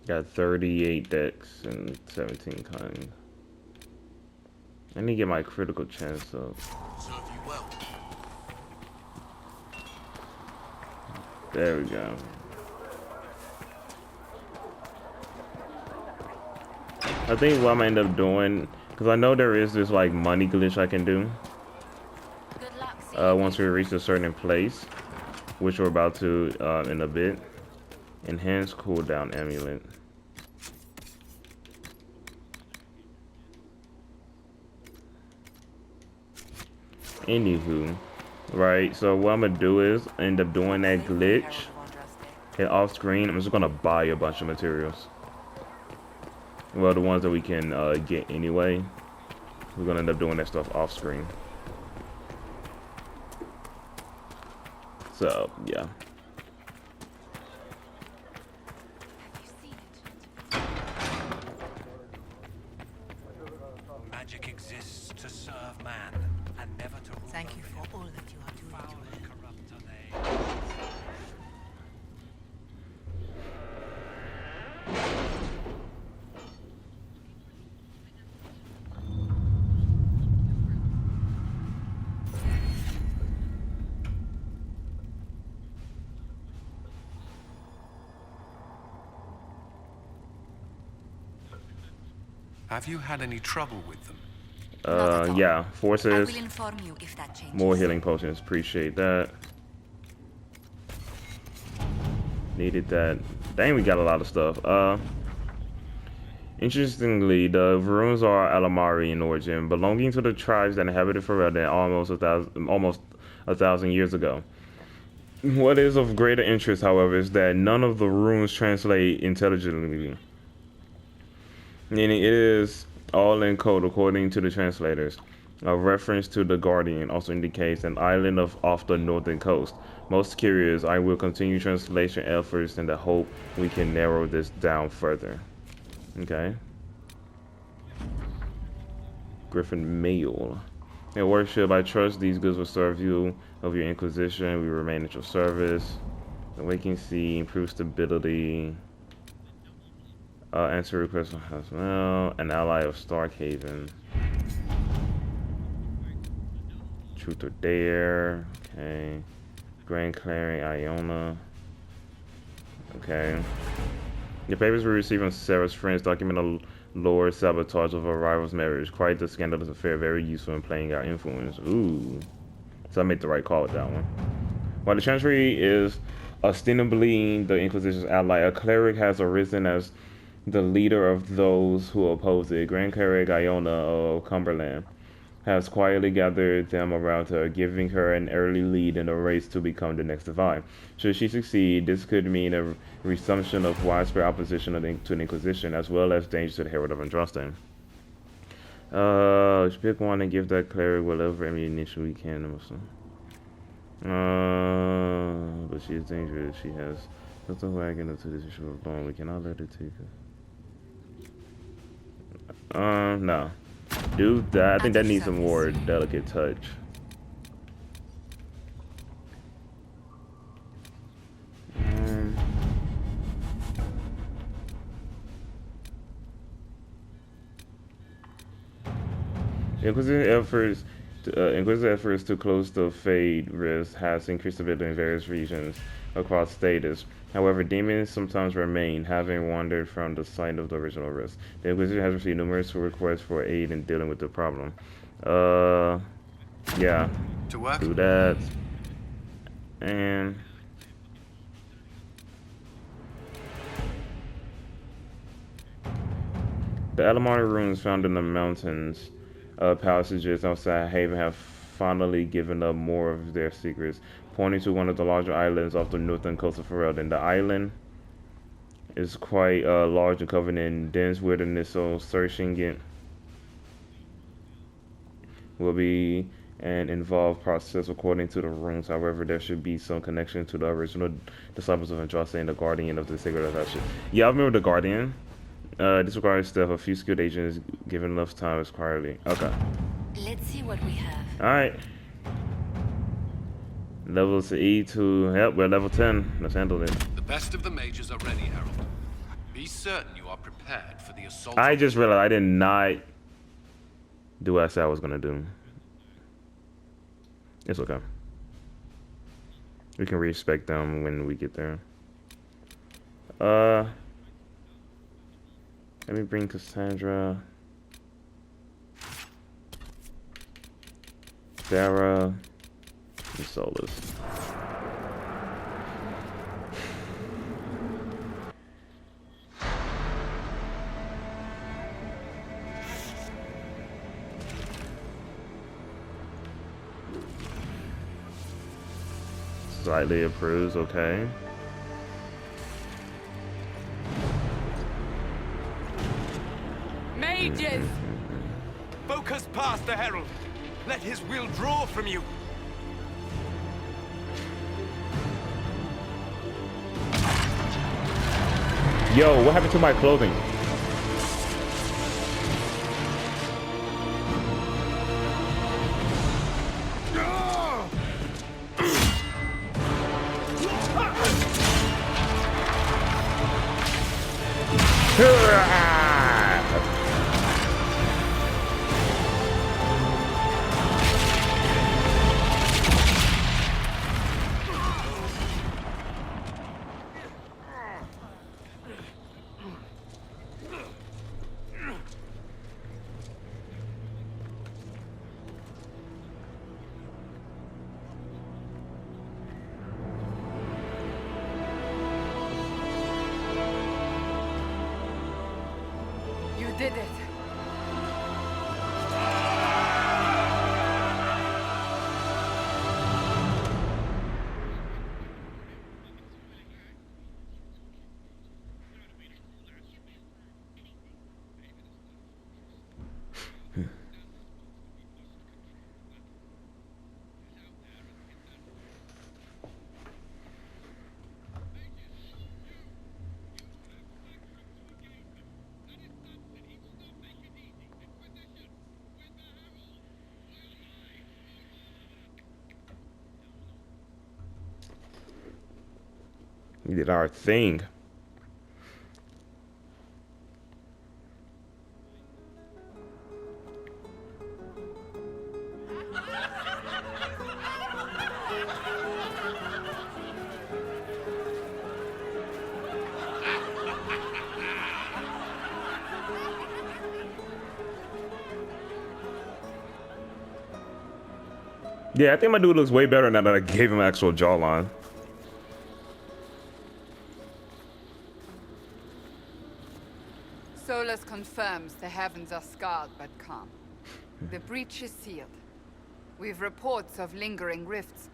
Got 38 decks and 17 kind. I need to get my critical chance up. Serve you well. There we go. I think what I'm gonna end up doing, because I know there is this like money glitch I can do. Once we reach a certain place, which we're about to in a bit. Enhanced cooldown amulet. Anywho, right, so what I'm gonna do is end up doing that glitch. Okay, off screen, I'm just gonna buy a bunch of materials. Well, the ones that we can get anyway. We're gonna end up doing that stuff off screen. So, yeah. Magic exists to serve man, and never to rule. Thank you for all that you are doing. Foul and corrupt are they. Have you had any trouble with them? Yeah, forces. I will inform you if that changes. More healing potions, appreciate that. Needed that. Dang, we got a lot of stuff. Interestingly, the runes are Alamari in origin, belonging to the tribes that inhabited Ferelden almost a thousand years ago. What is of greater interest, however, is that none of the runes translate intelligently. Meaning it is all in code according to the translators. A reference to the Guardian also indicates an island off the northern coast. Most curious, I will continue translation efforts in the hope we can narrow this down further. Okay. Griffin Mail. Your worship, I trust these goods will serve you of your Inquisition. We remain at your service. Awakening Sea, improve stability. Answer request as well. An ally of Starkhaven. Truth or Dare. Okay. Grand Clearing Iona. Okay. The papers we received from Sarah's friends document a lore sabotage of a rival's marriage. Quite the scandalous affair, very useful in playing our influence. Ooh. So I made the right call with that one. While the Chantry is ostensibly the Inquisition's ally, a cleric has arisen as the leader of those who oppose it. Grand Cleric Iona of Cumberland has quietly gathered them around her, giving her an early lead in the race to become the next divine. Should she succeed, this could mean a resumption of widespread opposition to the Inquisition, as well as danger to the Herald of Andraste. Pick one and give that cleric whatever ammunition we can. But she is dangerous. She has built a wagon into this issue of bone. We cannot let her take her. No. Do that. I think that needs a more delicate touch. Inquisitive efforts to close the Fade rift has increased stability in various regions across status. However, demons sometimes remain, having wandered from the site of the original rift. The Inquisition has received numerous requests for aid in dealing with the problem. Yeah. To work? Do that. And the Alamari runes found in the mountains passages outside Haven have finally given up more of their secrets, pointing to one of the larger islands off the northern coast of Ferelden. The island is quite large and covered in dense wilderness, so searching it will be an involved process according to the runes. However, there should be some connection to the original disciples of Andraste and the Guardian of the Sacred Attachment. Yeah, I remember the Guardian. This requires stuff. A few skilled agents given enough time is quietly. Okay. Let's see what we have. Alright. Levels E to help. We're level 10. Let's handle it. The best of the mages are ready, Harold. Be certain you are prepared for the assault. I just realized I did not do what I said I was gonna do. It's okay. We can respect them when we get there. Let me bring Cassandra, Sarah, and Solus. Slightly approves, okay. Mages! Focus past the Herald. Let his will draw from you. Yo, what happened to my clothing? You did it. We did our thing. Yeah, I think my dude looks way better now that I gave him actual jawline. Solus confirms the heavens are scarred but calm. The breach is sealed. We've reports of lingering rifts,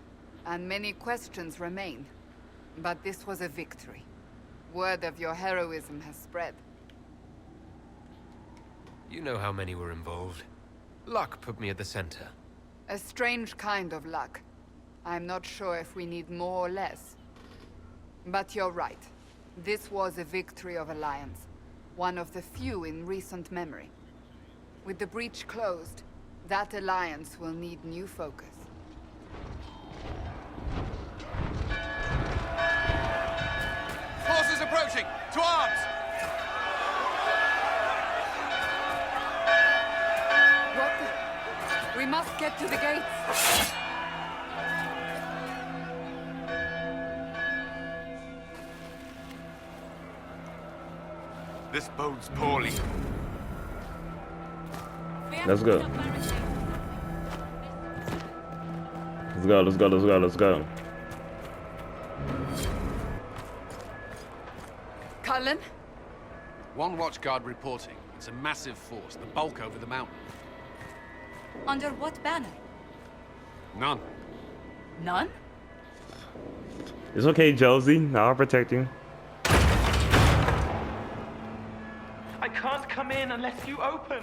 and many questions remain. But this was a victory. Word of your heroism has spread. You know how many were involved. Luck put me at the center. A strange kind of luck. I'm not sure if we need more or less. But you're right. This was a victory of Alliance. One of the few in recent memory. With the breach closed, that alliance will need new focus. Forces approaching! To arms! What the... We must get to the gates! This bodes poorly. Let's go. Let's go, let's go, let's go, let's go. Cullen? One watchguard reporting. It's a massive force, the bulk over the mountain. Under what banner? None. None? It's okay, Josie. I'll protect you. unless you open.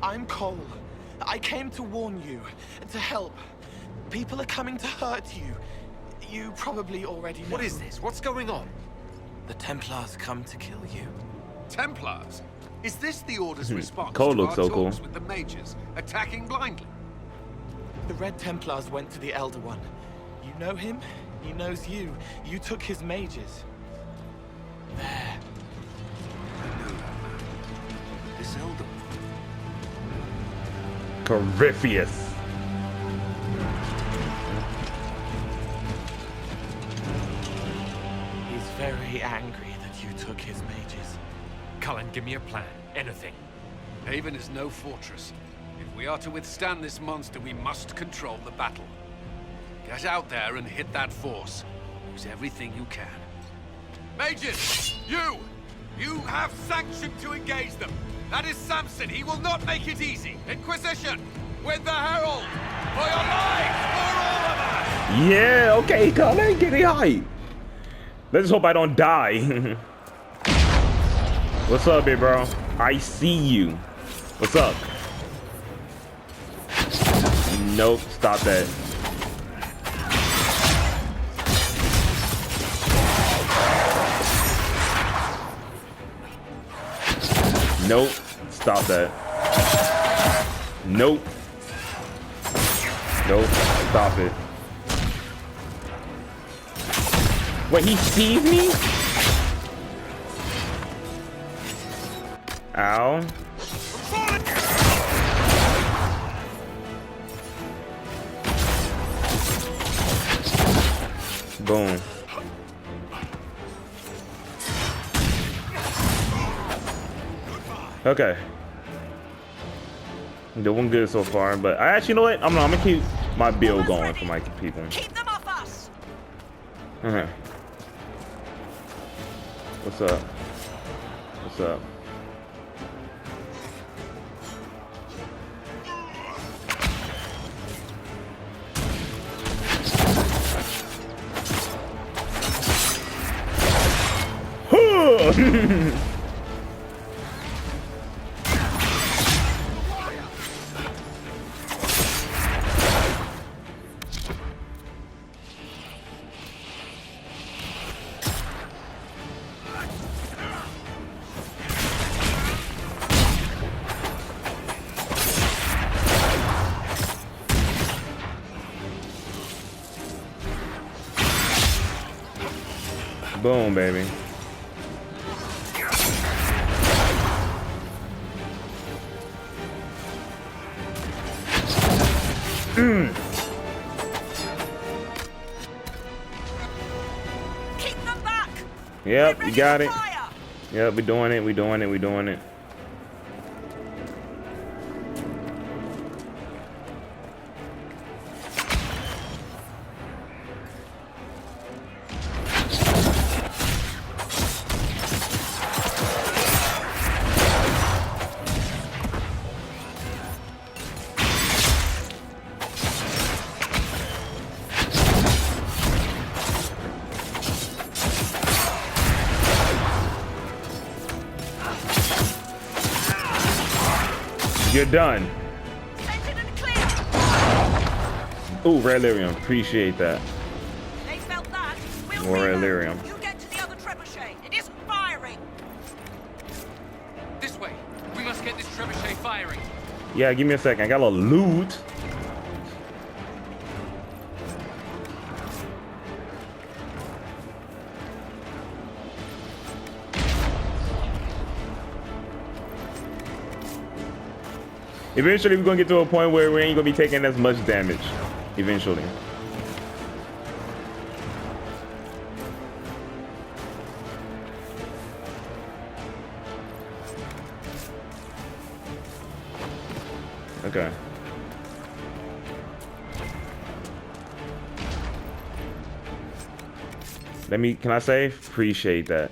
I'm Cole. I came to warn you, to help. People are coming to hurt you. You probably already know. What is this? What's going on? The Templars come to kill you. Templars? Is this the Order's response Cole to looks our so cool. talks with the mages, attacking blindly? The Red Templars went to the Elder One. You know him, he knows you. You took his mages. There. This Elder One. Corypheus. He's very angry that you took his mages. Cullen, give me a plan. Anything. Haven is no fortress. If we are to withstand this monster, we must control the battle. Get out there and hit that force. Use everything you can. Mages! You have sanction to engage them. That is Samson. He will not make it easy. Inquisition! With the Herald! For your lives! For all of us! Yeah, okay, Cullen, get it hype. Let's hope I don't die. What's up, big bro? I see you. What's up? Nope, stop that. Nope, stop that. Nope. Nope, stop it. Wait, he sees me? Ow. Boom. Okay. Doing good so far, but I actually, you know what? I'm gonna keep my build going for my people. Keep them off us. Okay. What's up? What's up? Boom, baby. Keep them back. Yep, you got it. Yep, we're doing it. We're doing it. We're doing it. You're done. Ooh, red lyrium. Appreciate that. They felt that. More red lyrium. You get to the other trebuchet. It isn't firing. This way. We must get this trebuchet firing. Yeah, give me a second. I got a loot. Eventually, we're gonna get to a point where we ain't gonna be taking as much damage. Eventually. Okay. Can I save? Appreciate that.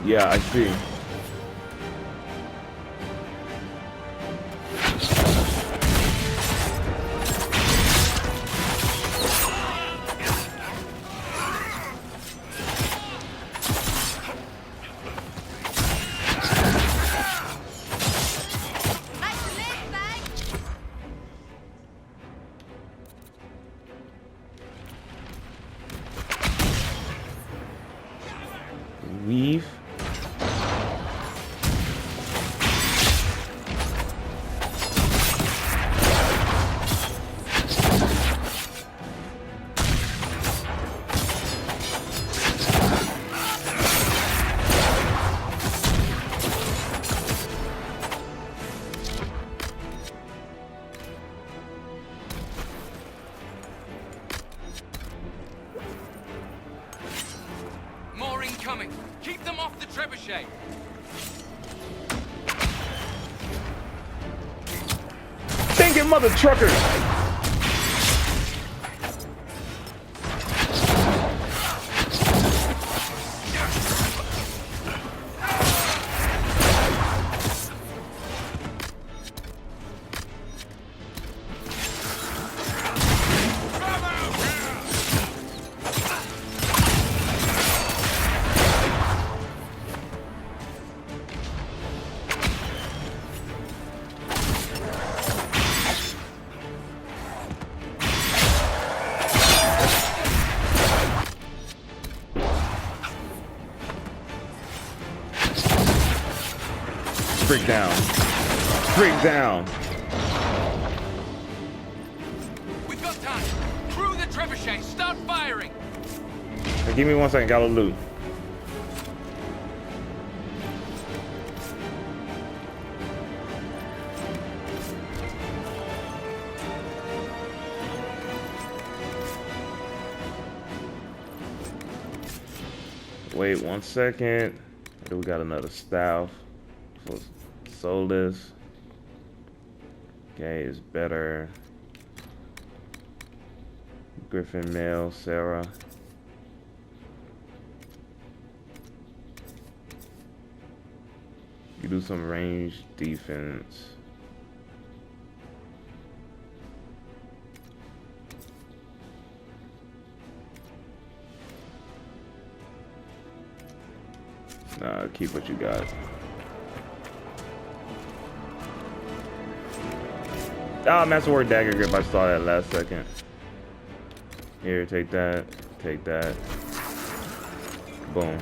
Yeah, I see. Weave. More incoming. Keep them off the trebuchet. Thinking mother truckers. Freak down. Freak down. We've got time. Crew the trebuchet. Start firing. Hey, give me 1 second. Got a loot. Wait 1 second. I do we got another staff for soulless. Okay, is better. Griffin Mail, Sarah. You do some range defense. Nah, keep what you got. Ah, Masterwork Dagger Grip. I saw that last second. Here, take that. Take that. Boom.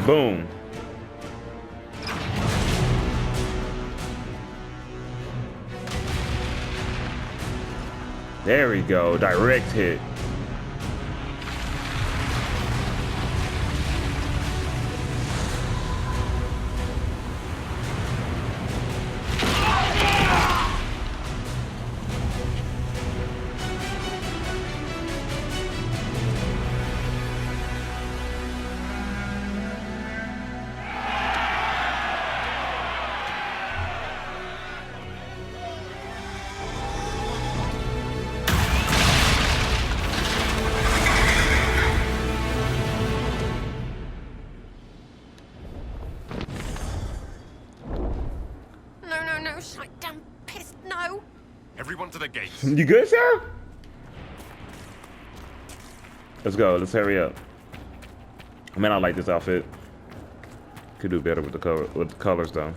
Boom. There we go. Direct hit. Everyone to the gates. You good, Sarah? Let's go. Let's hurry up. Man, I like this outfit. Could do better with the color, with the colors though.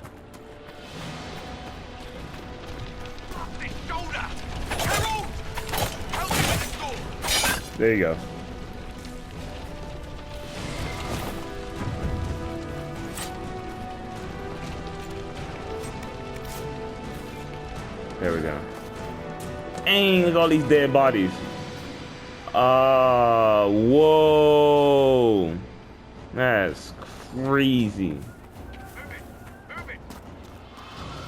There you go. There we go. Dang, look at all these dead bodies. Whoa. That's crazy.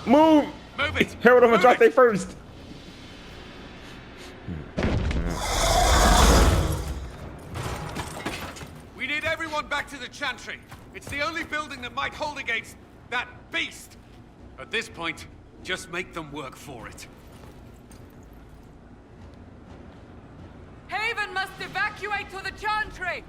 Move! Move it! Herald, I'm gonna drop they first. We need everyone back to the Chantry. It's the only building that might hold against that beast. At this point, just make them work for it. Haven must evacuate to the Chantry!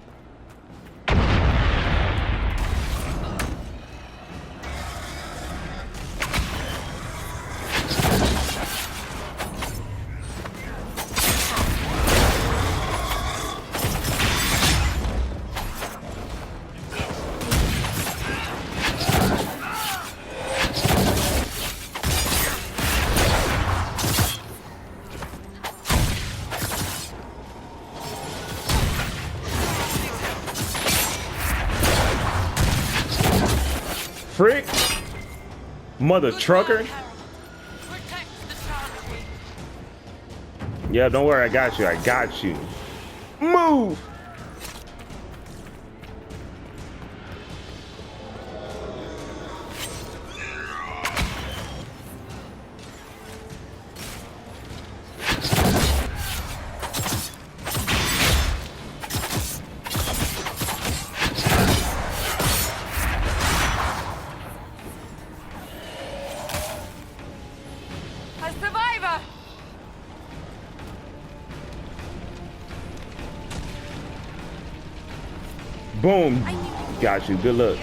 Frick! Mother trucker! Yeah, don't worry, I got you, I got you. Move! A survivor! Boom! Got you, good luck.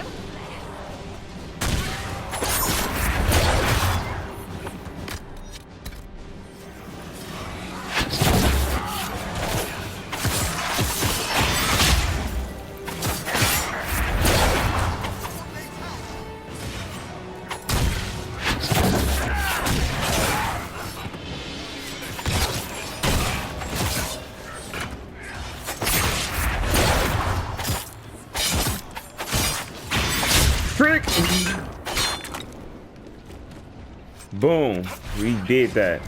Frick! Boom, we did that.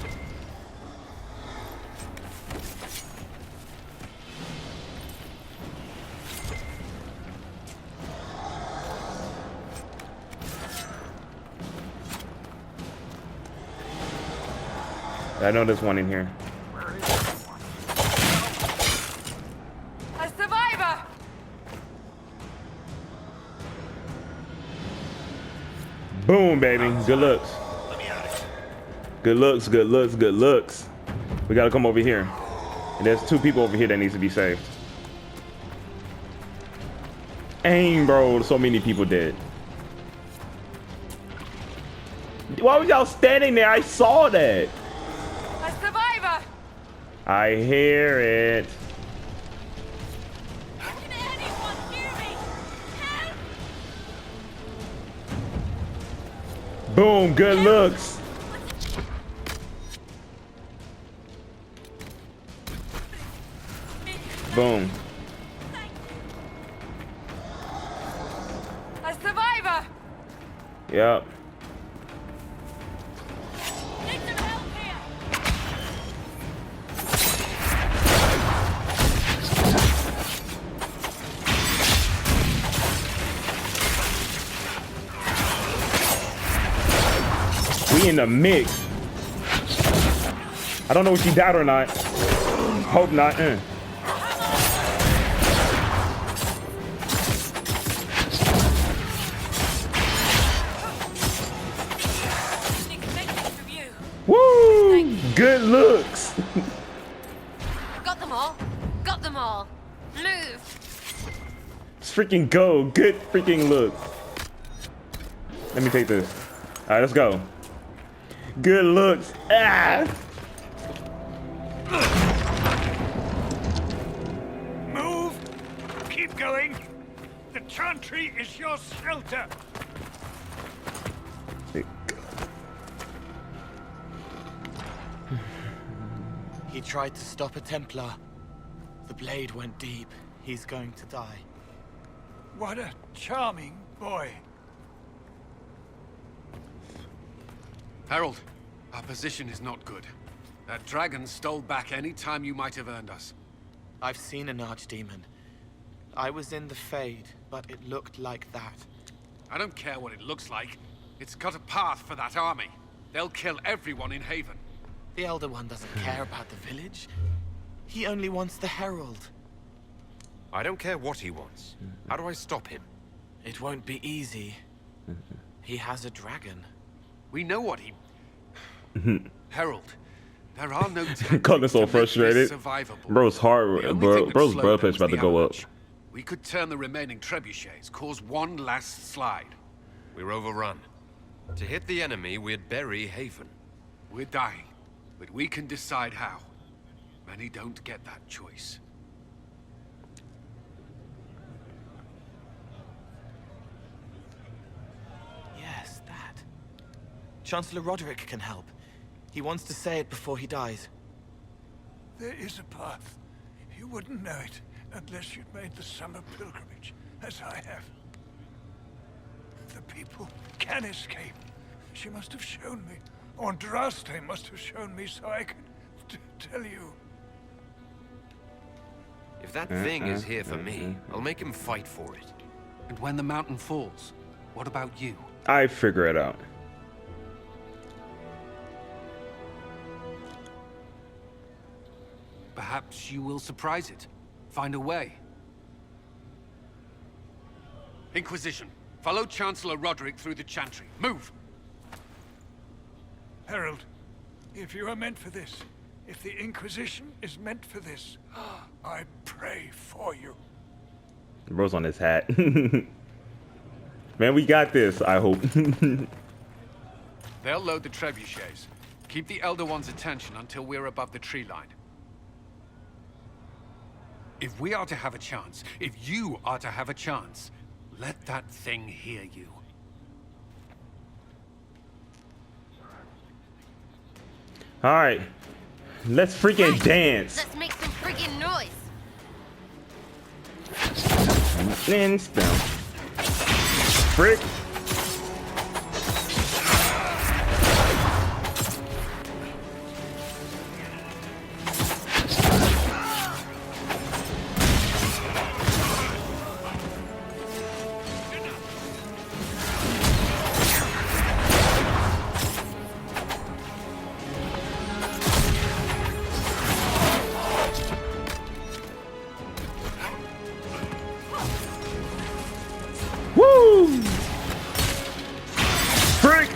I know there's one in here. A survivor! Boom, baby. Good looks. Good looks, good looks, good looks. We gotta come over here. And there's two people over here that needs to be saved. Aim, bro. So many people dead. Why was y'all standing there? I saw that. A survivor! I hear it. Boom, good looks. Boom. A survivor! Yep. We in the mix. I don't know if she died or not. Hope not. Woo! Good looks. Got them all. Got them all. Move. Let's freaking go. Good freaking look. Let me take this. All right, let's go. Good looks. Ah! Move! Keep going! The Chantry is your shelter! He tried to stop a Templar. The blade went deep. He's going to die. What a charming boy. Harold, our position is not good. That dragon stole back any time you might have earned us. I've seen an archdemon. I was in the Fade, but it looked like that. I don't care what it looks like. It's got a path for that army. They'll kill everyone in Haven. The Elder One doesn't care about the village. He only wants the Herald. I don't care what he wants. How do I stop him? It won't be easy. He has a dragon. We know what he... Herald, there are no Colin so frustrated. Bro's heart, bro's blood pressure's about to go up. We could turn the remaining trebuchets, cause one last slide. We're overrun. To hit the enemy, we'd bury Haven. We're dying, but we can decide how. Many don't get that choice. Yes, that. Chancellor Roderick can help. He wants to say it before he dies. There is a path. You wouldn't know it unless you'd made the summer pilgrimage, as I have. The people can escape. She must have shown me. Or Andraste must have shown me so I could tell you. If that thing is here for me, I'll make him fight for it. And when the mountain falls, what about you? I figure it out. Perhaps you will surprise it. Find a way. Inquisition, follow Chancellor Roderick through the Chantry. Move! Herald, if you are meant for this, if the Inquisition is meant for this, I pray for you. Bro's on his hat. Man, we got this, I hope. They'll load the trebuchets. Keep the Elder One's attention until we're above the tree line. If we are to have a chance, if you are to have a chance, let that thing hear you. All right, let's freaking dance. Let's make some freaking noise. And down. Frick. Woo! Frick!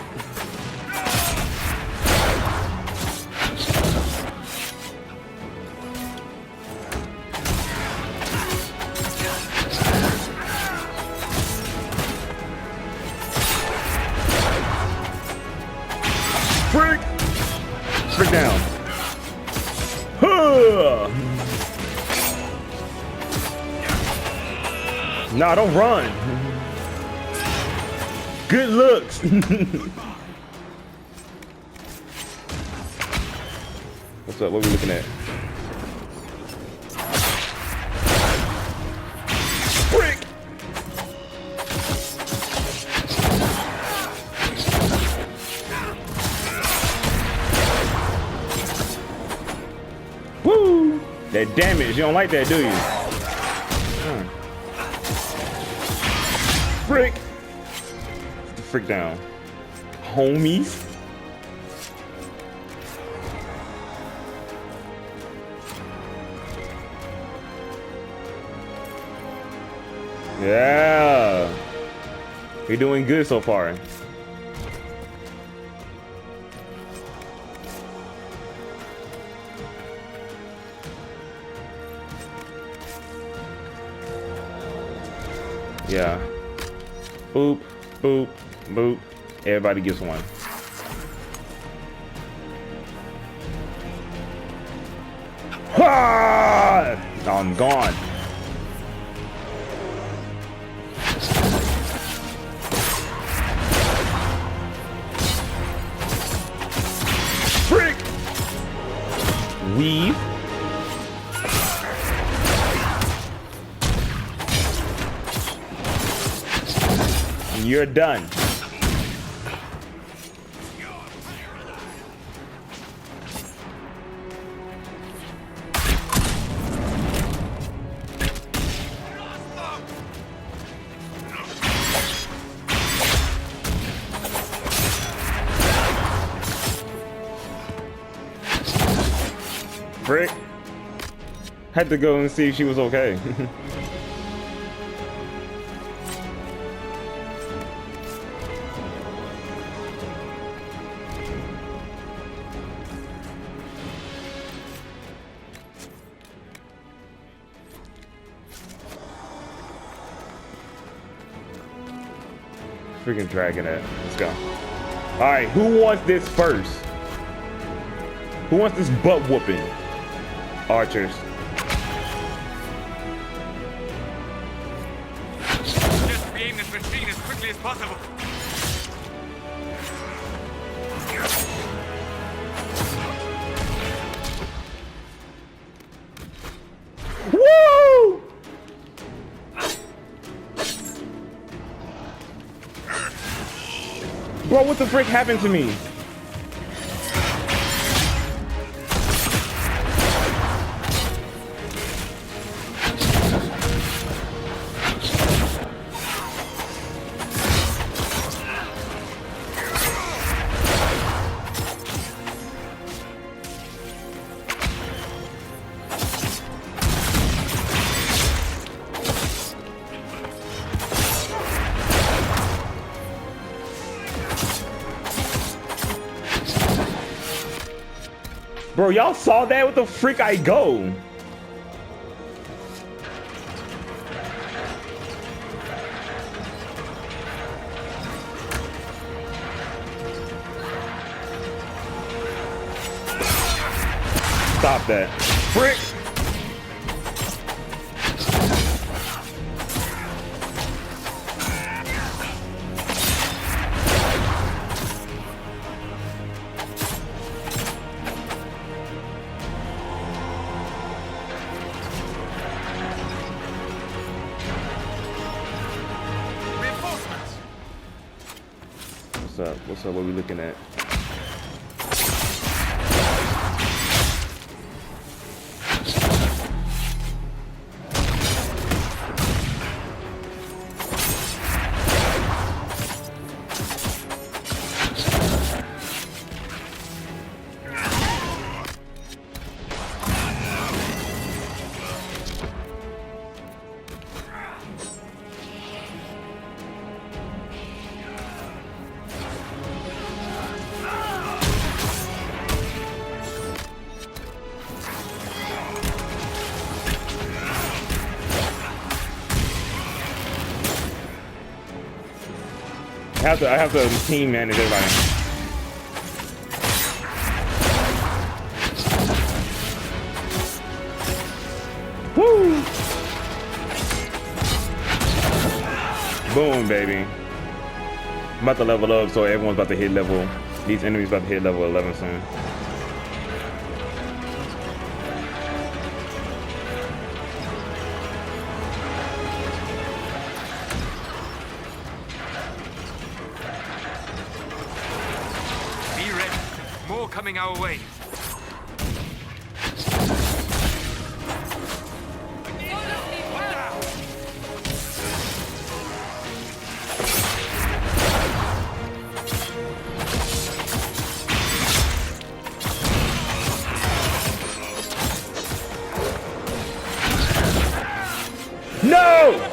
Frick! Frick down. Huh! Nah, don't run. Good looks. What's up? What are we looking at? Frick! Woo! That damage. You don't like that, do you? Frick! Frick down. Homies. Yeah. We're doing good so far. Yeah. Boop, boop, boop. Everybody gets one. Ah! I'm gone. Frick! Weave. You're done. Had to go and see if she was okay. Freaking dragging it. Let's go. Alright, who wants this first? Who wants this butt whooping? Archers. Just re-aim this machine as quickly as possible. Woo! Bro, what the frick happened to me? Bro, y'all saw that? What the freak I go? Stop that. Frick! What's up? What are we looking at? I have to team manage everybody. Woo! Boom, baby. I'm about to level up, so everyone's about to hit level. These enemies about to hit level 11 soon. Coming our way. No!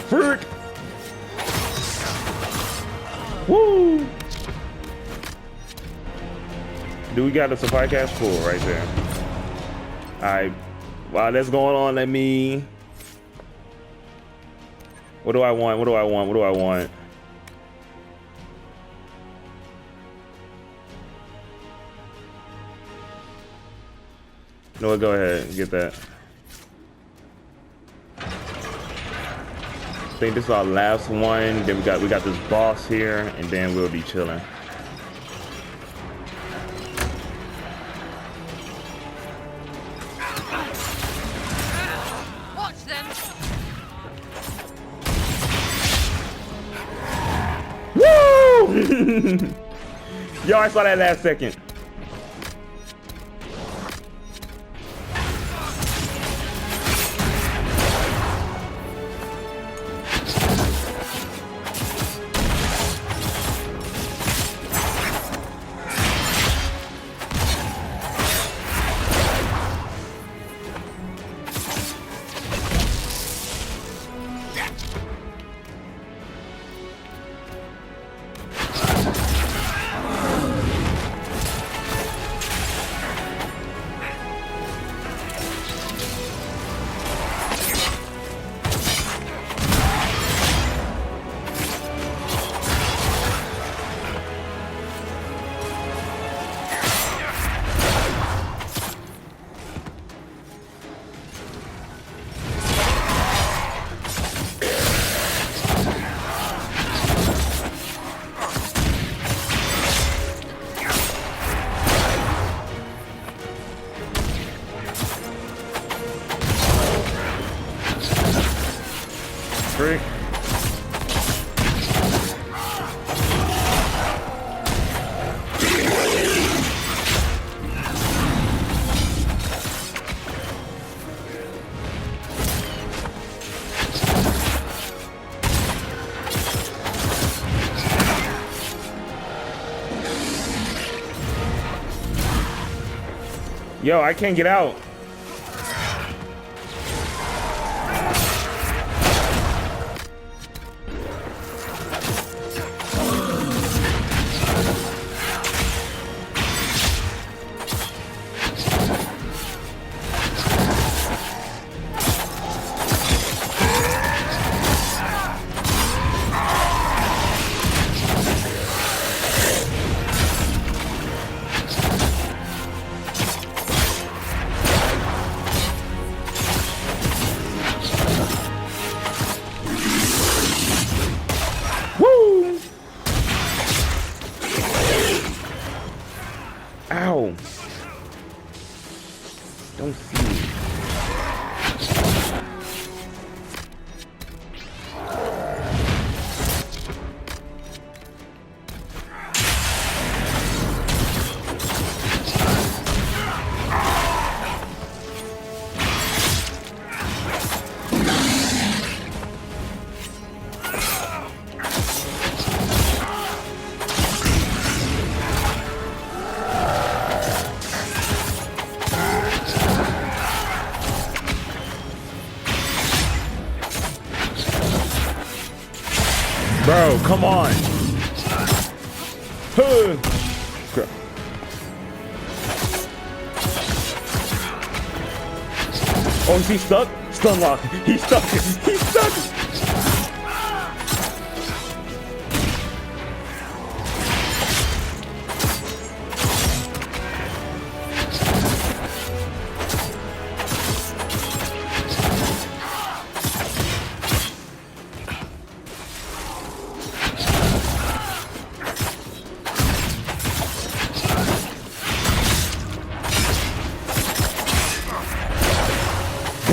Fruit. Woo! Do we got a supply cache full right there? Alright. While that's going on, let me... What do I want? What do I want? What do I want? No, go ahead and get that. I think this is our last one. Then we got this boss here, and then we'll be chilling. catch them. Woo! Yo, I saw that last second. Freak. Yo, I can't get out. Ow. Don't see me. Bro, come on. Oh, is he stuck? Stun lock. He's stuck. He's stuck.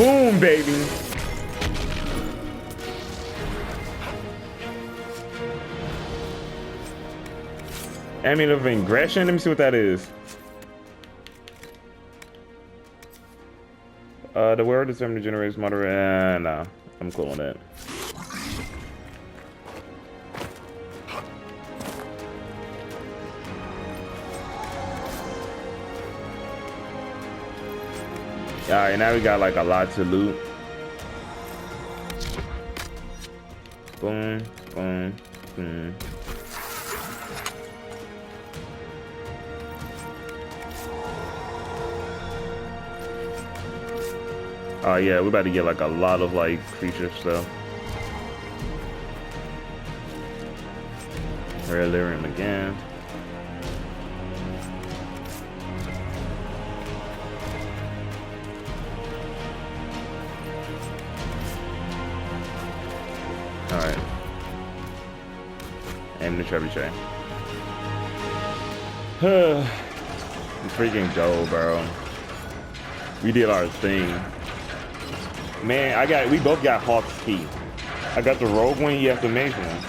Boom, baby. Amulet of Ingression? Let me see what that is. The wearer determined to generate moderate. Nah, I'm cool on that. Alright, now we got like a lot to loot. Boom, boom, boom. Oh yeah, we're about to get like a lot of like creature stuff. Rare lyrium again. Alright. Aim the trebuchet. Freaking Joe, bro. We did our thing. Man, we both got Hawk's key. I got the rogue one, you have the mage one.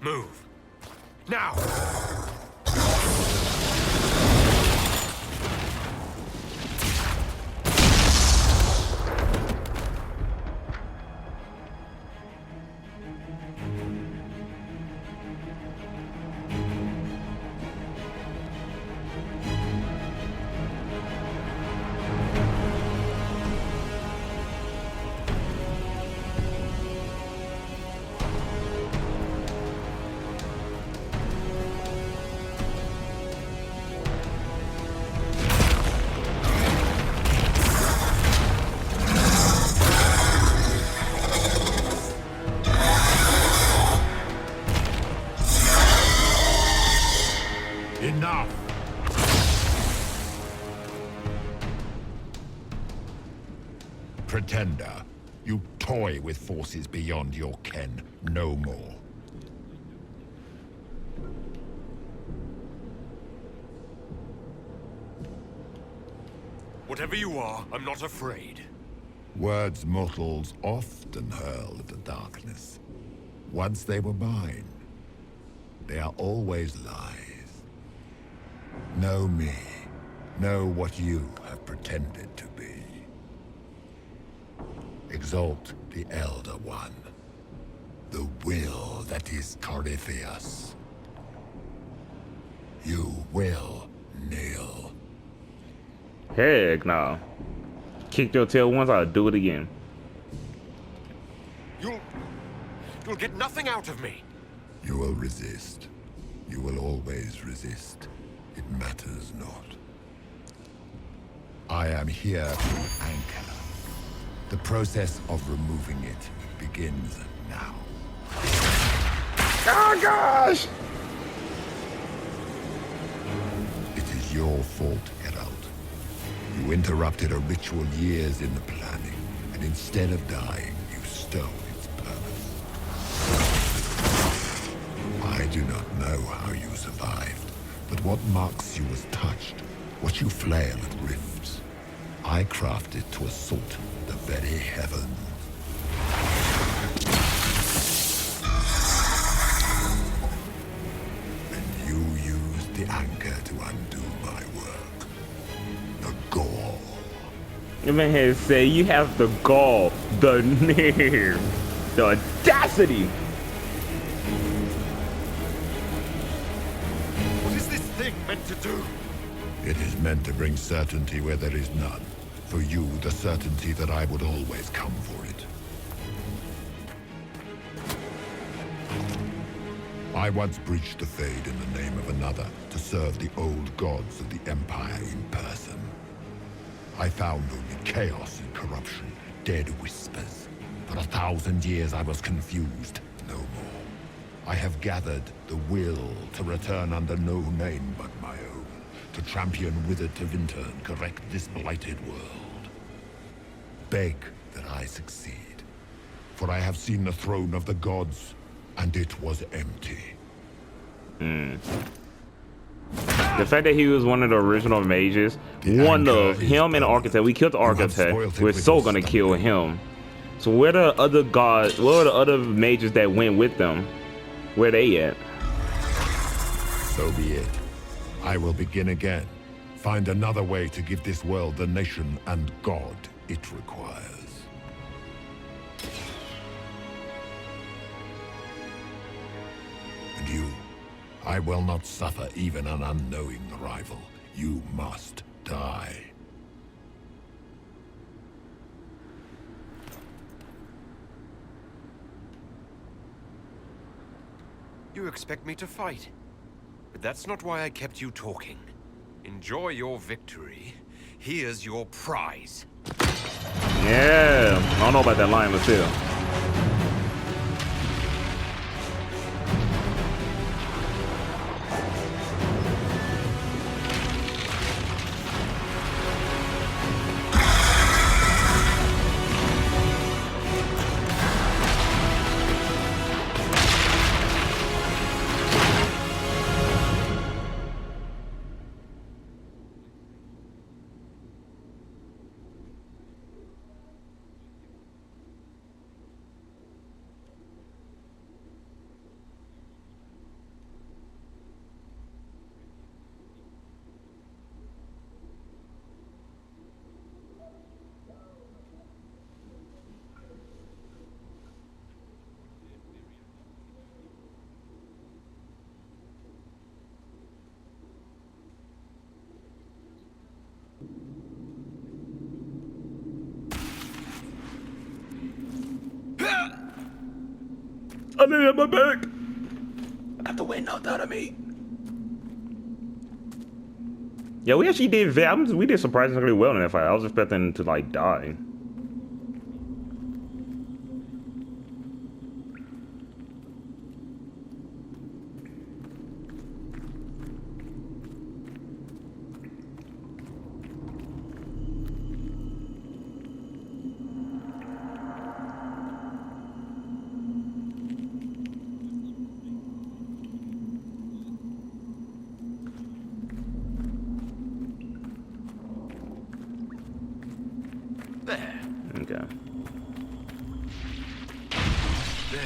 Move. Now! Enough! Pretender, you toy with forces beyond your ken. No more. Whatever you are, I'm not afraid. Words mortals often hurl at the darkness. Once they were mine, they are always lies. Know me. Know what you have pretended to be. Exalt the Elder One. The will that is Corypheus. You will kneel. Heck no. Kicked your tail once, I'll do it again. You'll get nothing out of me. You will resist. You will always resist. It matters not. I am here to anchor. The process of removing it begins now. Oh gosh! It is your fault, Herald. You interrupted a ritual years in the planning, and instead of dying, you stole its purpose. I do not know how you survived, but what marks you as touched, what you flail at rifts, I crafted to assault the very heavens. And you used the anchor to undo my work. The gall. You man here say you have the gall, the nerve, the audacity. What is this thing meant to do? It is meant to bring certainty where there is none. For you, the certainty that I would always come for it. I once breached the Fade in the name of another to serve the old gods of the Empire in person. I found only chaos and corruption, dead whispers. For 1,000 years I was confused, no more. I have gathered the will to return under no name but my own, to champion Withered to Winter and correct this blighted world. Beg that I succeed, for I have seen the throne of the gods, and it was empty. The fact that he was one of the original mages, one of him and the Architect, we killed the Architect, we're so gonna kill him. So where the other gods, where are the other mages that went with them? Where they at? So be it. I will begin again. Find another way to give this world the nation and God it requires. And you, I will not suffer even an unknowing rival. You must die. You expect me to fight? But that's not why I kept you talking. Enjoy your victory. Here's your prize. Yeah, I don't know about that line, but still. I need it my back. I got the wind knocked out of me. Yeah, we actually did. We did surprisingly well in that fight. I was expecting to like die. There. Okay. There.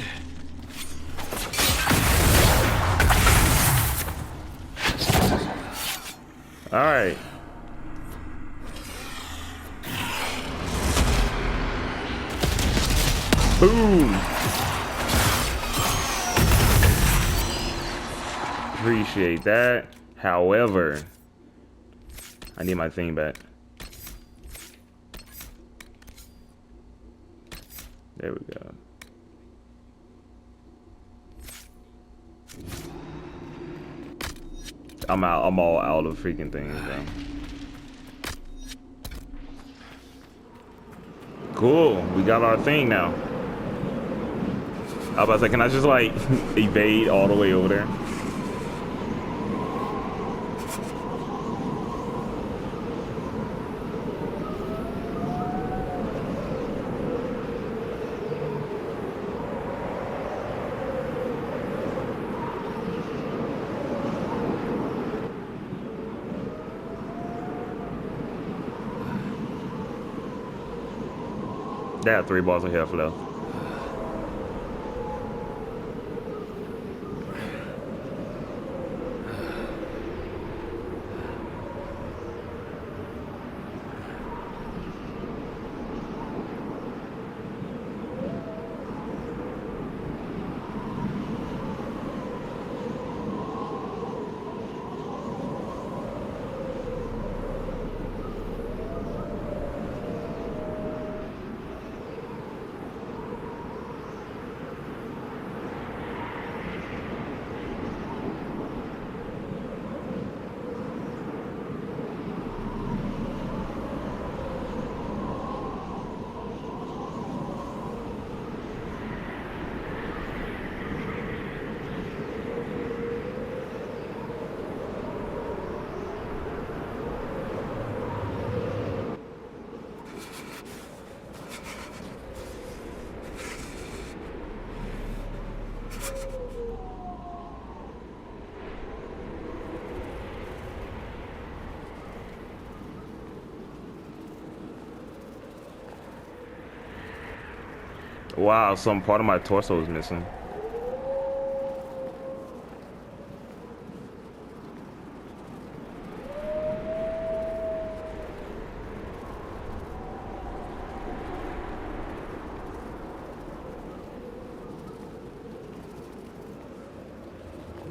All right. Boom. Appreciate that. However, I need my thing back. There we go. I'm out. I'm all out of freaking things, bro. Cool. We got our thing now. I was about to say, can I just like evade all the way over there? They have 3 bars of health left. Wow, some part of my torso is missing.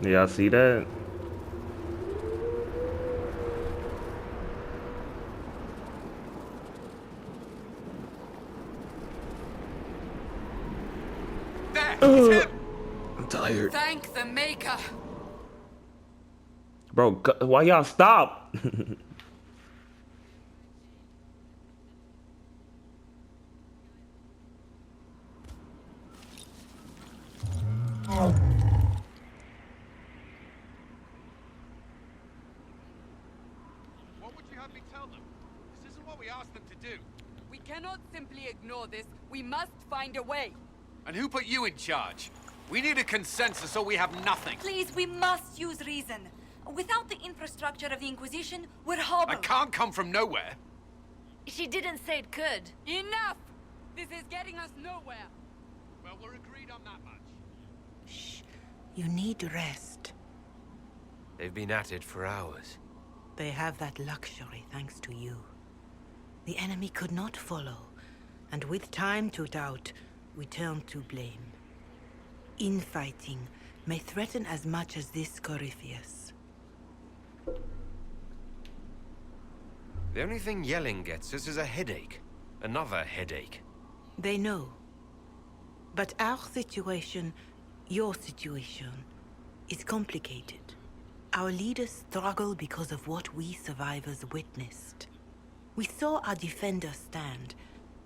Yeah, I see that. I'm tired. Thank the Maker. Bro, why y'all stop? What would you have me tell them? This isn't what we asked them to do. We cannot simply ignore this. We must find a way. And who put you in charge? We need a consensus or we have nothing. Please, we must use reason. Without the infrastructure of the Inquisition, we're hobbled. I can't come from nowhere. She didn't say it could. Enough! This is getting us nowhere. Well, we're agreed on that much. Shh. You need rest. They've been at it for hours. They have that luxury thanks to you. The enemy could not follow, and with time to doubt, we turn to blame. Infighting may threaten as much as this Corypheus. The only thing yelling gets us is a headache. Another headache. They know. But our situation Your situation is complicated. Our leaders struggle because of what we survivors witnessed. We saw our defender stand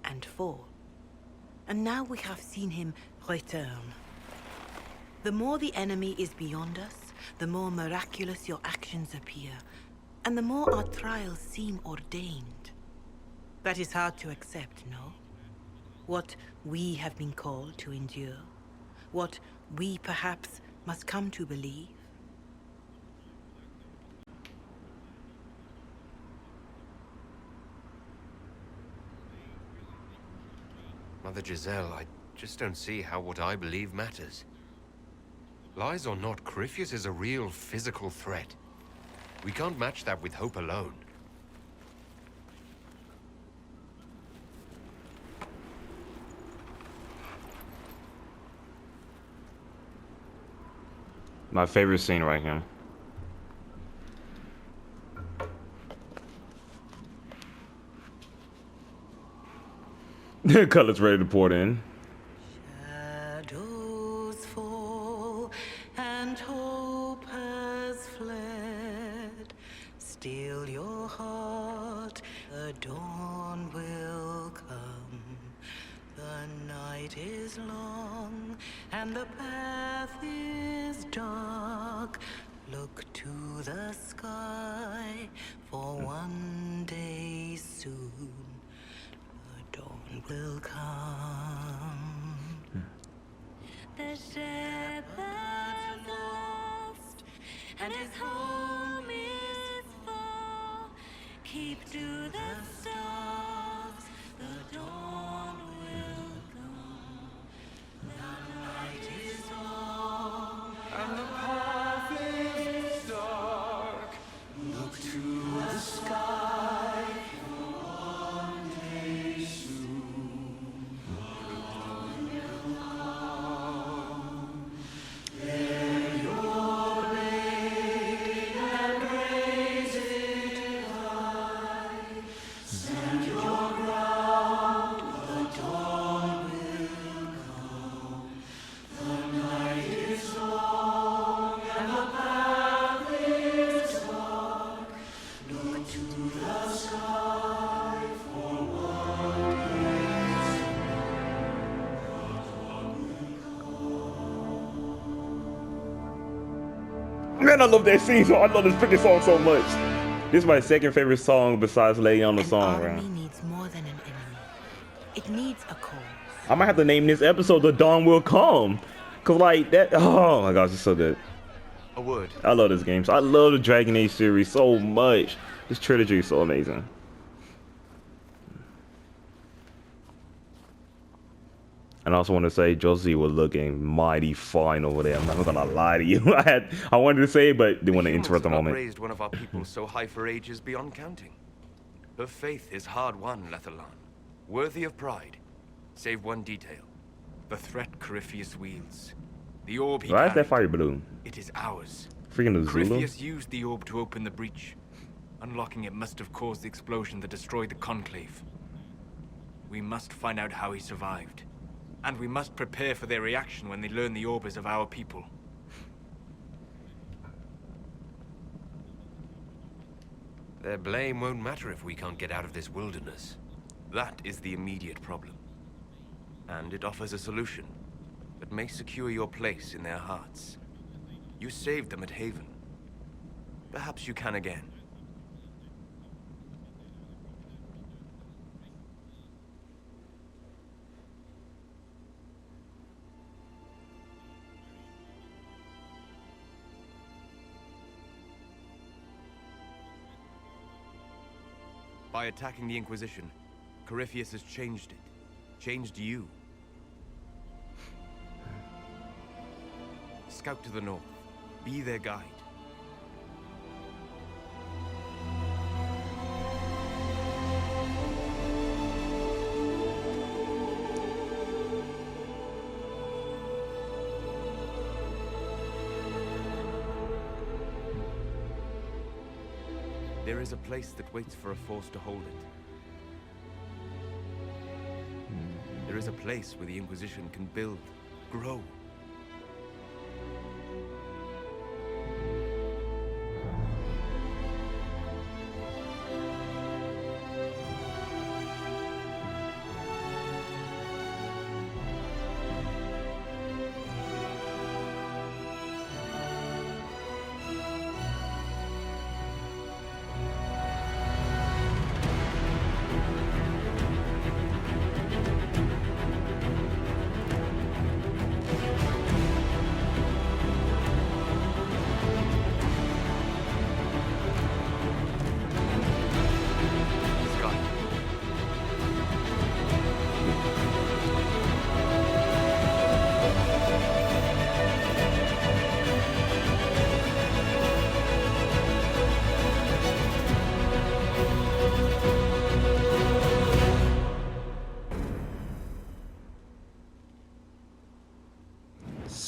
and fall. And now we have seen him return. The more the enemy is beyond us, the more miraculous your actions appear, and the more our trials seem ordained. That is hard to accept, no? What we have been called to endure, what we perhaps must come to believe. Mother Giselle, I just don't see how what I believe matters. Lies or not, Corypheus is a real physical threat. We can't match that with hope alone. My favorite scene right here. The color's ready to pour in. Shadows fall and hope has fled. Still your heart, the dawn will come. The night is long and the path is dark. Look to the sky, for one day soon the dawn will come. The shepherd's lost, and his home is far. Keep to the stars, the dawn will come. The night is long, And the path is dark. Look to the sky, for one day soon the dawn will come. Bear your blade and raise it high. Stand your ground, the dawn will come. The night is long and the path is dark. Look to the sky, for one day Man, I love that scene. So I love this freaking song so much. This is my second favorite song besides Lady on the Song, An bro. army needs more than an enemy. It needs a cause. I might have to name this episode "The Dawn Will Come," cause like that. Oh my gosh, it's so good. A word. I love this game. So I love the Dragon Age series so much. This trilogy is so amazing. And I also want to say Josie was looking mighty fine over there. I'm not gonna lie to you. I wanted to say it, but didn't want to interrupt the Humans have moment. raised one of our people so high for ages beyond counting. Her faith is hard won, Lethalan. Worthy of pride. Save one detail. The threat Corypheus wields. The orb he Why is that carried. fire balloon? It is ours. Freaking the Zulu. Corypheus used the orb to open the breach. Unlocking it must have caused the explosion that destroyed the Conclave. We must find out how he survived. And we must prepare for their reaction when they learn the orb is of our people. Their blame won't matter if we can't get out of this wilderness. That is the immediate problem. And it offers a solution that may secure your place in their hearts. You saved them at Haven. Perhaps you can again. By attacking the Inquisition, Corypheus has changed it. Changed you. Scout to the north. Be their guide. There is a place that waits for a force to hold it. There is a place where the Inquisition can build, grow.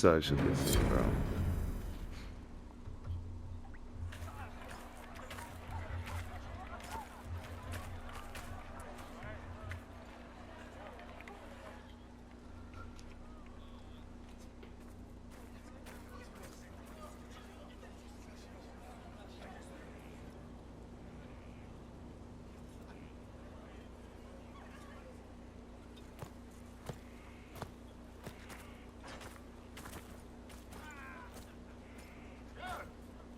such a good scene, bro.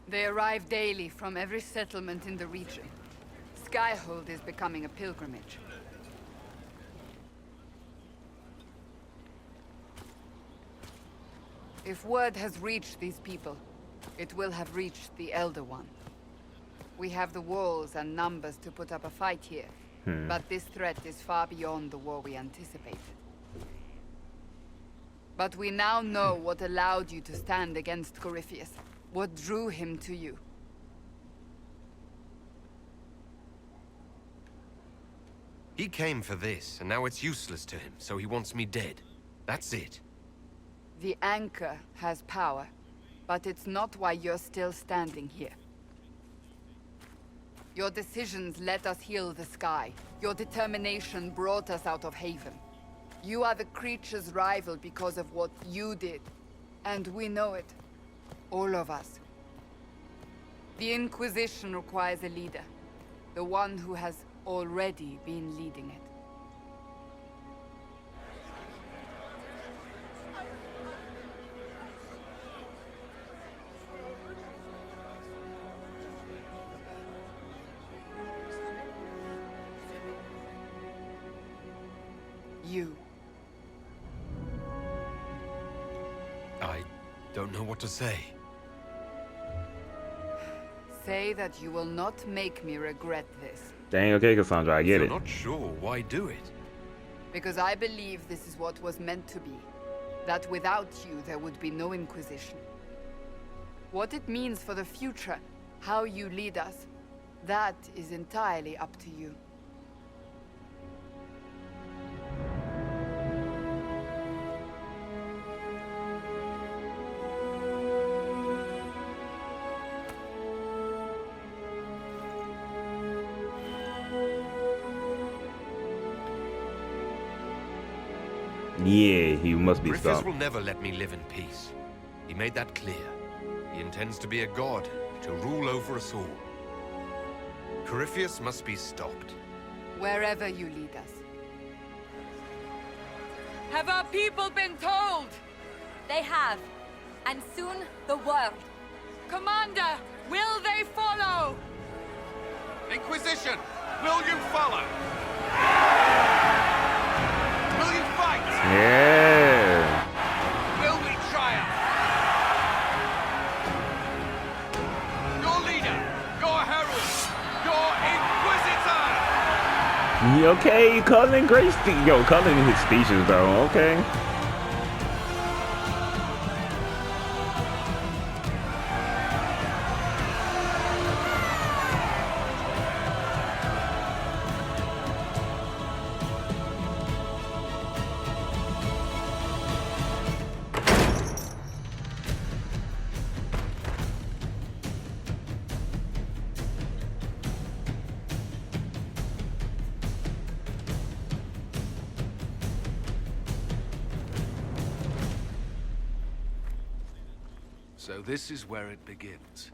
They arrive daily from every settlement in the region. Skyhold is becoming a pilgrimage. If word has reached these people, it will have reached the Elder One. We have the walls and numbers to put up a fight here, but this threat is far beyond the war we anticipated. But we now know what allowed you to stand against Corypheus. What drew him to you? He came for this, and now it's useless to him, so he wants me dead. That's it. The Anchor has power, but it's not why you're still standing here. Your decisions let us heal the sky. Your determination brought us out of Haven. You are the creature's rival because of what you did, and we know it. All of us. The Inquisition requires a leader. The one who has already been leading it. You. I don't know what to say. Say that you will not make me regret this. Dang, okay, Cassandra, I get it. If you're not sure, why do it? Because I believe this is what was meant to be. That without you, there would be no Inquisition. What it means for the future, how you lead us, that is entirely up to you. Yeah, he must be Corypheus stopped. will never let me live in peace. He made that clear. He intends to be a god, to rule over us all. Corypheus must be stopped. Wherever you lead us. Have our people been told? They have. And soon, the world. Commander, will they follow? Inquisition, will you follow? Will you fight? Yeah. Will we triumph? Your leader, your herald, your Inquisitor! Okay, calling great yo, calling his speeches though, okay. So this is where it begins.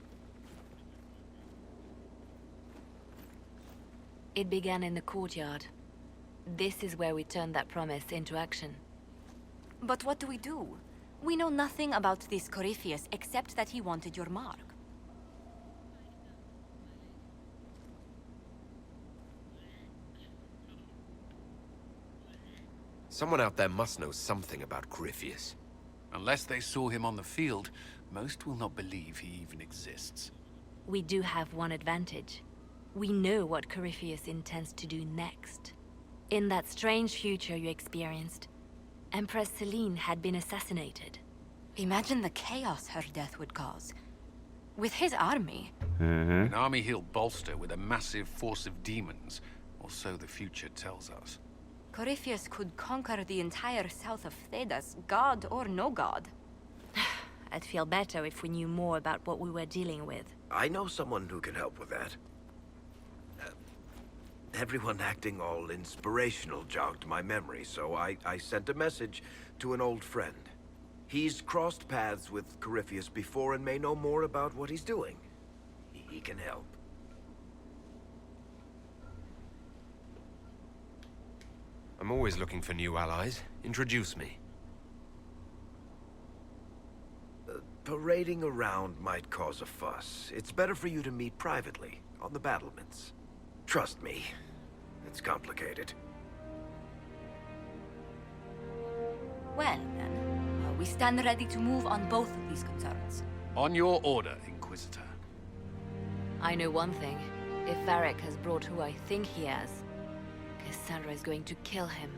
It began in the courtyard. This is where we turned that promise into action. But what do? We know nothing about this Corypheus except that he wanted your mark. Someone out there must know something about Corypheus. Unless they saw him on the field, most will not believe he even exists. We do have one advantage. We know what Corypheus intends to do next. In that strange future you experienced, Empress Celine had been assassinated. Imagine the chaos her death would cause. With his army. An army he'll bolster with a massive force of demons, or so the future tells us. Corypheus could conquer the entire south of Thedas, god or no god. I'd feel better if we knew more about what we were dealing with. I know someone who can help with that. Everyone acting all inspirational jogged my memory, so I sent a message to an old friend. He's crossed paths with Corypheus before and may know more about what he's doing. He can help. I'm always looking for new allies. Introduce me. Parading around might cause a fuss. It's better for you to meet privately, on the battlements. Trust me, it's complicated. Well, then, we stand ready to move on both of these concerns. On your order, Inquisitor. I know one thing. If Varric has brought who I think he has, Cassandra is going to kill him.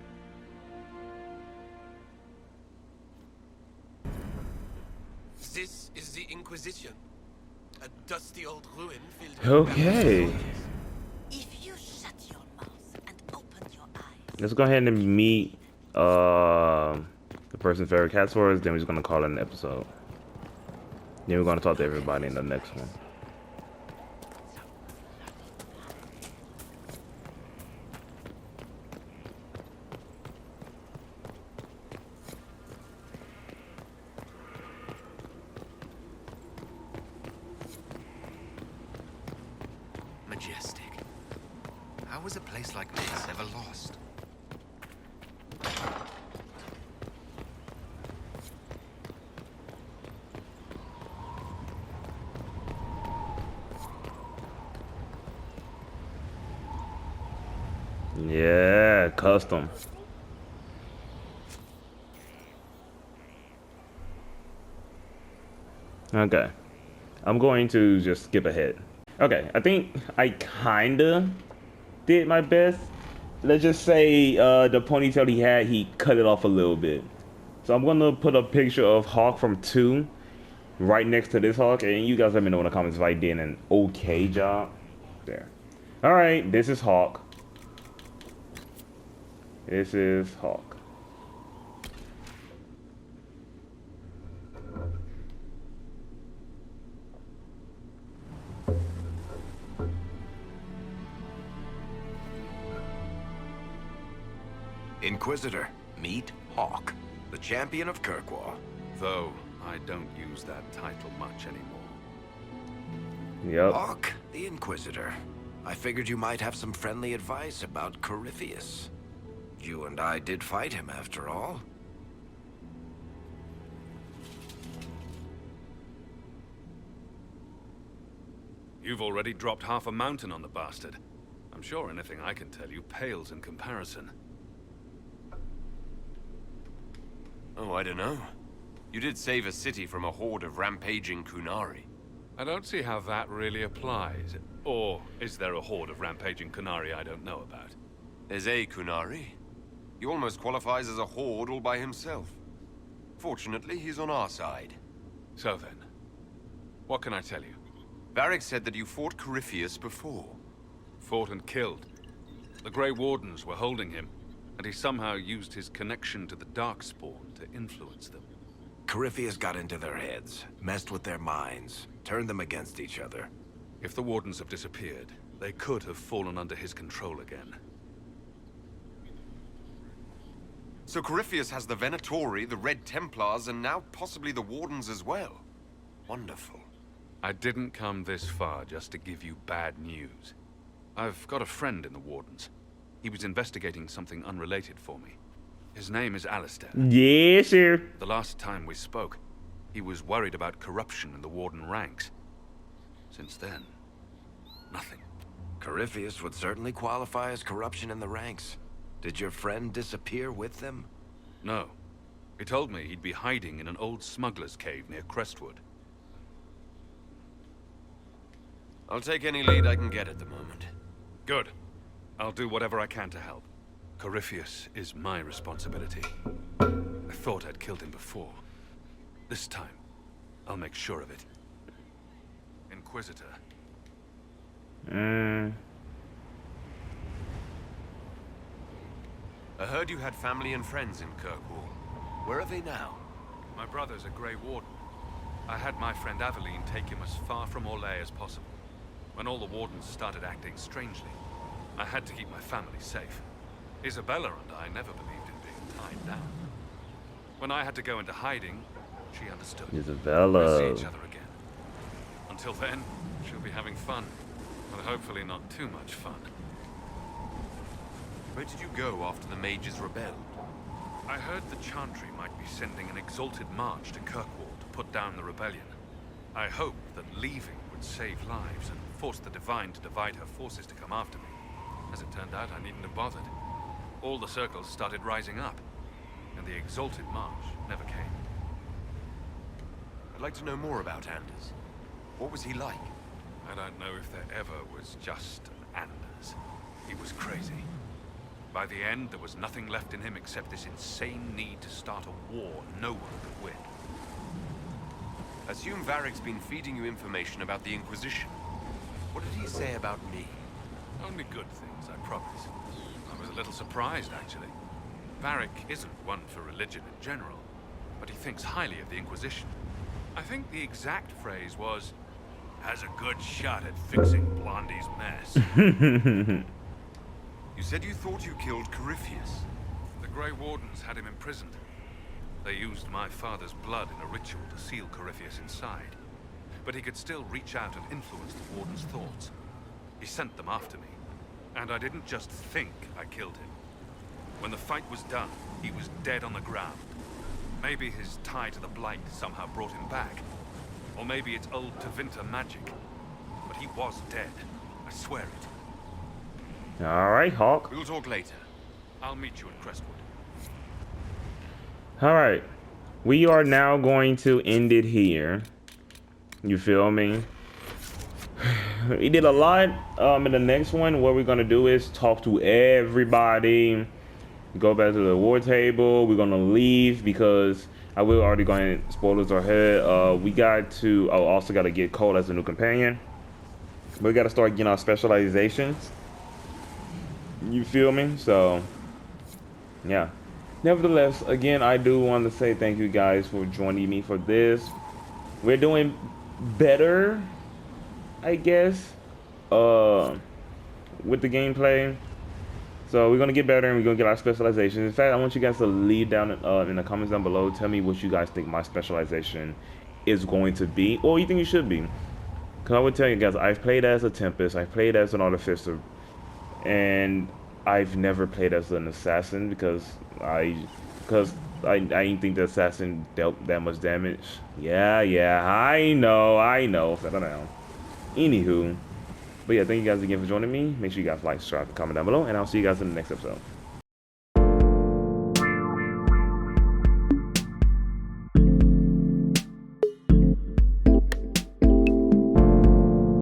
This is the Inquisition. A dusty old ruin filled with... Okay. If you shut your mouth and open your eyes. Let's go ahead and meet the person Ferric has for us, then we're just gonna call it an episode. Then we're gonna talk to everybody in the next one. Majestic. How was a place like this ever lost? Yeah, custom. Okay. I'm going to just skip ahead. Okay, I think I kinda did my best. Let's just say the ponytail he had, he cut it off a little bit. So I'm gonna put a picture of Hawk from 2 right next to this Hawk, and you guys let me know in the comments if I did an okay job. There. Alright, this is Hawk. This is Hawk. Inquisitor, meet Hawk, the champion of Kirkwall. Though I don't use that title much anymore. Yep. Hawk, the Inquisitor. I figured you might have some friendly advice about Corypheus. You and I did fight him, after all. You've already dropped half a mountain on the bastard. I'm sure anything I can tell you pales in comparison. Oh, I don't know. You did save a city from a horde of rampaging Kunari. I don't see how that really applies. Or is there a horde of rampaging Kunari I don't know about? There's a Kunari. He almost qualifies as a horde all by himself. Fortunately, he's on our side. So then, what can I tell you? Varric said that you fought Corypheus before. Fought and killed. The Grey Wardens were holding him, and he somehow used his connection to the Darkspawn to influence them. Corypheus got into their heads, messed with their minds, turned them against each other. If the Wardens have disappeared, they could have fallen under his control again. So Corypheus has the Venatori, the Red Templars, and now possibly the Wardens as well. Wonderful. I didn't come this far just to give you bad news. I've got a friend in the Wardens. He was investigating something unrelated for me. His name is Alistair. Yes, sir. The last time we spoke, he was worried about corruption in the Warden ranks. Since then, nothing. Corypheus would certainly qualify as corruption in the ranks. Did your friend disappear with them? No. He told me he'd be hiding in an old smuggler's cave near Crestwood. I'll take any lead I can get at the moment. Good. I'll do whatever I can to help. Corypheus is my responsibility. I thought I'd killed him before. This time, I'll make sure of it. Inquisitor. I heard you had family and friends in Kirkwall. Where are they now? My brother's a Grey Warden. I had my friend Aveline take him as far from Orlais as possible. When all the wardens started acting strangely, I had to keep my family safe. Isabella and I never believed in being tied down. When I had to go into hiding, she understood. Isabella. We'll see each other again. Until then, she'll be having fun. But hopefully not too much fun. Where did you go after the mages rebelled? I heard the Chantry might be sending an exalted march to Kirkwall to put down the rebellion. I hoped that leaving would save lives and force the Divine to divide her forces to come after me. As it turned out, I needn't have bothered. All the circles started rising up, and the exalted march never came. I'd like to know more about Anders. What was he like? I don't know if there ever was just an Anders. He was crazy. By the end, there was nothing left in him except this insane need to start a war no one could win. Assume Varric's been feeding you information about the Inquisition. What did he say about me? Only good things, I promise. I was a little surprised, actually. Varric isn't one for religion in general, but he thinks highly of the Inquisition. I think the exact phrase was, has a good shot at fixing Blondie's mess. You said you thought you killed Corypheus. The Grey Wardens had him imprisoned. They used my father's blood in a ritual to seal Corypheus inside. But he could still reach out and influence the Warden's thoughts. He sent them after me. And I didn't just think I killed him. When the fight was done, he was dead on the ground. Maybe his tie to the Blight somehow brought him back. Or maybe it's old Tevinter magic. But he was dead. I swear it. Alright, Hawk. We'll talk later. I'll meet you at Crestwood. Alright. We are now going to end it here. You feel me? We did a lot. In the next one, what we're gonna do is talk to everybody. Go back to the war table. We're gonna leave because I will already go ahead. Spoilers are ahead. We got to also got to get Cole as a new companion. But we got to start getting our specializations. You feel me? So yeah. Nevertheless, again, I do want to say thank you guys for joining me for this. We're doing better, I guess, with the gameplay. So we're gonna get better and we're gonna get our specializations. In fact, I want you guys to leave down in the comments down below. Tell me what you guys think my specialization is going to be, or you think it should be. Cause I would tell you guys, I've played as a Tempest, I've played as an Artificer, and I've never played as an Assassin because I didn't think the Assassin dealt that much damage. Yeah, I know. Settle down. Anywho. But yeah, thank you guys again for joining me. Make sure you guys like, subscribe, comment down below, and I'll see you guys in the next episode.